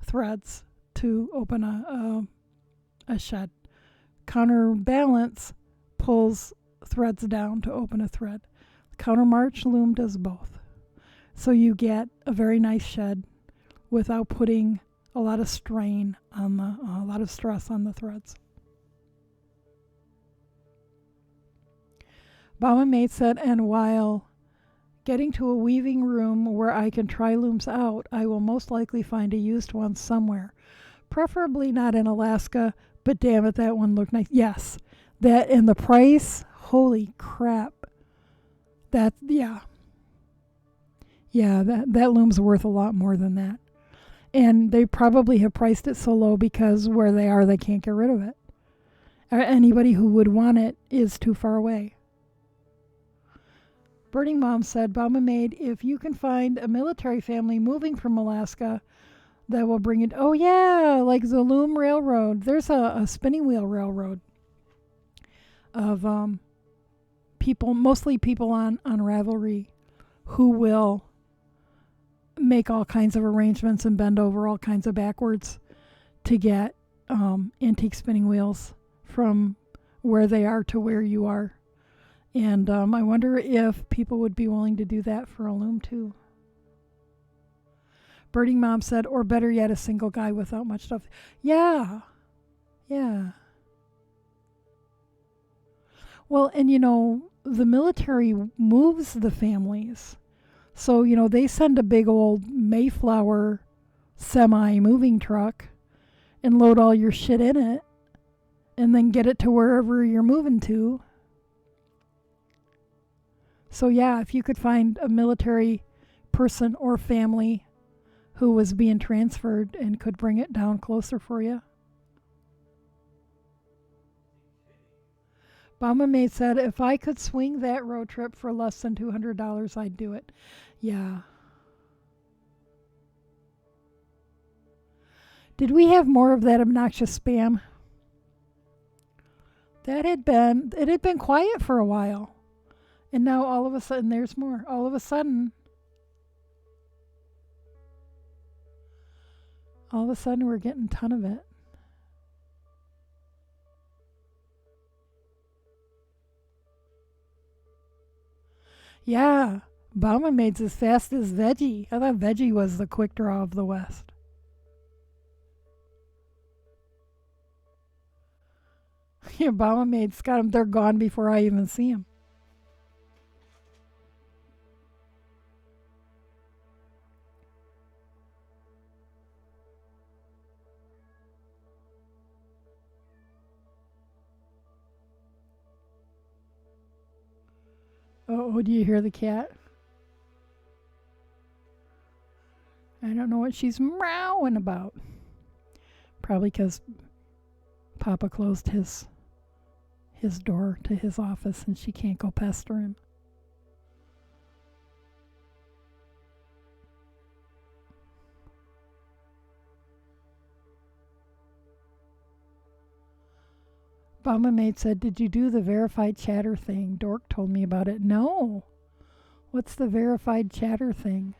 threads to open a shed. Counterbalance pulls threads down to open a thread. Countermarch Loom does both. So you get a very nice shed without putting a lot of strain on a lot of stress on the threads. Bama Mate said, and while getting to a weaving room where I can try looms out, I will most likely find a used one somewhere. Preferably not in Alaska, but damn it, that one looked nice. Yes, that and the price, holy crap. That loom's worth a lot more than that. And they probably have priced it so low because where they are, they can't get rid of it. Anybody who would want it is too far away. Birding Mom said, Bama Maid, if you can find a military family moving from Alaska that will bring it. Oh, yeah, like the Loom Railroad. There's a spinning wheel railroad of people, mostly people on Ravelry, who will make all kinds of arrangements and bend over all kinds of backwards to get antique spinning wheels from where they are to where you are. And I wonder if people would be willing to do that for a loom too. Birding Mom said, or better yet, a single guy without much stuff. Yeah. Well, and the military moves the families. So, they send a big old Mayflower semi-moving truck and load all your shit in it and then get it to wherever you're moving to. So, yeah, if you could find a military person or family who was being transferred and could bring it down closer for you. Bama Mate said, if I could swing that road trip for less than $200, I'd do it. Yeah. Did we have more of that obnoxious spam? It had been quiet for a while. And now all of a sudden there's more. All of a sudden we're getting a ton of it. Yeah, Bama Made's as fast as Veggie. I thought Veggie was the quick draw of the West. Yeah, Bama Made's got them. They're gone before I even see them. Oh, do you hear the cat? I don't know what she's meowing about. Probably because Papa closed his door to his office and she can't go pester him. Bama Mate said, did you do the verified chatter thing? Dork told me about it. No. What's the verified chatter thing?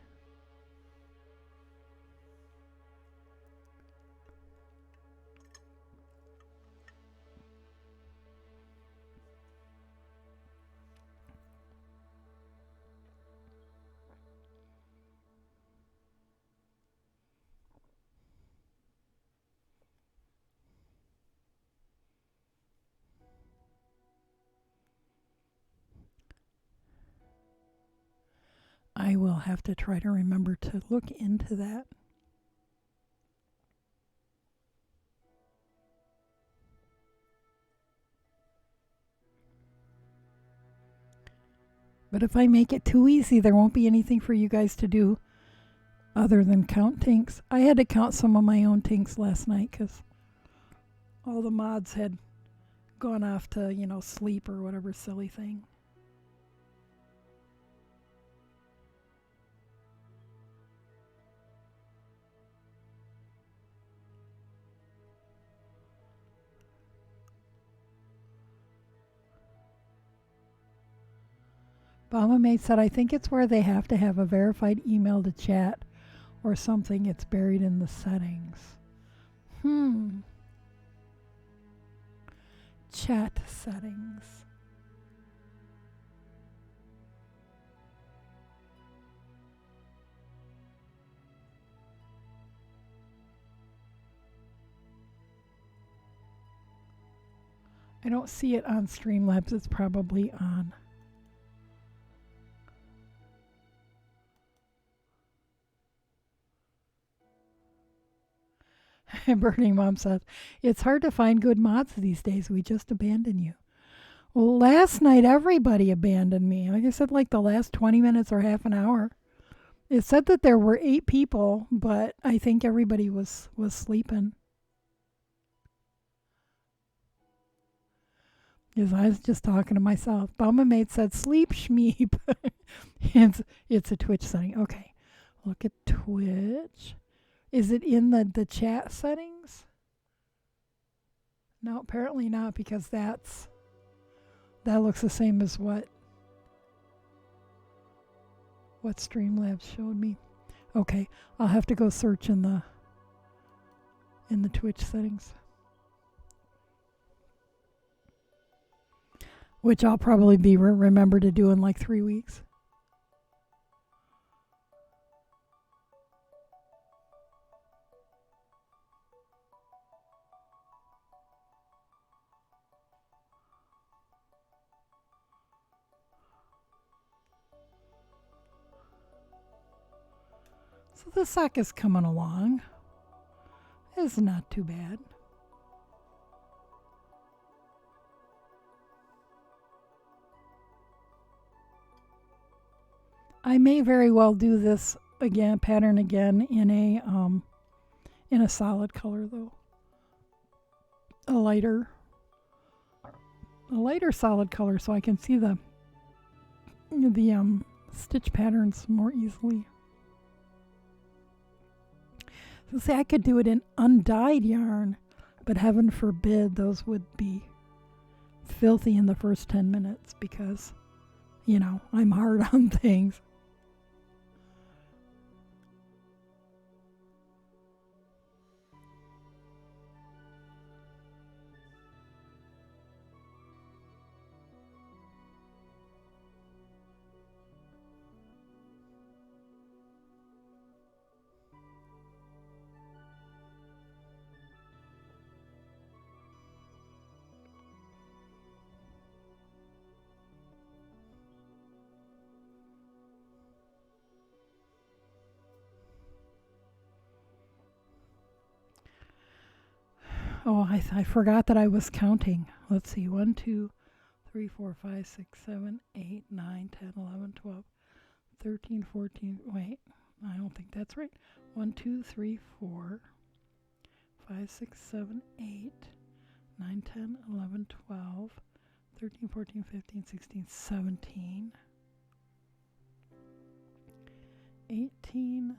I'll have to try to remember to look into that. But if I make it too easy, there won't be anything for you guys to do other than count tinks. I had to count some of my own tinks last night because all the mods had gone off to, sleep or whatever silly thing. Mama Maid said, I think it's where they have to have a verified email to chat or something. It's buried in the settings. Chat settings. I don't see it on Streamlabs. It's probably on. Burning Mom says, it's hard to find good mods these days. We just abandon you. Well, last night everybody abandoned me. Like I said, like the last 20 minutes or half an hour. It said that there were 8 people, but I think everybody was sleeping. Because I was just talking to myself. Mama Maid said, sleep schmeep. It's a Twitch setting. Okay. Look at Twitch. Is it in the chat settings? No, apparently not, because that looks the same as what Streamlabs showed me. Okay, I'll have to go search in the Twitch settings, which I'll probably be remember to do in like 3 weeks. So the sock is coming along. It's not too bad. I may very well do this pattern again in a solid color though. A lighter solid color so I can see the stitch patterns more easily. So say I could do it in undyed yarn, but heaven forbid those would be filthy in the first 10 minutes because, I'm hard on things. Oh, I forgot that I was counting. Let's see. 1, 2, 3, 4, 5, 6, 7, 8, 9, 10, 11, 12, 13, 14. Wait, I don't think that's right. 1, 2, 3, 4, 5, 6, 7, 8, 9, 10, 11, 12, 13, 14, 15, 16, 17, 18,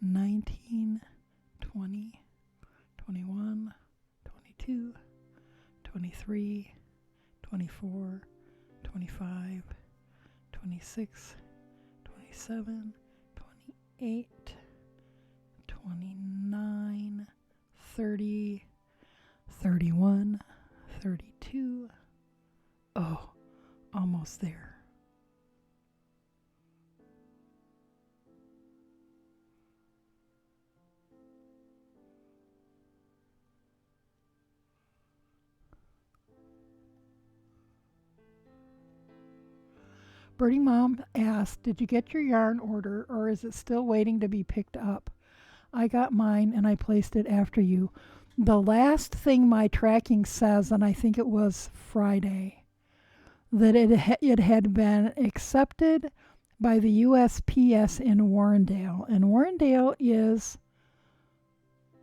19, 20, 21, 22, 23, 24, 25, 26, 27, 28, 29, 30, 31, 32. Oh, almost there. Birdie Mom asked, did you get your yarn order or is it still waiting to be picked up? I got mine and I placed it after you. The last thing my tracking says, and I think it was Friday, that it had been accepted by the USPS in Warrendale. And Warrendale is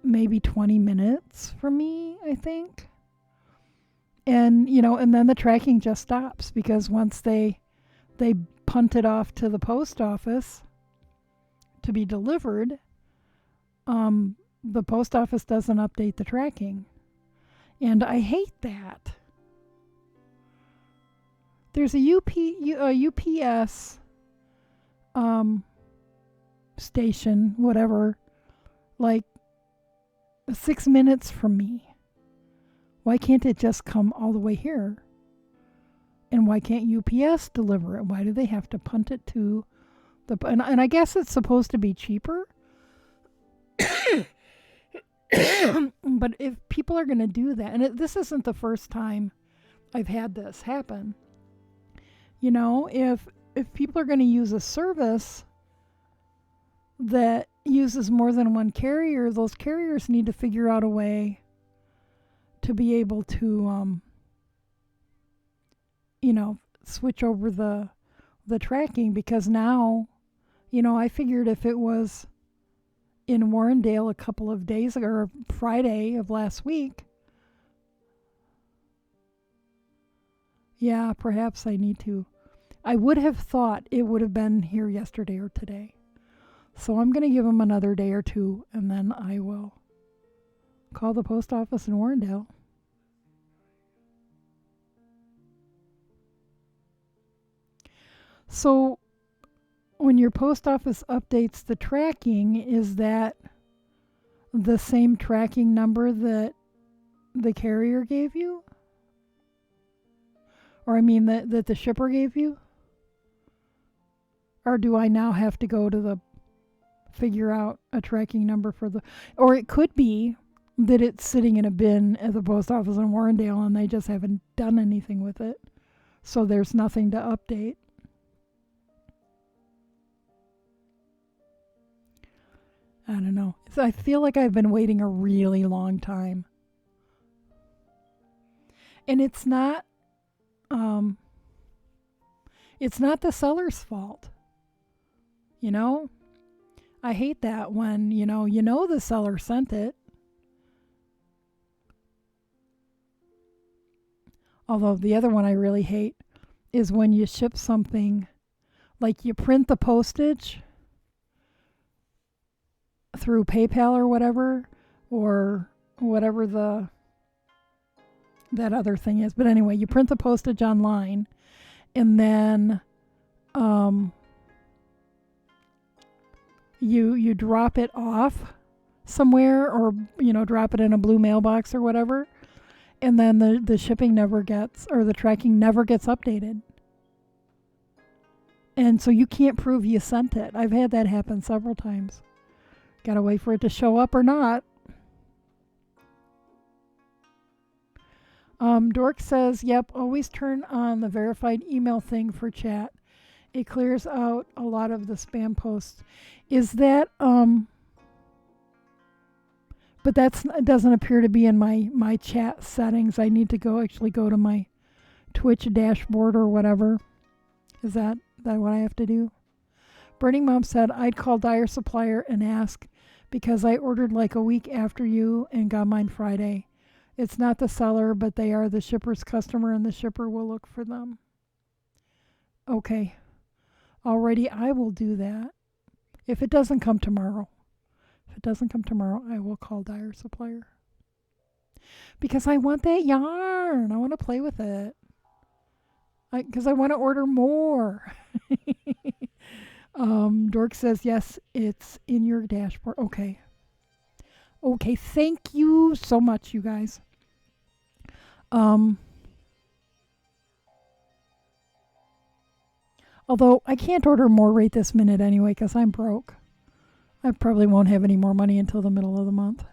maybe 20 minutes from me, I think. And, and then the tracking just stops because once they punt it off to the post office to be delivered, the post office doesn't update the tracking. And I hate that. There's a UPS station, whatever, like 6 minutes from me. Why can't it just come all the way here? And why can't UPS deliver it? Why do they have to punt it to the... And I guess it's supposed to be cheaper. But if people are going to do that, and this isn't the first time I've had this happen. If people are going to use a service that uses more than one carrier, those carriers need to figure out a way to be able to, switch over the tracking, because now, I figured if it was in Warrendale a couple of days ago, or Friday of last week, yeah, perhaps I need to. I would have thought it would have been here yesterday or today. So I'm going to give them another day or two, and then I will call the post office in Warrendale. So when your post office updates the tracking, is that the same tracking number that the carrier gave you? Or that the shipper gave you? Or do I now have to go to figure out a tracking number for or it could be that it's sitting in a bin at the post office in Warrendale and they just haven't done anything with it. So there's nothing to update. I don't know. I feel like I've been waiting a really long time. And it's not the seller's fault. I hate that when, the seller sent it. Although the other one I really hate is when you ship something, like you print the postage through PayPal or whatever that other thing is. But anyway, you print the postage online and then you drop it off somewhere, or drop it in a blue mailbox or whatever, and then the shipping never gets, or the tracking never gets updated, and so you can't prove you sent it. I've had that happen several times. Gotta wait for it to show up or not. Dork says, yep, always turn on the verified email thing for chat. It clears out a lot of the spam posts. Is that, but it doesn't appear to be in my chat settings. I need to go to my Twitch dashboard or whatever. Is that what I have to do? Burning Mom said, I'd call Dire Supplier and ask, because I ordered like a week after you and got mine Friday. It's not the seller, but they are the shipper's customer, and the shipper will look for them. Okay. Alrighty, I will do that. If it doesn't come tomorrow. I will call Dire Supplier. Because I want that yarn. I want to play with it. Because I want to order more. Dork says, yes, it's in your dashboard. Okay. Okay, thank you so much, you guys. Although I can't order more right this minute anyway because I'm broke. I probably won't have any more money until the middle of the month.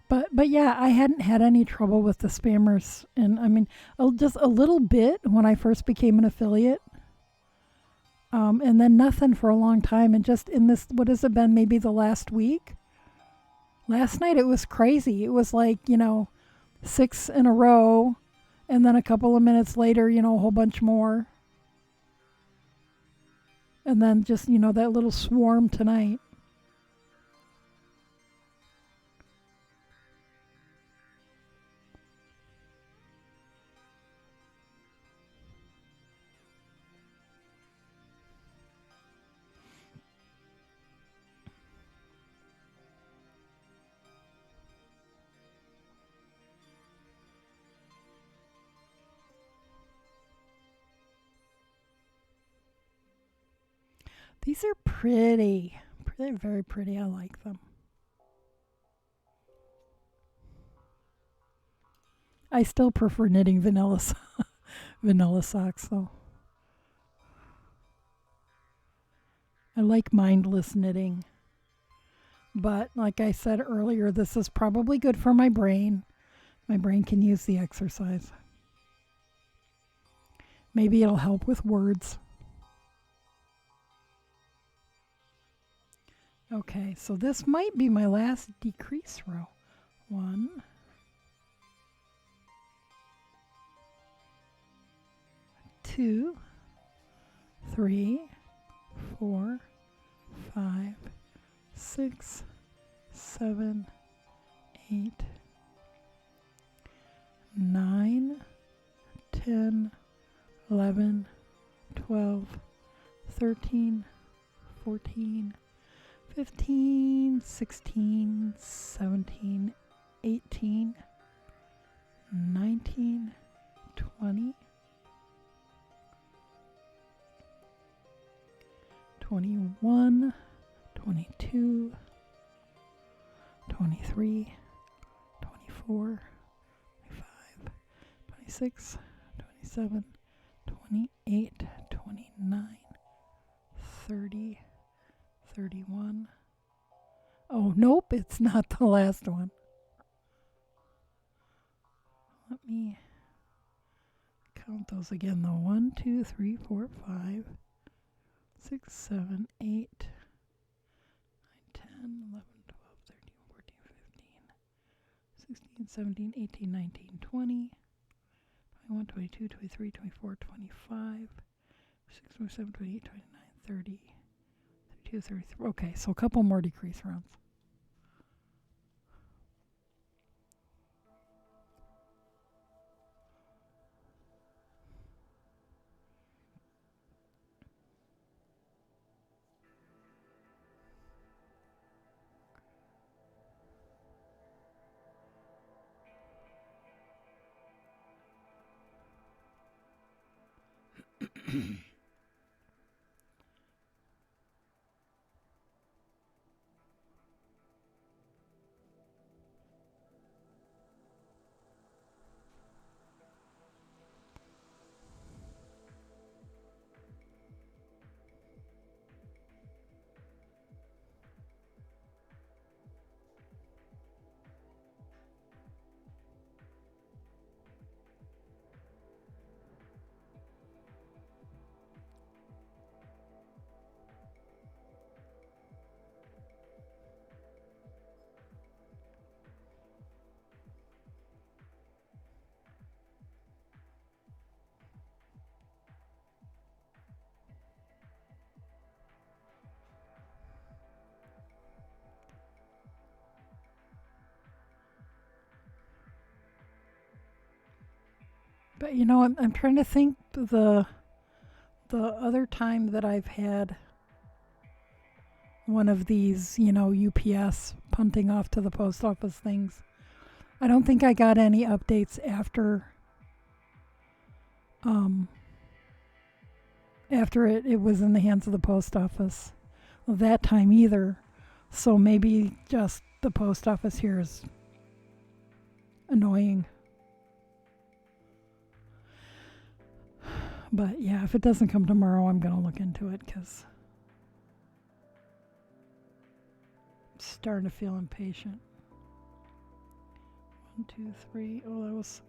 But yeah, I hadn't had any trouble with the spammers, and I mean, just a little bit when I first became an affiliate, and then nothing for a long time. And just in this, what has it been? Maybe the last week. Last night it was crazy. It was like 6 in a row, and then a couple of minutes later, a whole bunch more, and then just that little swarm tonight. These are pretty. They're very pretty. I like them. I still prefer knitting vanilla socks though. I like mindless knitting. But like I said earlier, this is probably good for my brain. My brain can use the exercise. Maybe it'll help with words. Okay, so this might be my last decrease row. 1, 2, 3, 4, 5, 6, 7, 8, 9, 10, 11, 12, 13, 14, 15, 16, 17, 18, 19, 20, 21, 22, 23, 24, 25, 26, 27, 28, 29, 30, 31. Oh, nope, it's not the last one. Let me count those again though. 1, 2, 3, 4, 5, 6, 7, 8, 9, 10, 11, 12, 13, 14, 15, 16, 17, 18, 19, 20, 21, 22, 23, 24, 25, 26, 27, 28, 29, 30, 32, 33. Okay, so a couple more decrease rounds. But I'm trying to think the other time that I've had one of these, UPS punting off to the post office things. I don't think I got any updates after it was in the hands of the post office that time either. So maybe just the post office here is annoying. But yeah, if it doesn't come tomorrow, I'm going to look into it because I'm starting to feel impatient. 1, 2, 3. Oh, that was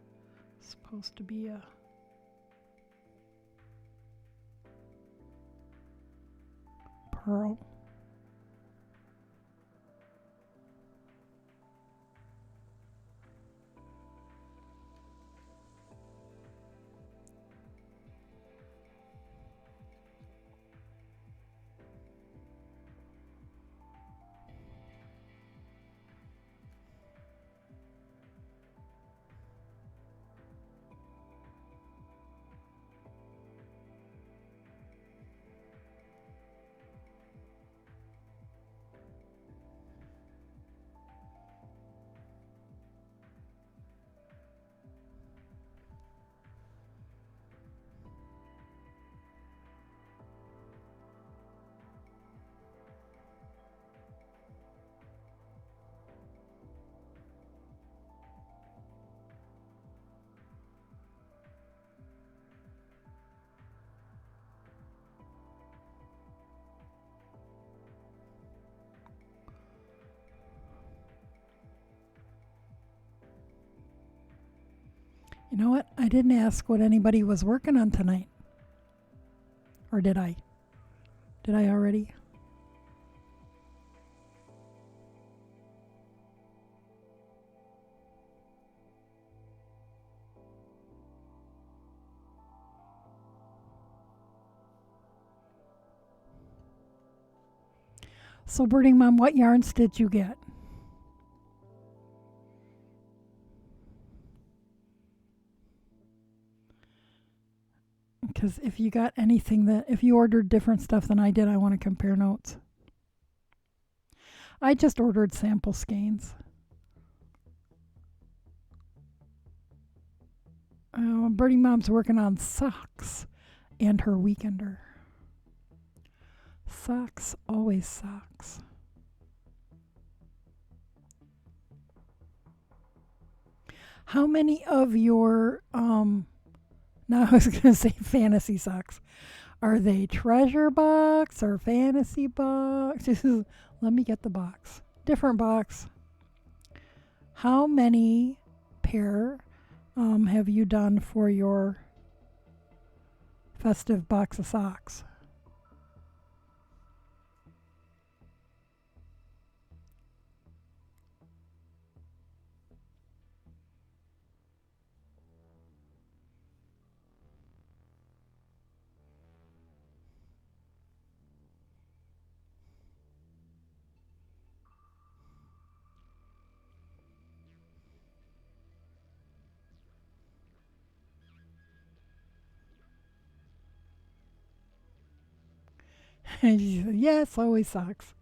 supposed to be a pearl. You know what? I didn't ask what anybody was working on tonight. Or did I? Did I already? So, Birding Mom, what yarns did you get? Because if you got anything if you ordered different stuff than I did, I want to compare notes. I just ordered sample skeins. Birding Mom's working on socks and her weekender. Socks, always socks. How many of your now I was going to say fantasy socks. Are they treasure box or fantasy box? Let me get the box. Different box. How many pair have you done for your festive box of socks? And she said, yes, always socks.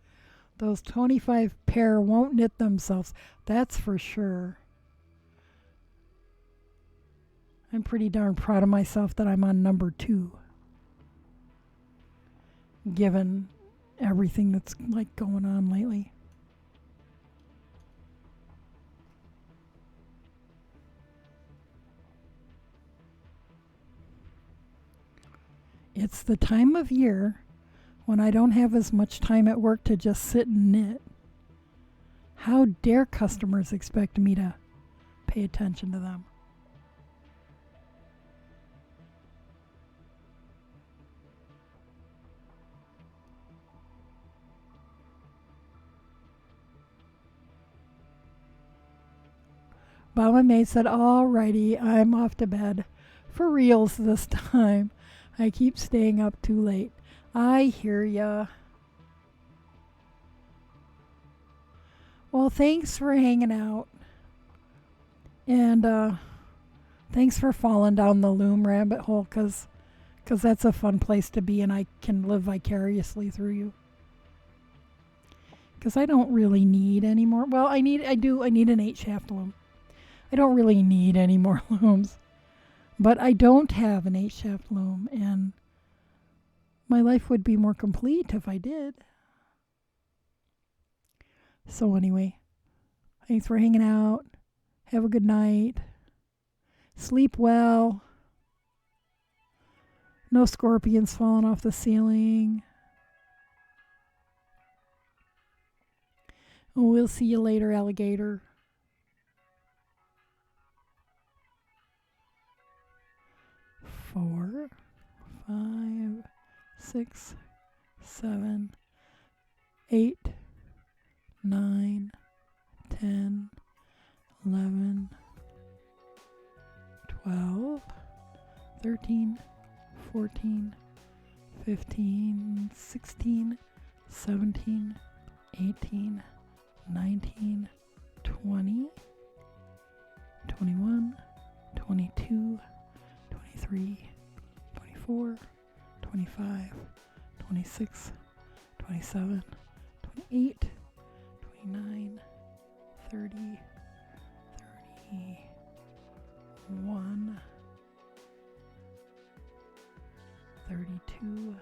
Those 25 pair won't knit themselves. That's for sure. I'm pretty darn proud of myself that I'm on number 2. Given everything that's like going on lately. It's the time of year when I don't have as much time at work to just sit and knit. How dare customers expect me to pay attention to them? Mama May said, alrighty, I'm off to bed. For reals this time. I keep staying up too late. I hear ya. Well, thanks for hanging out. And thanks for falling down the loom rabbit hole, because that's a fun place to be, and I can live vicariously through you. Because I don't really need any more. Well, I need an 8-shaft loom. I don't really need any more looms. But I don't have an 8-shaft loom, and my life would be more complete if I did. So anyway, thanks for hanging out. Have a good night. Sleep well. No scorpions falling off the ceiling. We'll see you later, alligator. 5, 6, 7, 8, 9, 10, 11, 12, 13, 14, 15, 16, 17, 18, 19, 20, 21, 22, 23, 24, 25, 26, 27, 28, 29, 30, 31, 32,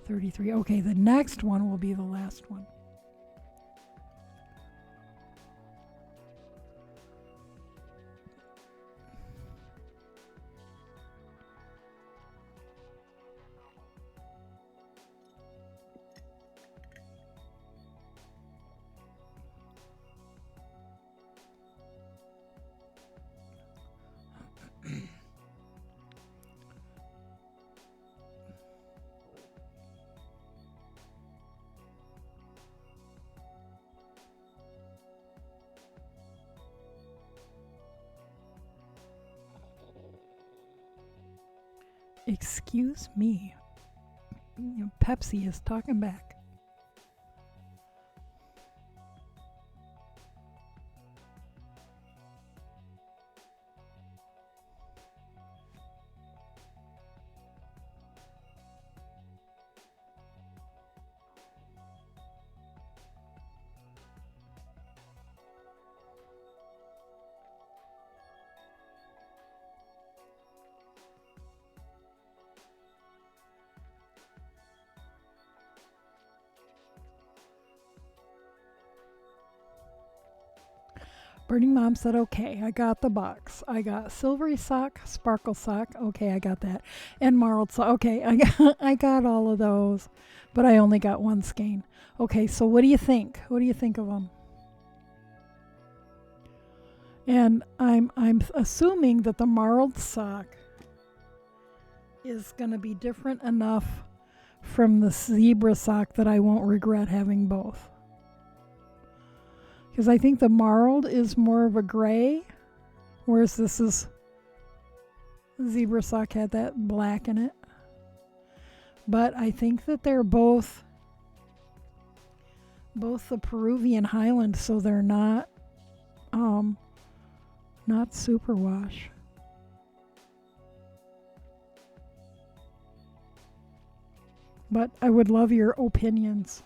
33. Okay, the next one will be the last one. Excuse me. Pepsi is talking back. Burning Mom said, okay, I got the box. I got Silvery Sock, Sparkle Sock. Okay, I got that. And Marled Sock. Okay, I got all of those, but I only got one skein. Okay, so what do you think? What do you think of them? And I'm assuming that the Marled Sock is going to be different enough from the Zebra Sock that I won't regret having both. Because I think the Marled is more of a gray, whereas this is Zebra Sock had that black in it. But I think that they're both the Peruvian Highland, so they're not superwash. But I would love your opinions.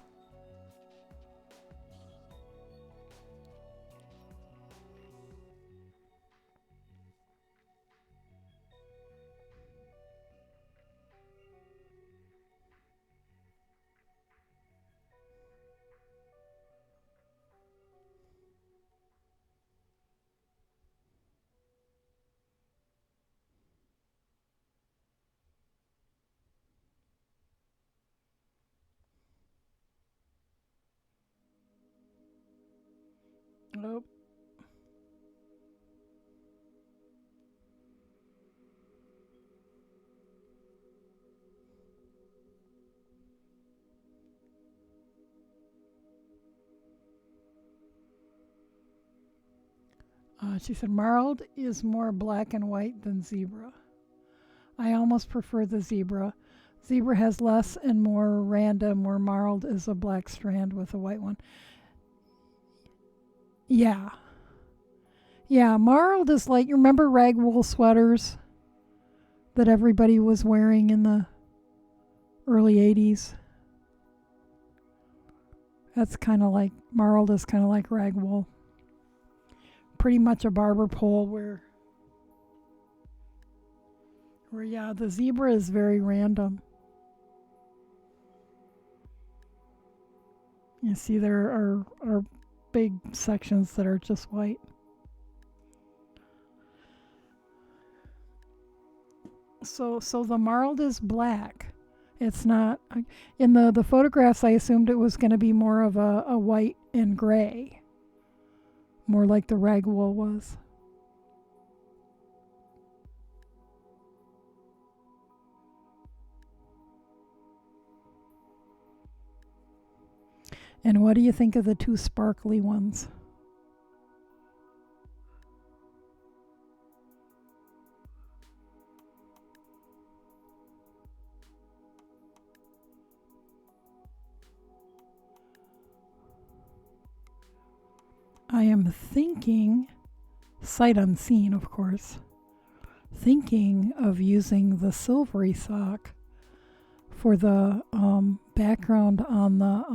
Nope. She said, Marled is more black and white than Zebra. I almost prefer the Zebra. Zebra has less and more random, where Marled is a black strand with a white one. Yeah. Yeah, Marled is like, you remember rag wool sweaters that everybody was wearing in the early 80s? That's kind of like, Marled is kind of like rag wool. Pretty much a barber pole where yeah, the Zebra is very random. You see there are big sections that are just white. So the Marled is black. It's not, in the photographs I assumed it was going to be more of a white and gray. More like the rag wool was. And what do you think of the two sparkly ones? I am thinking, sight unseen, of course, thinking of using the silvery sock for the background on the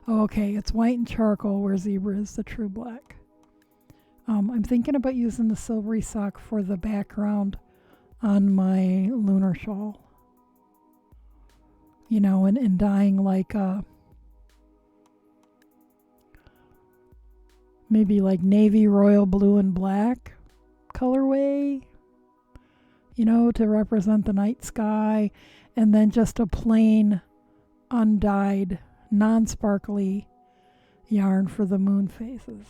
oh, okay, it's white and charcoal where zebra is the true black. I'm thinking about using the silvery sock for the background on my lunar shawl. You know, and dyeing like maybe like navy, royal blue, and black colorway, you know, to represent the night sky, and then just a plain undyed, non-sparkly yarn for the moon phases.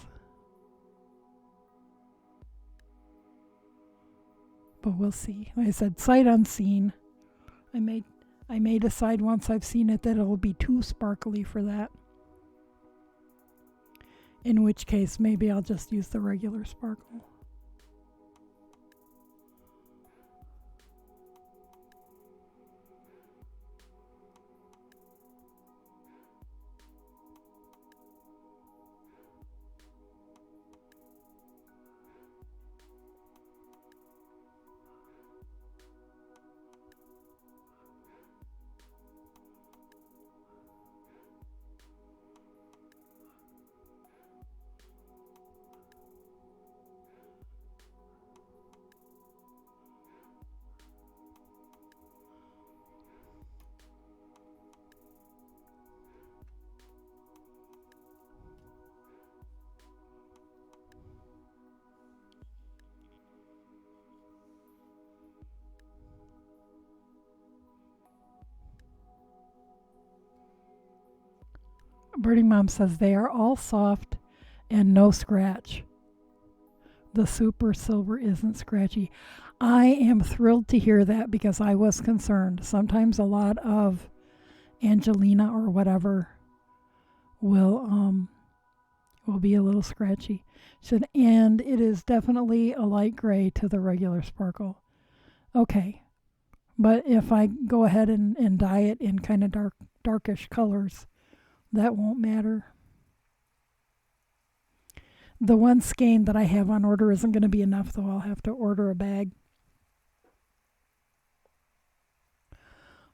But we'll see. Like I said, sight unseen. I may decide once I've seen it that it'll be too sparkly for that. In which case, maybe I'll just use the regular sparkle. Birdie Mom says they are all soft and no scratch. The super silver isn't scratchy. I am thrilled to hear that because I was concerned. Sometimes a lot of Angelina or whatever will be a little scratchy. And it is definitely a light gray to the regular sparkle. Okay. But if I go ahead and dye it in kind of darkish colors, that won't matter. The one skein that I have on order isn't going to be enough, though. I'll have to order a bag.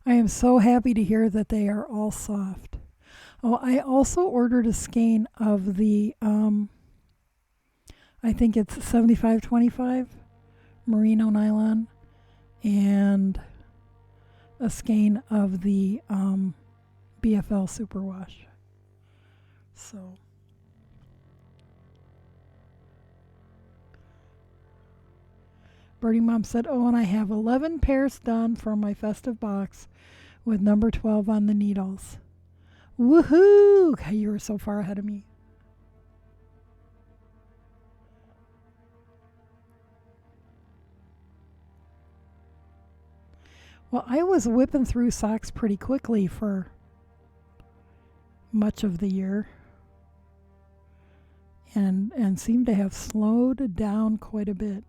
I am so happy to hear that they are all soft. Oh, I also ordered a skein of the, I think it's 75/25 merino nylon, and a skein of the BFL superwash. So Birdie Mom said, oh, and I have 11 pairs done for my festive box with number 12 on the needles. Woohoo! You were so far ahead of me. Well, I was whipping through socks pretty quickly for much of the year, and seemed to have slowed down quite a bit.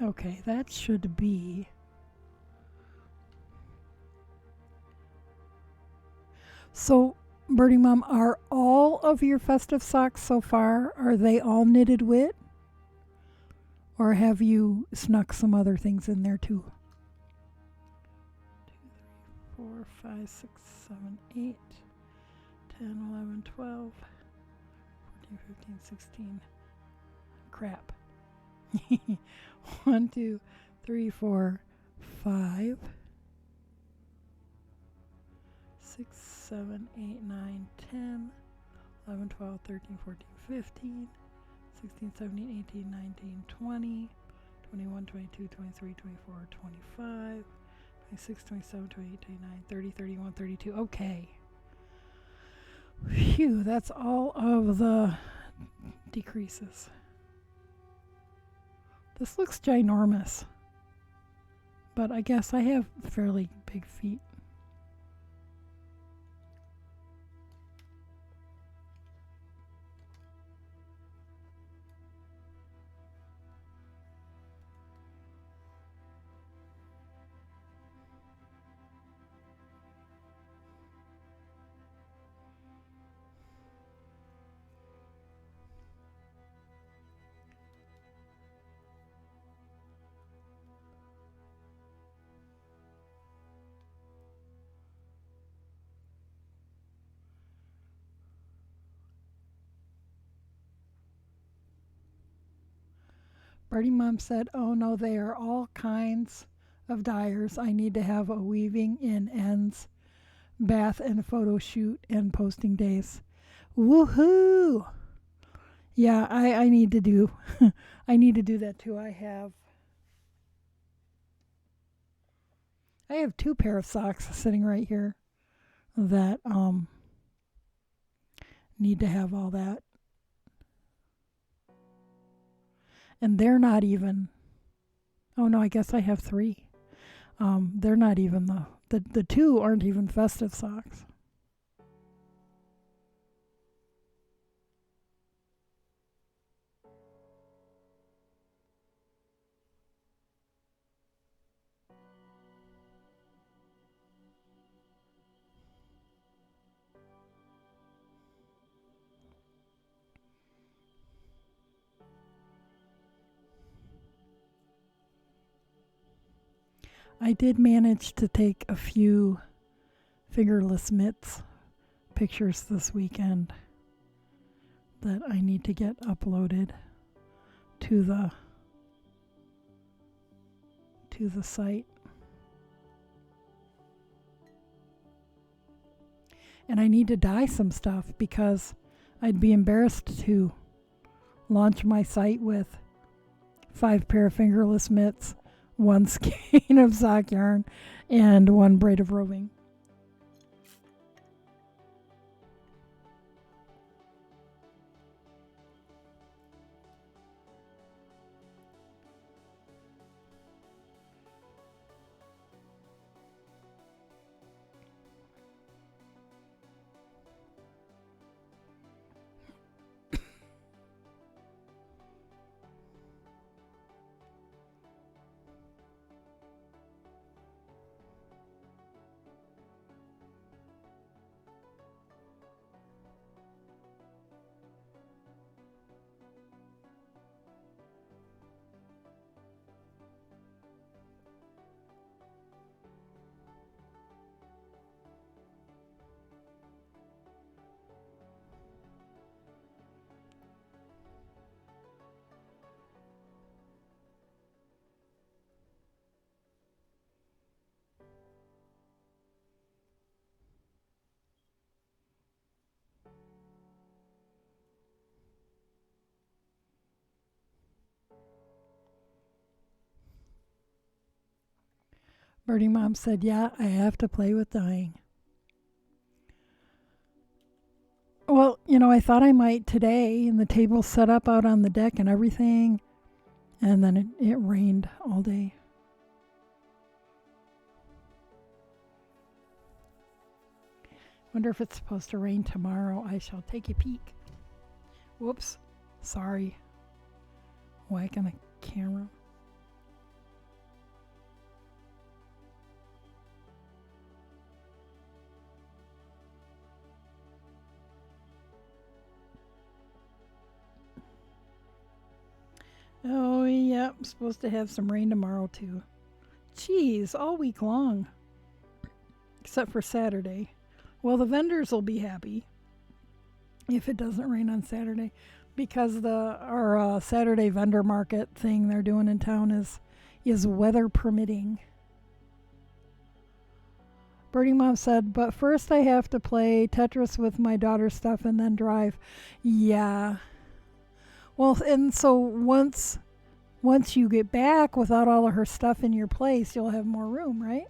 Okay, that should be. So, Birdie Mom, are all of your festive socks so far, are they all knitted wit? Or have you snuck some other things in there too? 2, 3, 4, 5, 6, 7, 8, 10, 11, 12, 14, 15, 16. Crap. 1, 2, 3, 4, 5, 6, 7, 8, 9, 10, 11, 12, 13, 14, 15, 16, 17, 18, 19, 20, 21, 22, 23, 24, 25, 26, 27, 28, 29, 30, 31, 32. Okay. Phew, that's all of the decreases. This looks ginormous, but I guess I have fairly big feet. Birdie Mom said, oh no, they are all kinds of dyers. I need to have a weaving in ends, bath and photo shoot and posting days. Woohoo! Yeah, I need to do I need to do that too. I have 2 pair of socks sitting right here that need to have all that. And they're not even, oh no, I guess I have 3. They're not even the 2 aren't even festive socks. I did manage to take a few fingerless mitts pictures this weekend that I need to get uploaded to the site. And I need to dye some stuff because I'd be embarrassed to launch my site with 5 pair of fingerless mitts, 1 skein of sock yarn, and 1 braid of roving. Birdie Mom said, yeah, I have to play with dyeing. Well, I thought I might today, and the table's set up out on the deck and everything, and then it rained all day. Wonder if it's supposed to rain tomorrow. I shall take a peek. Whoops. Sorry. Whacking the camera. Oh, yeah, I'm supposed to have some rain tomorrow, too. Jeez, all week long. Except for Saturday. Well, the vendors will be happy. if it doesn't rain on Saturday, because our Saturday vendor market thing they're doing in town is weather permitting. Birdie Mom said, but first I have to play Tetris with my daughter's stuff and then drive. Yeah. Well, and so once you get back without all of her stuff in your place, you'll have more room, right?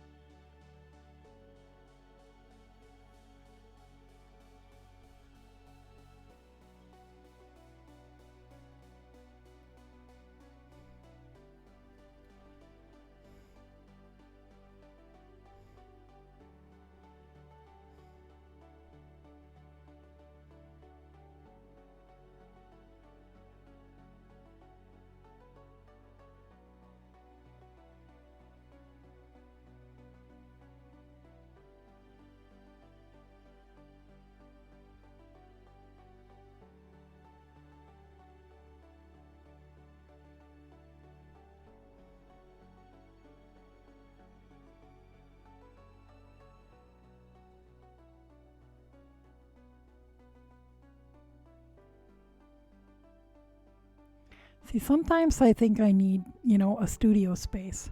See, sometimes I think I need, a studio space.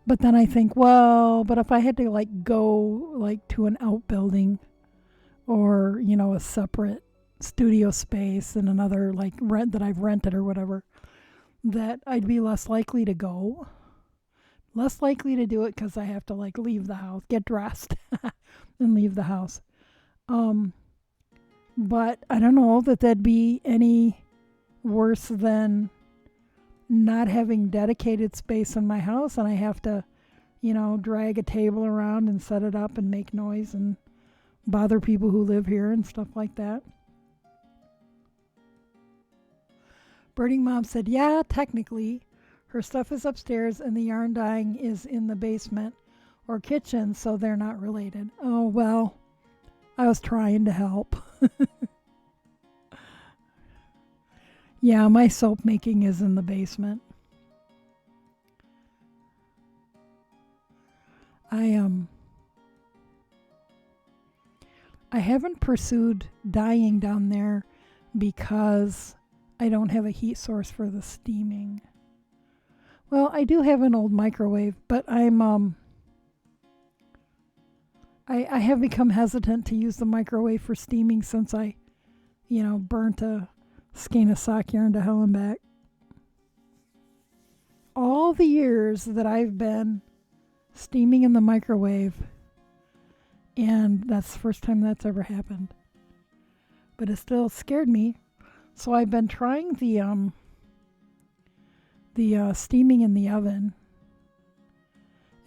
But then I think, well, but if I had to go to an outbuilding or, a separate studio space and another rent that I've rented or whatever, that I'd be less likely to go. Less likely to do it because I have to leave the house, get dressed and leave the house. But I don't know that that'd be any worse than not having dedicated space in my house and I have to, drag a table around and set it up and make noise and bother people who live here and stuff like that. Birding Mom said, yeah, technically, her stuff is upstairs and the yarn dyeing is in the basement or kitchen, so they're not related. Oh, well, I was trying to help. Yeah, my soap making is in the basement. I haven't pursued dyeing down there because I don't have a heat source for the steaming. Well, I do have an old microwave, but I have become hesitant to use the microwave for steaming since I, burnt a skein of sock yarn to hell and back. All the years that I've been steaming in the microwave, and that's the first time that's ever happened. But it still scared me, so I've been trying the steaming in the oven,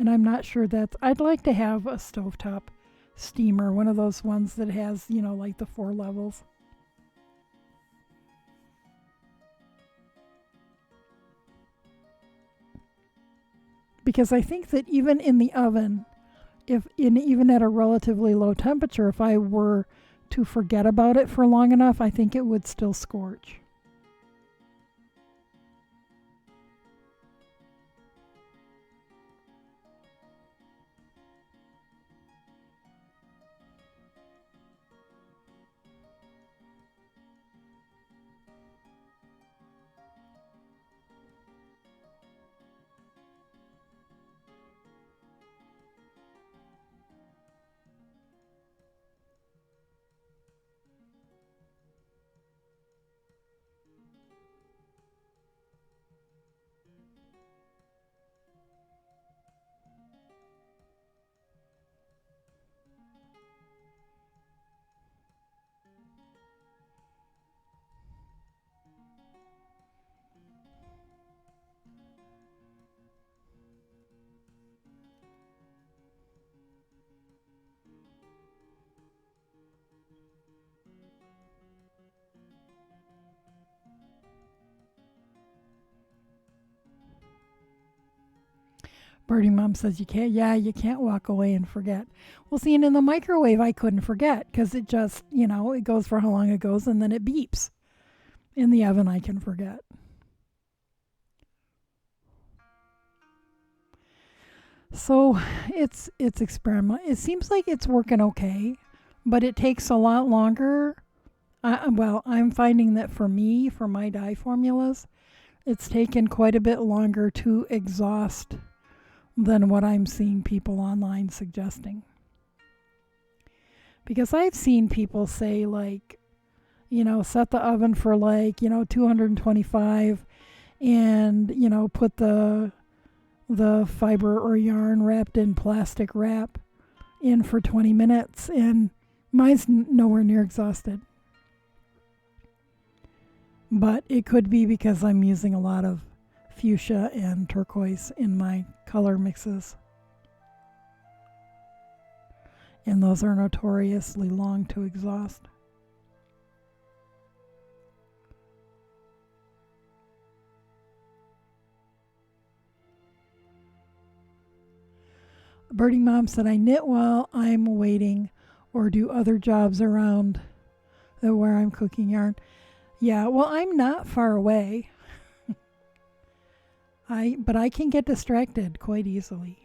and I'm not sure that I'd like to have a stovetop steamer, one of those ones that has the 4 levels. Because I think that even in the oven, even at a relatively low temperature, if I were to forget about it for long enough, I think it would still scorch. Birdie Mom says you can't walk away and forget. Well, see, and in the microwave, I couldn't forget because it just, it goes for how long it goes and then it beeps. In the oven, I can forget. So it's experiment. It seems like it's working okay, but it takes a lot longer Well, I'm finding that for me, for my dye formulas, it's taken quite a bit longer to exhaust than what I'm seeing people online suggesting. Because I've seen people say, like, set the oven for like, 225 and, put the fiber or yarn wrapped in plastic wrap in for 20 minutes, and mine's nowhere near exhausted. But it could be because I'm using a lot of fuchsia and turquoise in my color mixes. And those are notoriously long to exhaust. Birdie Mom said, I knit while I'm waiting or do other jobs around where I'm cooking yarn. Yeah, well, I'm not far away. But I can get distracted quite easily,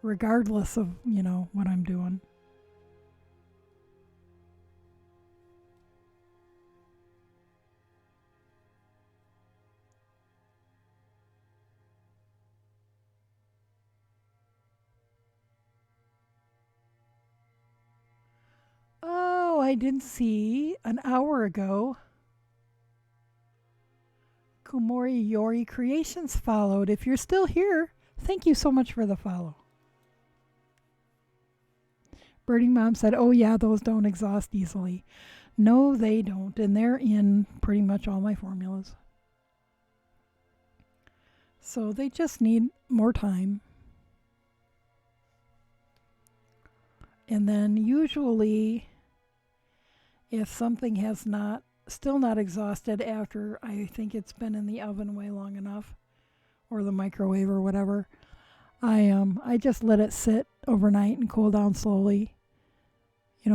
regardless of, what I'm doing. Oh, I did see an hour ago. Kumori Yori Creations followed. If you're still here, thank you so much for the follow. Birding Mom said, oh yeah, those don't exhaust easily. No, they don't, and they're in pretty much all my formulas. So they just need more time. And then usually, if something has still not exhausted after I think it's been in the oven way long enough, or the microwave or whatever, I just let it sit overnight and cool down slowly,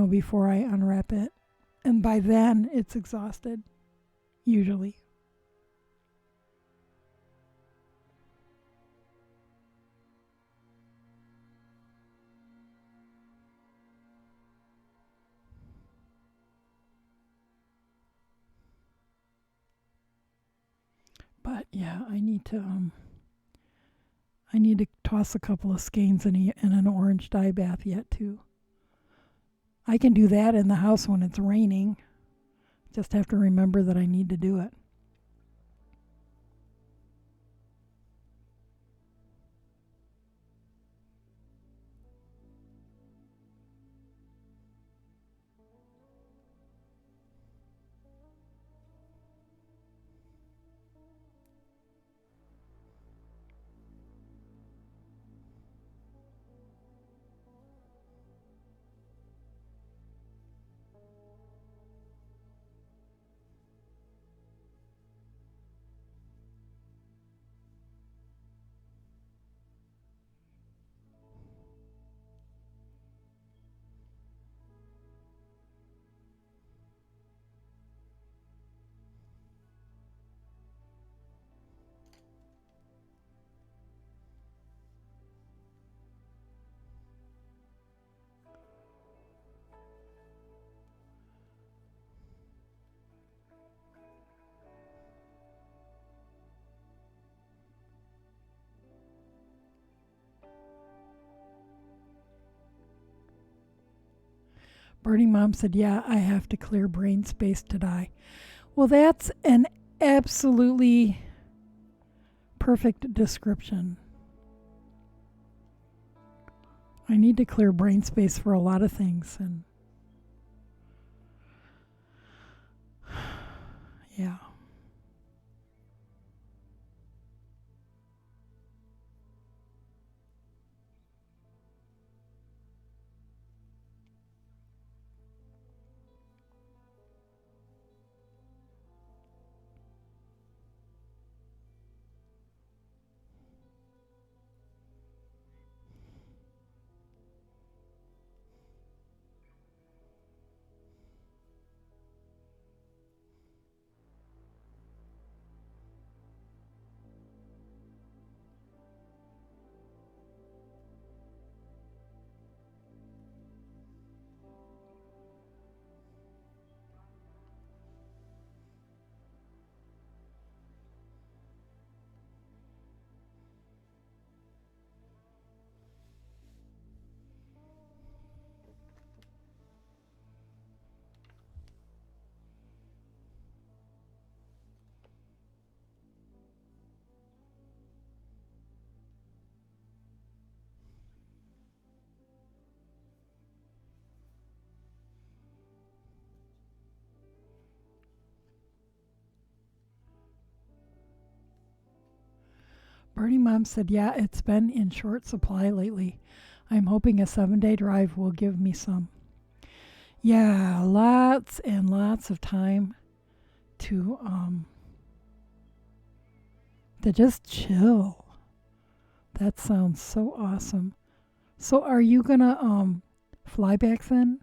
before I unwrap it. And by then it's exhausted, usually. But yeah, I need to toss a couple of skeins in an orange dye bath yet too. I can do that in the house when it's raining. Just have to remember that I need to do it. Birdie Mom said, yeah, I have to clear brain space to dye. Well, that's an absolutely perfect description. I need to clear brain space for a lot of things, and yeah. Birdie Mom said, yeah, it's been in short supply lately. I'm hoping a 7-day drive will give me some. Yeah, lots and lots of time to just chill. That sounds so awesome. So are you gonna fly back then?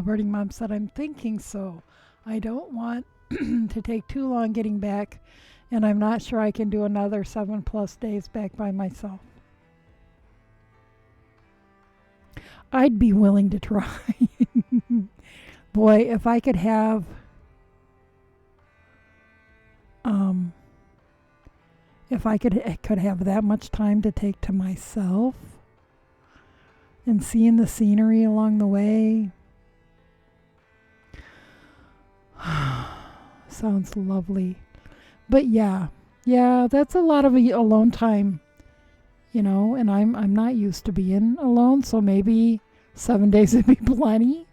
Birdie Mom said, I'm thinking so. I don't want to take too long getting back, and I'm not sure I can do another 7+ days back by myself. I'd be willing to try. Boy, if I could have um if I could have that much time to take to myself and seeing the scenery along the way. Sounds lovely. But yeah, that's a lot of alone time, and I'm not used to being alone, so maybe 7 days would be plenty.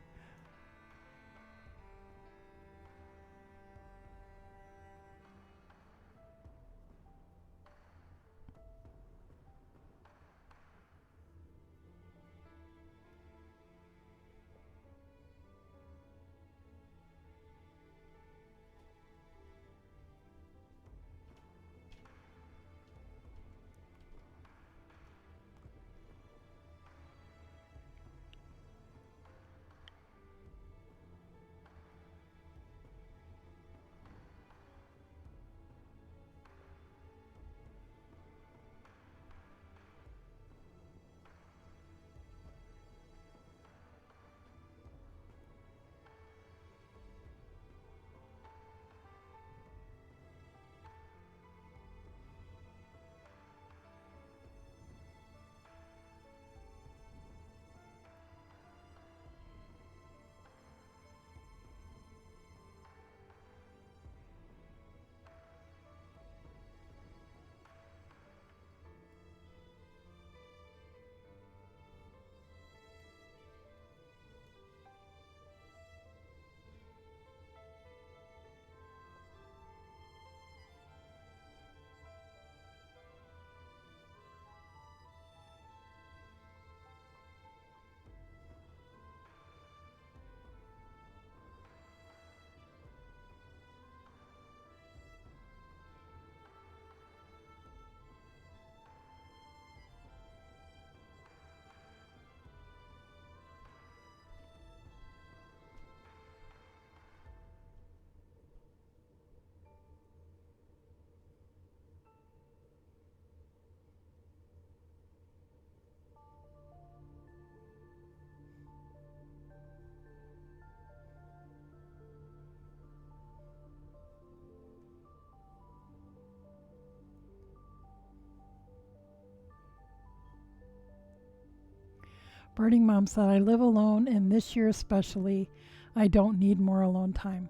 Birding Mom said, I live alone, and this year especially, I don't need more alone time.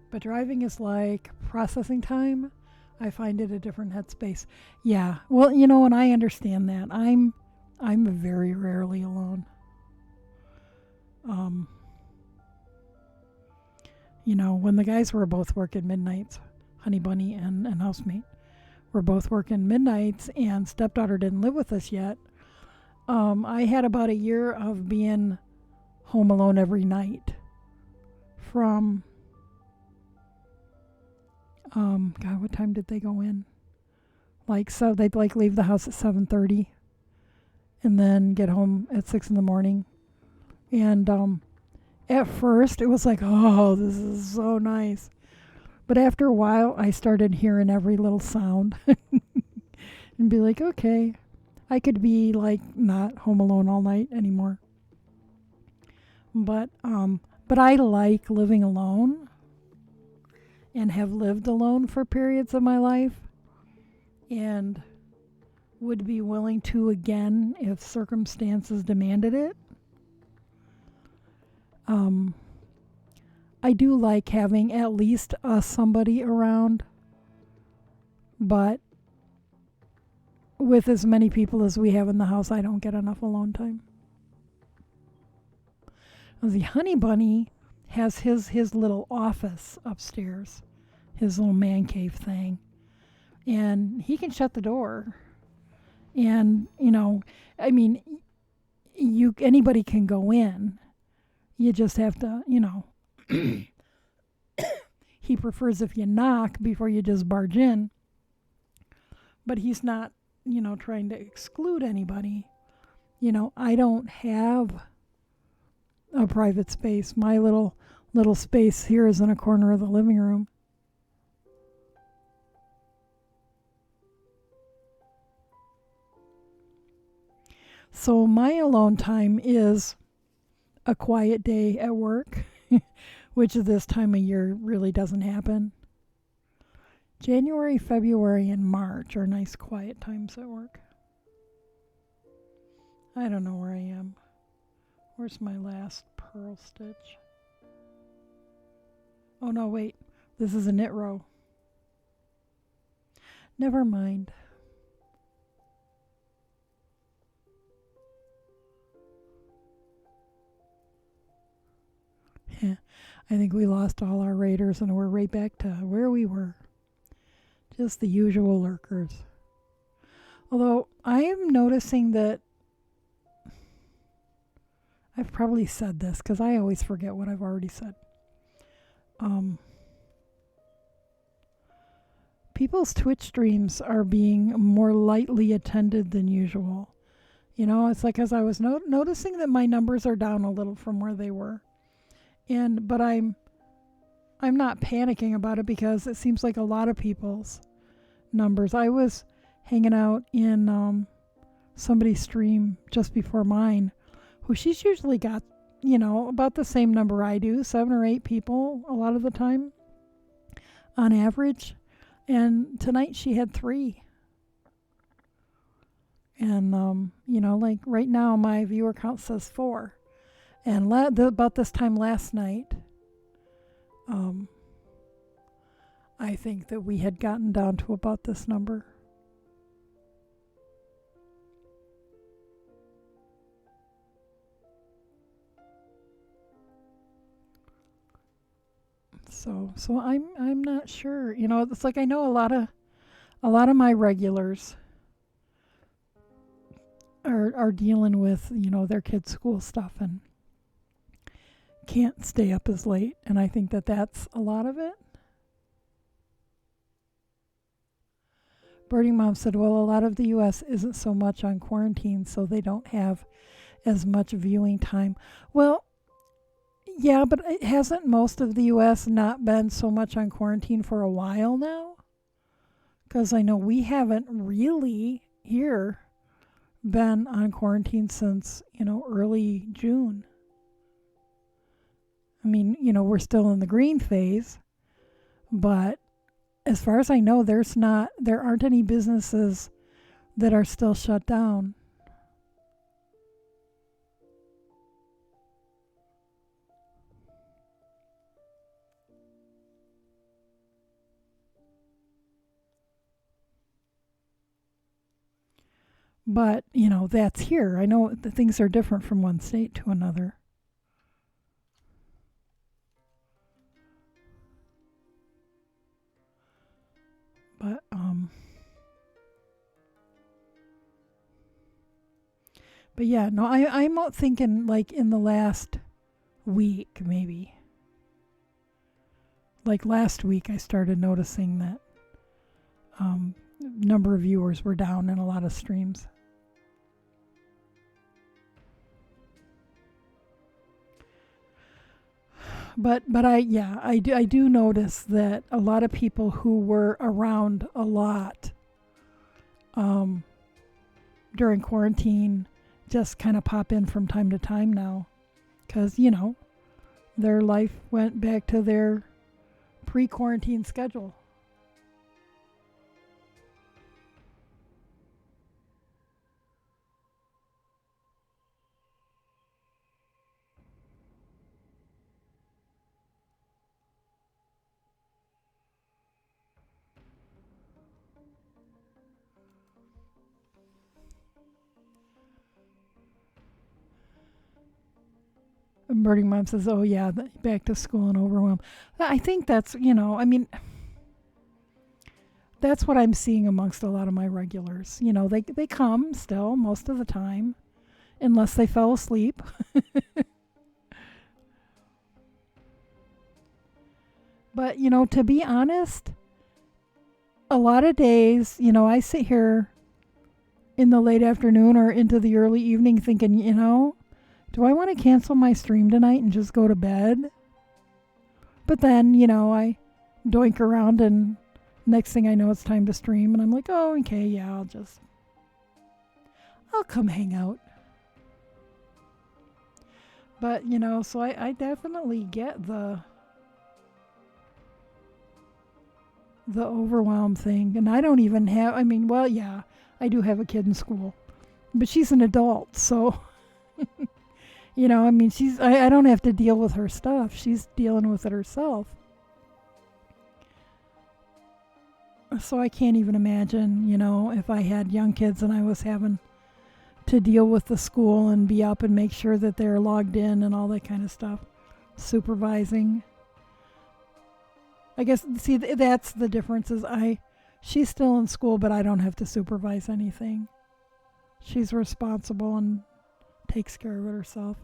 But driving is like processing time. I find it a different headspace. Yeah, well, and I understand that. I'm very rarely alone. When the guys were both working midnights, Honey Bunny and Housemate were both working midnights, and stepdaughter didn't live with us yet. I had about a year of being home alone every night from, God, what time did they go in? So they'd leave the house at 7:30 and then get home at 6 in the morning. And at first it was like, oh, this is so nice. But after a while, I started hearing every little sound and be like, okay, I could be not home alone all night anymore. But I like living alone and have lived alone for periods of my life and would be willing to again if circumstances demanded it. I do like having at least somebody around, but with as many people as we have in the house, I don't get enough alone time. The Honey Bunny has his little office upstairs, his little man cave thing, and he can shut the door. And anybody can go in. You just have to, he prefers if you knock before you just barge in. But he's not, trying to exclude anybody. I don't have a private space. My little space here is in a corner of the living room. So my alone time is a quiet day at work, which this time of year really doesn't happen. January, February, and March are nice quiet times at work. I don't know where I am. Where's my last purl stitch? Oh no, wait. This is a knit row. Never mind. I think we lost all our raiders and we're right back to where we were. Just the usual lurkers. Although I am noticing that I've probably said this because I always forget what I've already said. People's Twitch streams are being more lightly attended than usual. It's like as I was noticing that my numbers are down a little from where they were. But I'm not panicking about it because it seems like a lot of people's numbers. I was hanging out in somebody's stream just before mine, who she's usually got, about the same number I do, 7 or 8 people a lot of the time on average. And tonight she had 3. And, right now my viewer count says 4. And about this time last night, I think that we had gotten down to about this number. So I'm not sure. It's like I know a lot of my regulars are dealing with their kids' school stuff and can't stay up as late, and I think that that's a lot of it. Birding Mom said, well, a lot of the U.S. isn't so much on quarantine, so they don't have as much viewing time. Well, yeah, but hasn't most of the U.S. not been so much on quarantine for a while now? Because I know we haven't really here been on quarantine since, early June. I mean, we're still in the green phase, but as far as I know, there aren't any businesses that are still shut down. But, you know, that's here. I know the things are different from one state to another. But, but yeah, no, I'm out thinking like in the last week, maybe. Like last week, I started noticing that number of viewers were down in a lot of streams. But I do notice that a lot of people who were around a lot during quarantine just kind of pop in from time to time now, because you know their life went back to their pre-quarantine schedule. And Birdie Mom says, "Oh yeah, back to school and overwhelmed." I think that's, you know, I mean, that's what I'm seeing amongst a lot of my regulars. You know, they come still most of the time, unless they fell asleep. But you know, to be honest, a lot of days, you know, I sit here in the late afternoon or into the early evening thinking, you know, do I want to cancel my stream tonight and just go to bed? But then, you know, I doink around and next thing I know it's time to stream and I'm like, oh, okay, yeah, I'll come hang out. But, you know, so I definitely get the overwhelm thing. And I don't even have, I mean, well, yeah, I do have a kid in school, but she's an adult. So, you know, I mean, I don't have to deal with her stuff. She's dealing with it herself. So I can't even imagine, you know, if I had young kids and I was having to deal with the school and be up and make sure that they're logged in and all that kind of stuff. Supervising. I guess, see, that's the difference is she's still in school, but I don't have to supervise anything. She's responsible and takes care of it herself.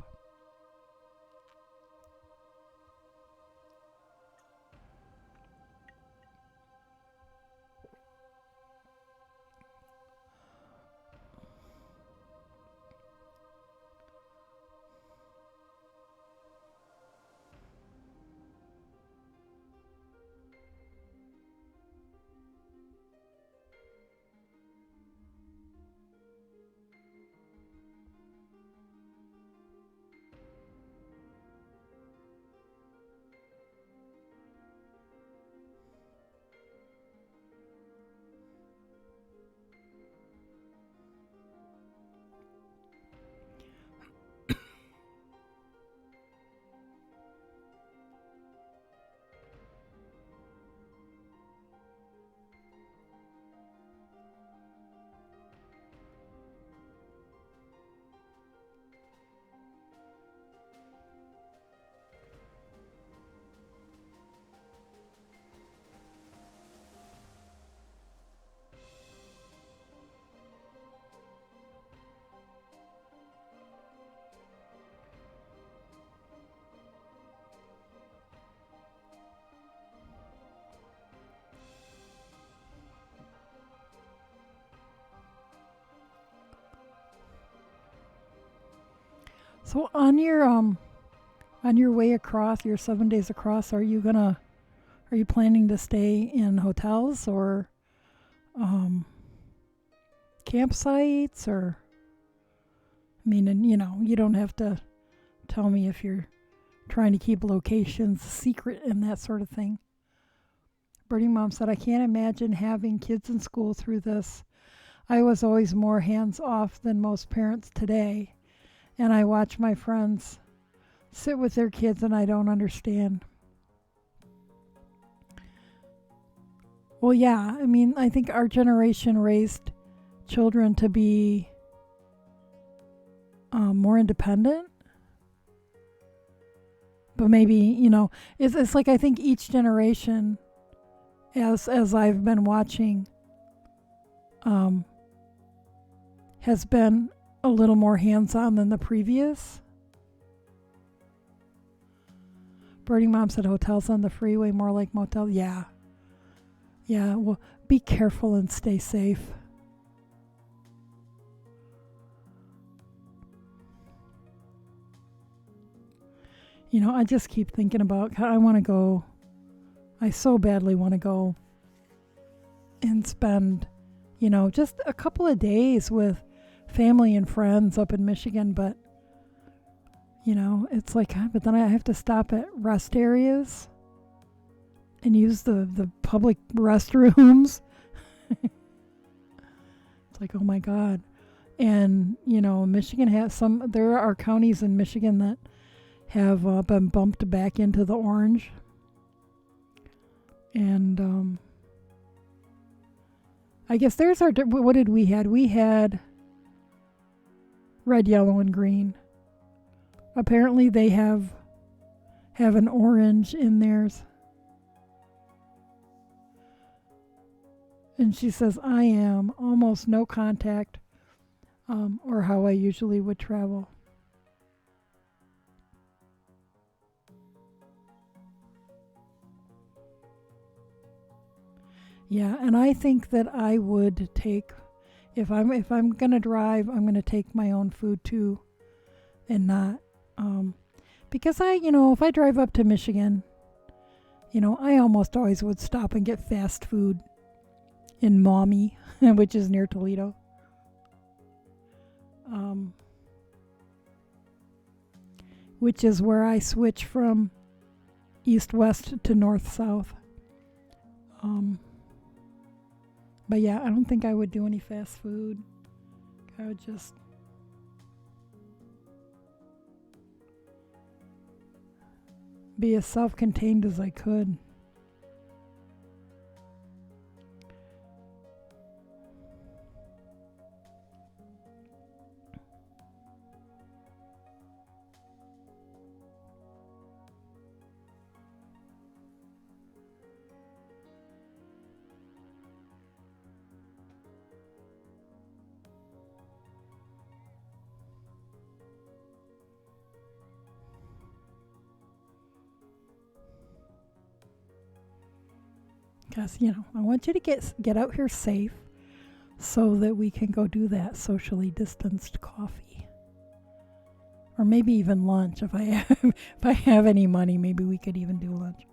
So on your way across, your 7 days across, are you planning to stay in hotels or campsites or? I mean, and you know, you don't have to tell me if you're trying to keep locations secret and that sort of thing. Birdie Mom said, I can't imagine having kids in school through this. I was always more hands off than most parents today. And I watch my friends sit with their kids and I don't understand. Well, yeah, I mean, I think our generation raised children to be more independent. But maybe, it's like I think each generation, as I've been watching, has been a little more hands-on than the previous. Birdie Mom said hotels on the freeway, more like motel. Yeah. Yeah, well, be careful and stay safe. I just keep thinking about, I want to go, I so badly want to go and spend, just a couple of days with family and friends up in Michigan. But, it's like, but then I have to stop at rest areas and use the public restrooms. It's like, oh my God. And, Michigan has there are counties in Michigan that have been bumped back into the orange. And I guess there's what did we had? We had red, yellow, and green. Apparently they have an orange in theirs. And she says, I am almost no contact, or how I usually would travel. Yeah, and I think that I would take, if I'm gonna drive, I'm gonna take my own food too, and not, because if I drive up to Michigan, I almost always would stop and get fast food in Maumee, which is near Toledo. Which is where I switch from east-west to north-south. But yeah, I don't think I would do any fast food. I would just be as self-contained as I could. Because, I want you to get out here safe so that we can go do that socially distanced coffee. Or maybe even lunch. If I have any money, maybe we could even do lunch.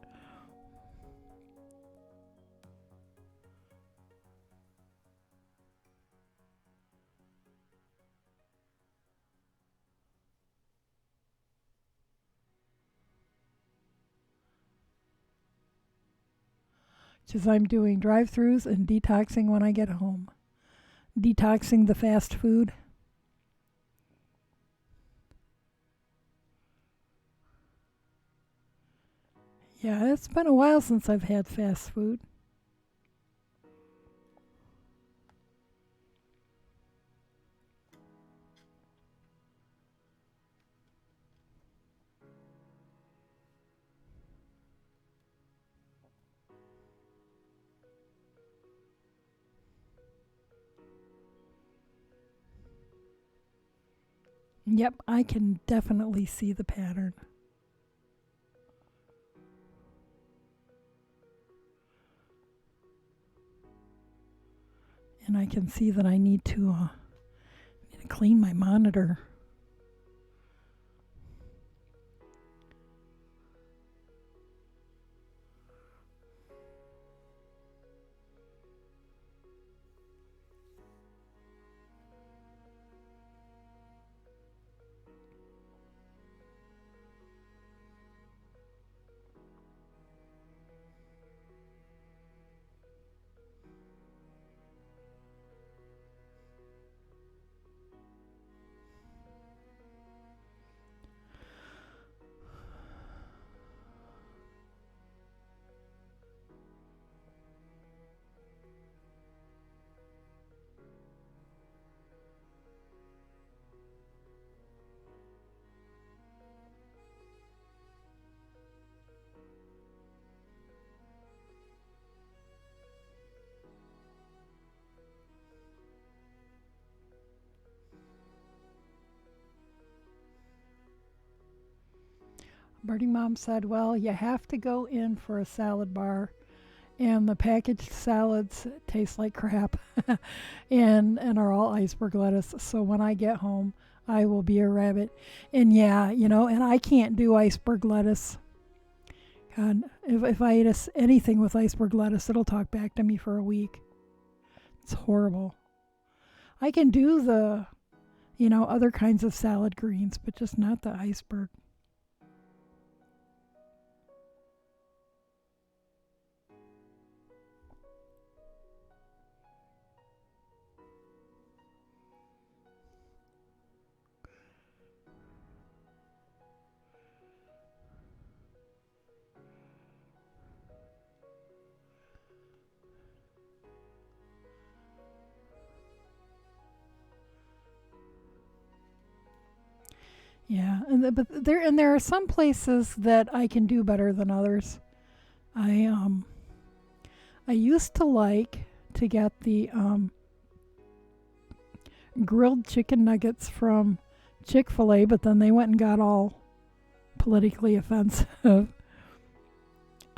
Because I'm doing drive-thrus and detoxing when I get home. Detoxing the fast food. Yeah, it's been a while since I've had fast food. Yep, I can definitely see the pattern. And I can see that I need to clean my monitor. Birdie Mom said, well, you have to go in for a salad bar, and the packaged salads taste like crap and are all iceberg lettuce. So when I get home, I will be a rabbit. And yeah, and I can't do iceberg lettuce. God, if I eat anything with iceberg lettuce, it'll talk back to me for a week. It's horrible. I can do the, other kinds of salad greens, but just not the iceberg. Yeah, but there are some places that I can do better than others. I used to like to get the grilled chicken nuggets from Chick-fil-A, but then they went and got all politically offensive.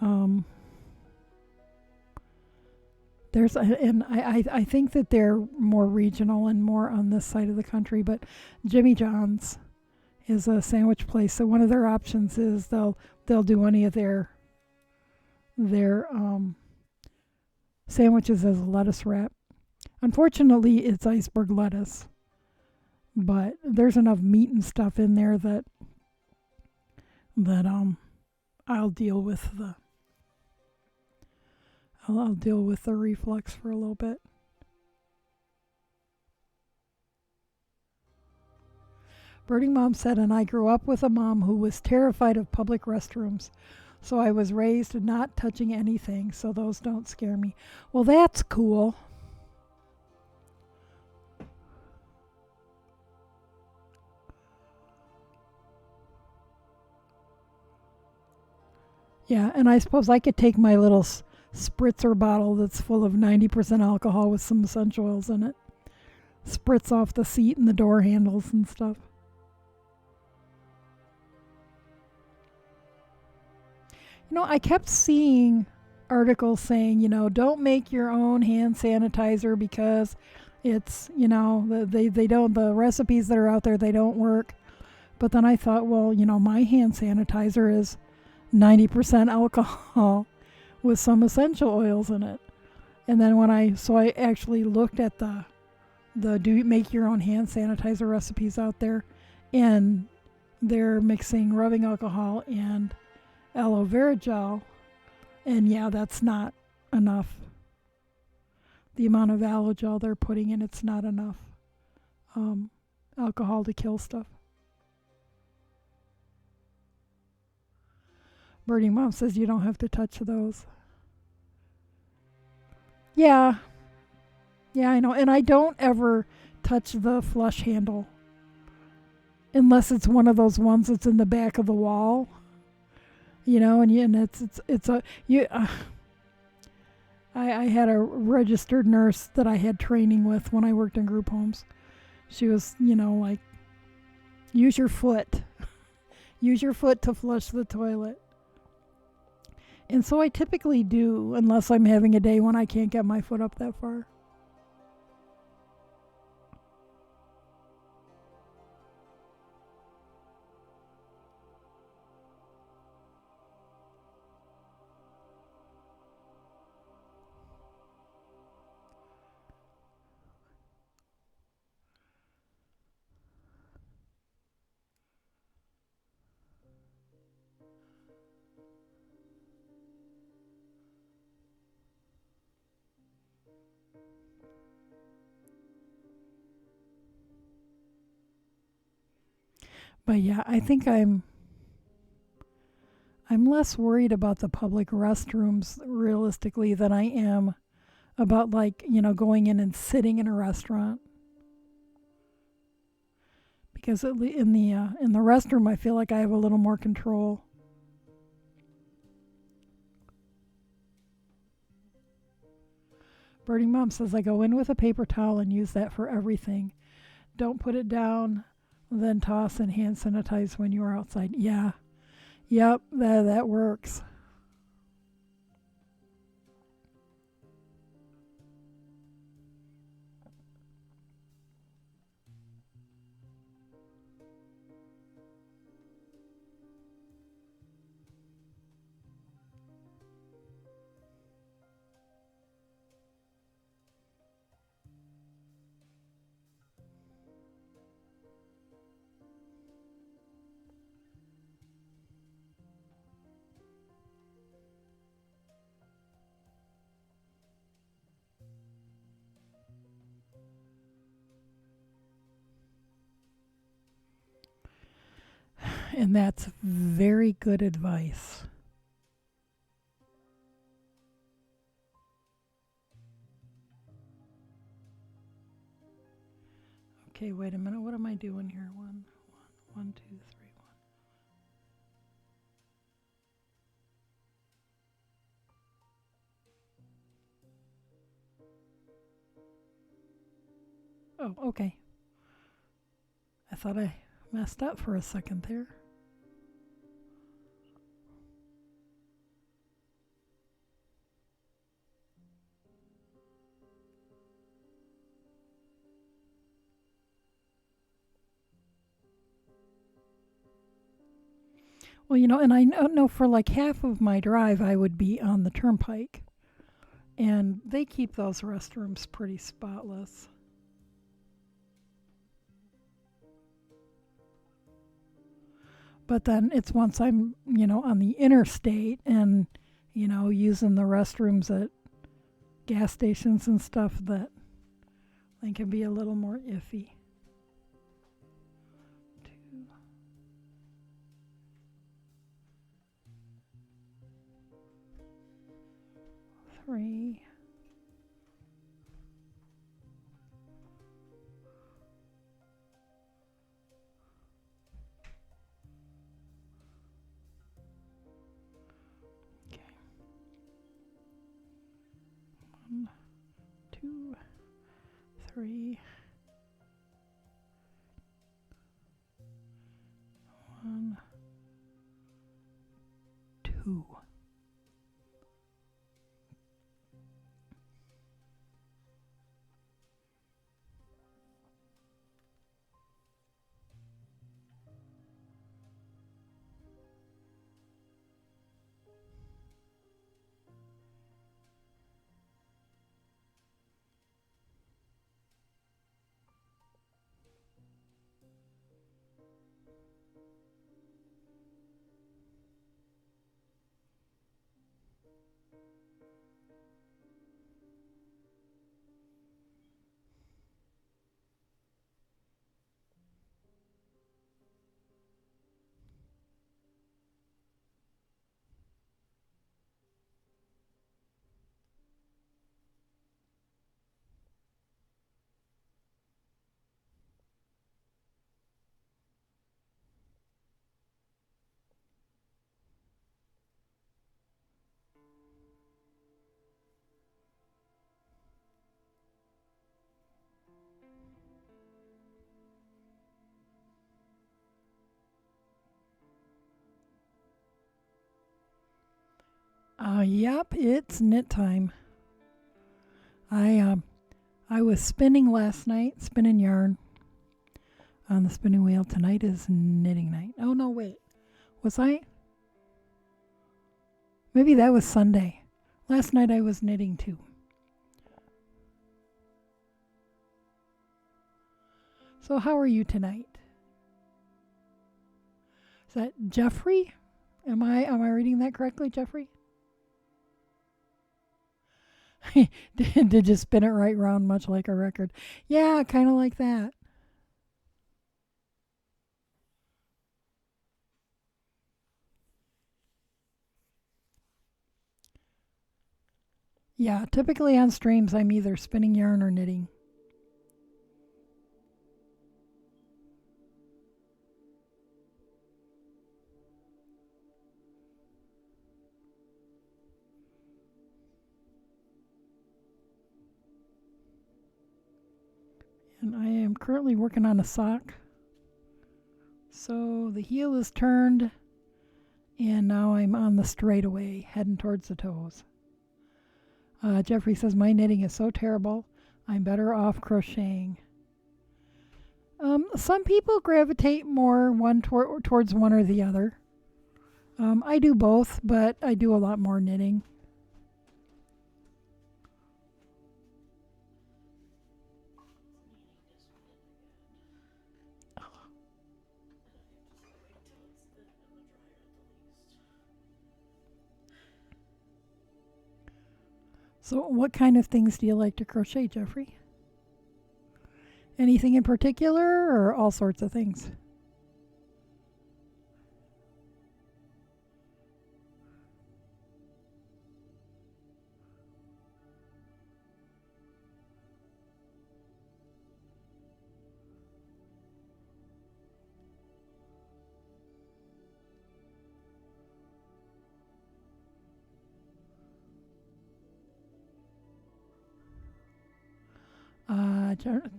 I think that they're more regional and more on this side of the country, but Jimmy John's is a sandwich place. So one of their options is they'll do any of their sandwiches as a lettuce wrap. Unfortunately, it's iceberg lettuce, but there's enough meat and stuff in there that I'll deal with the I'll deal with the reflux for a little bit. Birding Mom said, and I grew up with a mom who was terrified of public restrooms. So I was raised not touching anything, so those don't scare me. Well, that's cool. Yeah, and I suppose I could take my little spritzer bottle that's full of 90% alcohol with some essential oils in it. Spritz off the seat and the door handles and stuff. I kept seeing articles saying, don't make your own hand sanitizer because it's, the recipes that are out there, they don't work. But then I thought, well, my hand sanitizer is 90% alcohol with some essential oils in it. And then I actually looked at the do make your own hand sanitizer recipes out there, and they're mixing rubbing alcohol and aloe vera gel, and yeah, that's not enough. The amount of aloe gel they're putting in, it's not enough alcohol to kill stuff. Birdie Mom says you don't have to touch those. Yeah, I know, and I don't ever touch the flush handle unless it's one of those ones that's in the back of the wall. And it's a you. I had a registered nurse that I had training with when I worked in group homes. She was, like, use your foot to flush the toilet. And so I typically do, unless I'm having a day when I can't get my foot up that far. But yeah, I think I'm less worried about the public restrooms realistically than I am about, like, going in and sitting in a restaurant. Because in the restroom I feel like I have a little more control. Birdie Mom says I go in with a paper towel and use that for everything. Don't put it down, then toss and hand sanitize when you are outside. Yeah, Yep, that works. And that's very good advice. Okay, wait a minute. What am I doing here? One, two, three, one. Oh, okay. I thought I messed up for a second there. Well, and I know for like half of my drive, I would be on the turnpike. And they keep those restrooms pretty spotless. But then it's once I'm, on the interstate and, using the restrooms at gas stations and stuff that they can be a little more iffy. 2, 3. Okay. 1, 2, 3. 1, 2. Yep, it's knit time. I was spinning last night, spinning yarn on the spinning wheel. Tonight is knitting night. Oh no, wait. Was I? Maybe that was Sunday. Last night I was knitting too. So how are you tonight? Is that Jeffrey? Am I reading that correctly, Jeffrey? Did you spin it right round much like a record? Yeah, kind of like that. Yeah, typically on streams I'm either spinning yarn or knitting. And I am currently working on a sock. So the heel is turned And now I'm on the straightaway, heading towards the toes. Jeffrey says, my knitting is so terrible. I'm better off crocheting. Some people gravitate more towards one or the other. I do both, but I do a lot more knitting. So what kind of things do you like to crochet, Jeffrey? Anything in particular or all sorts of things?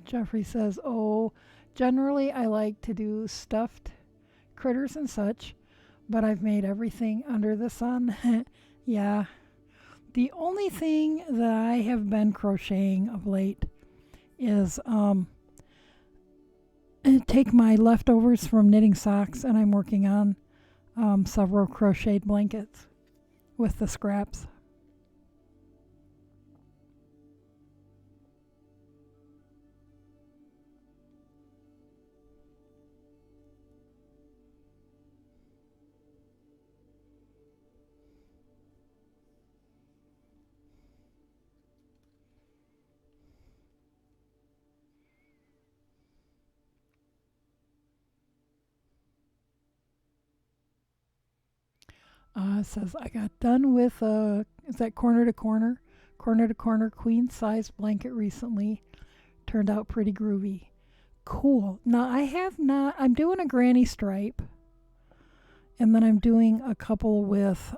Jeffrey says, oh, generally I like to do stuffed critters and such, but I've made everything under the sun. Yeah. The only thing that I have been crocheting of late is take my leftovers from knitting socks, and I'm working on several crocheted blankets with the scraps. Says I got done with is that corner to corner queen size blanket recently. Turned out pretty groovy. Cool. Now I have not. I'm doing a granny stripe, and then I'm doing a couple with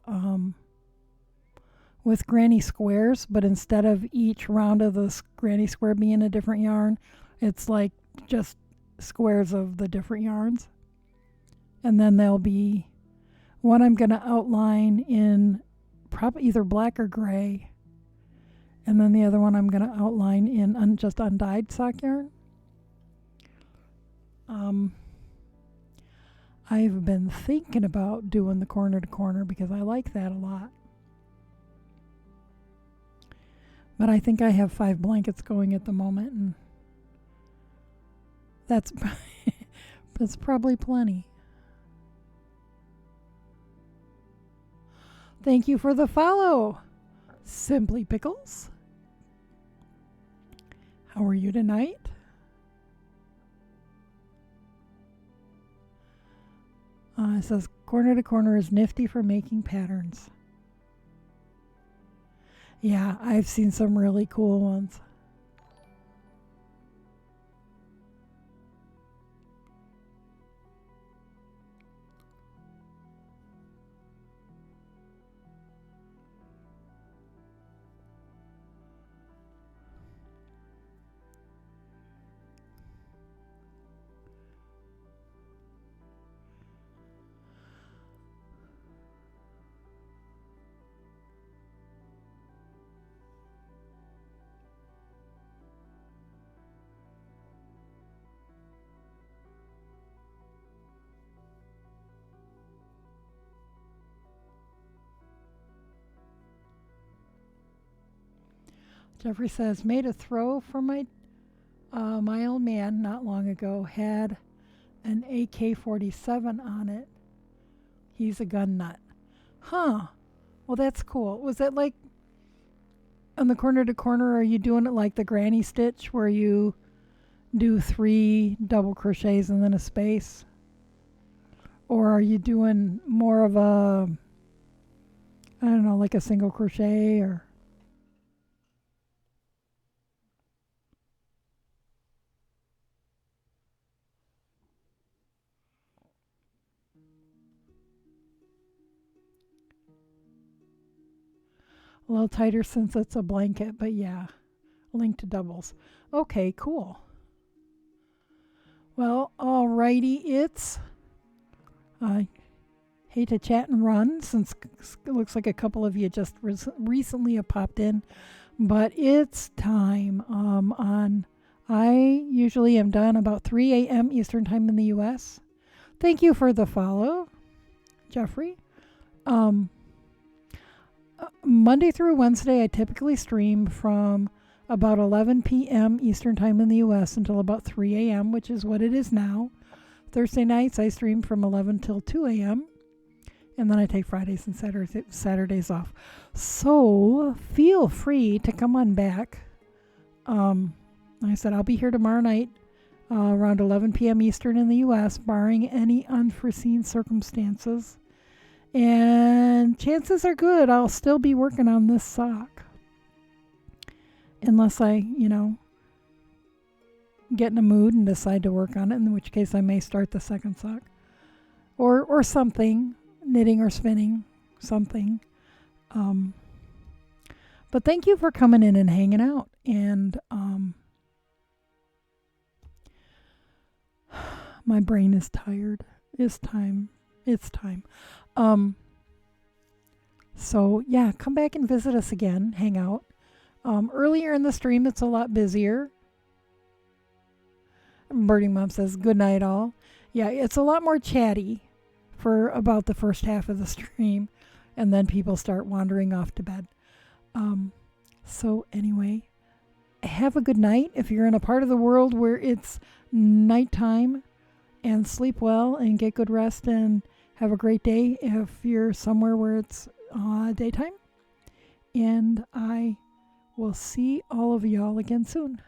granny squares. But instead of each round of the granny square being a different yarn, it's like just squares of the different yarns, and then there'll be one I'm going to outline in probably either black or gray. And then the other one I'm going to outline in just undyed sock yarn. I've been thinking about doing the corner to corner because I like that a lot. But I think I have 5 blankets going at the moment, and that's probably plenty. Thank you for the follow, Simply Pickles. How are you tonight? It says corner to corner is nifty for making patterns. Yeah, I've seen some really cool ones. Jeffrey says, made a throw for my old man not long ago. Had an AK-47 on it. He's a gun nut. Huh. Well, that's cool. Was that like on the corner to corner? Are you doing it like the granny stitch where you do 3 double crochets and then a space? Or are you doing more of a, I don't know, like a single crochet or... A little tighter since it's a blanket, but yeah, linked to doubles. Okay, cool. Well, alrighty, it's hate to chat and run since it looks like a couple of you just recently have popped in, but it's time. I usually am done about 3 a.m. Eastern Time in the U.S. Thank you for the follow, Jeffrey. Monday through Wednesday, I typically stream from about 11 p.m. Eastern Time in the U.S. until about 3 a.m., which is what it is now. Thursday nights, I stream from 11 till 2 a.m., and then I take Fridays and Saturdays off. So feel free to come on back. Like I said, I'll be here tomorrow night around 11 p.m. Eastern in the U.S., barring any unforeseen circumstances. And chances are good I'll still be working on this sock. Unless I, get in a mood and decide to work on it, in which case I may start the second sock. Or something, knitting or spinning, something. But thank you for coming in and hanging out. And my brain is tired. It's time. So yeah, come back and visit us again, hang out. Earlier in the stream, it's a lot busier. Birdie Mom says, good night all. Yeah, it's a lot more chatty for about the first half of the stream, and then people start wandering off to bed. So anyway, have a good night. If you're in a part of the world where it's nighttime, and sleep well and get good rest and have a great day if you're somewhere where it's daytime. And I will see all of y'all again soon.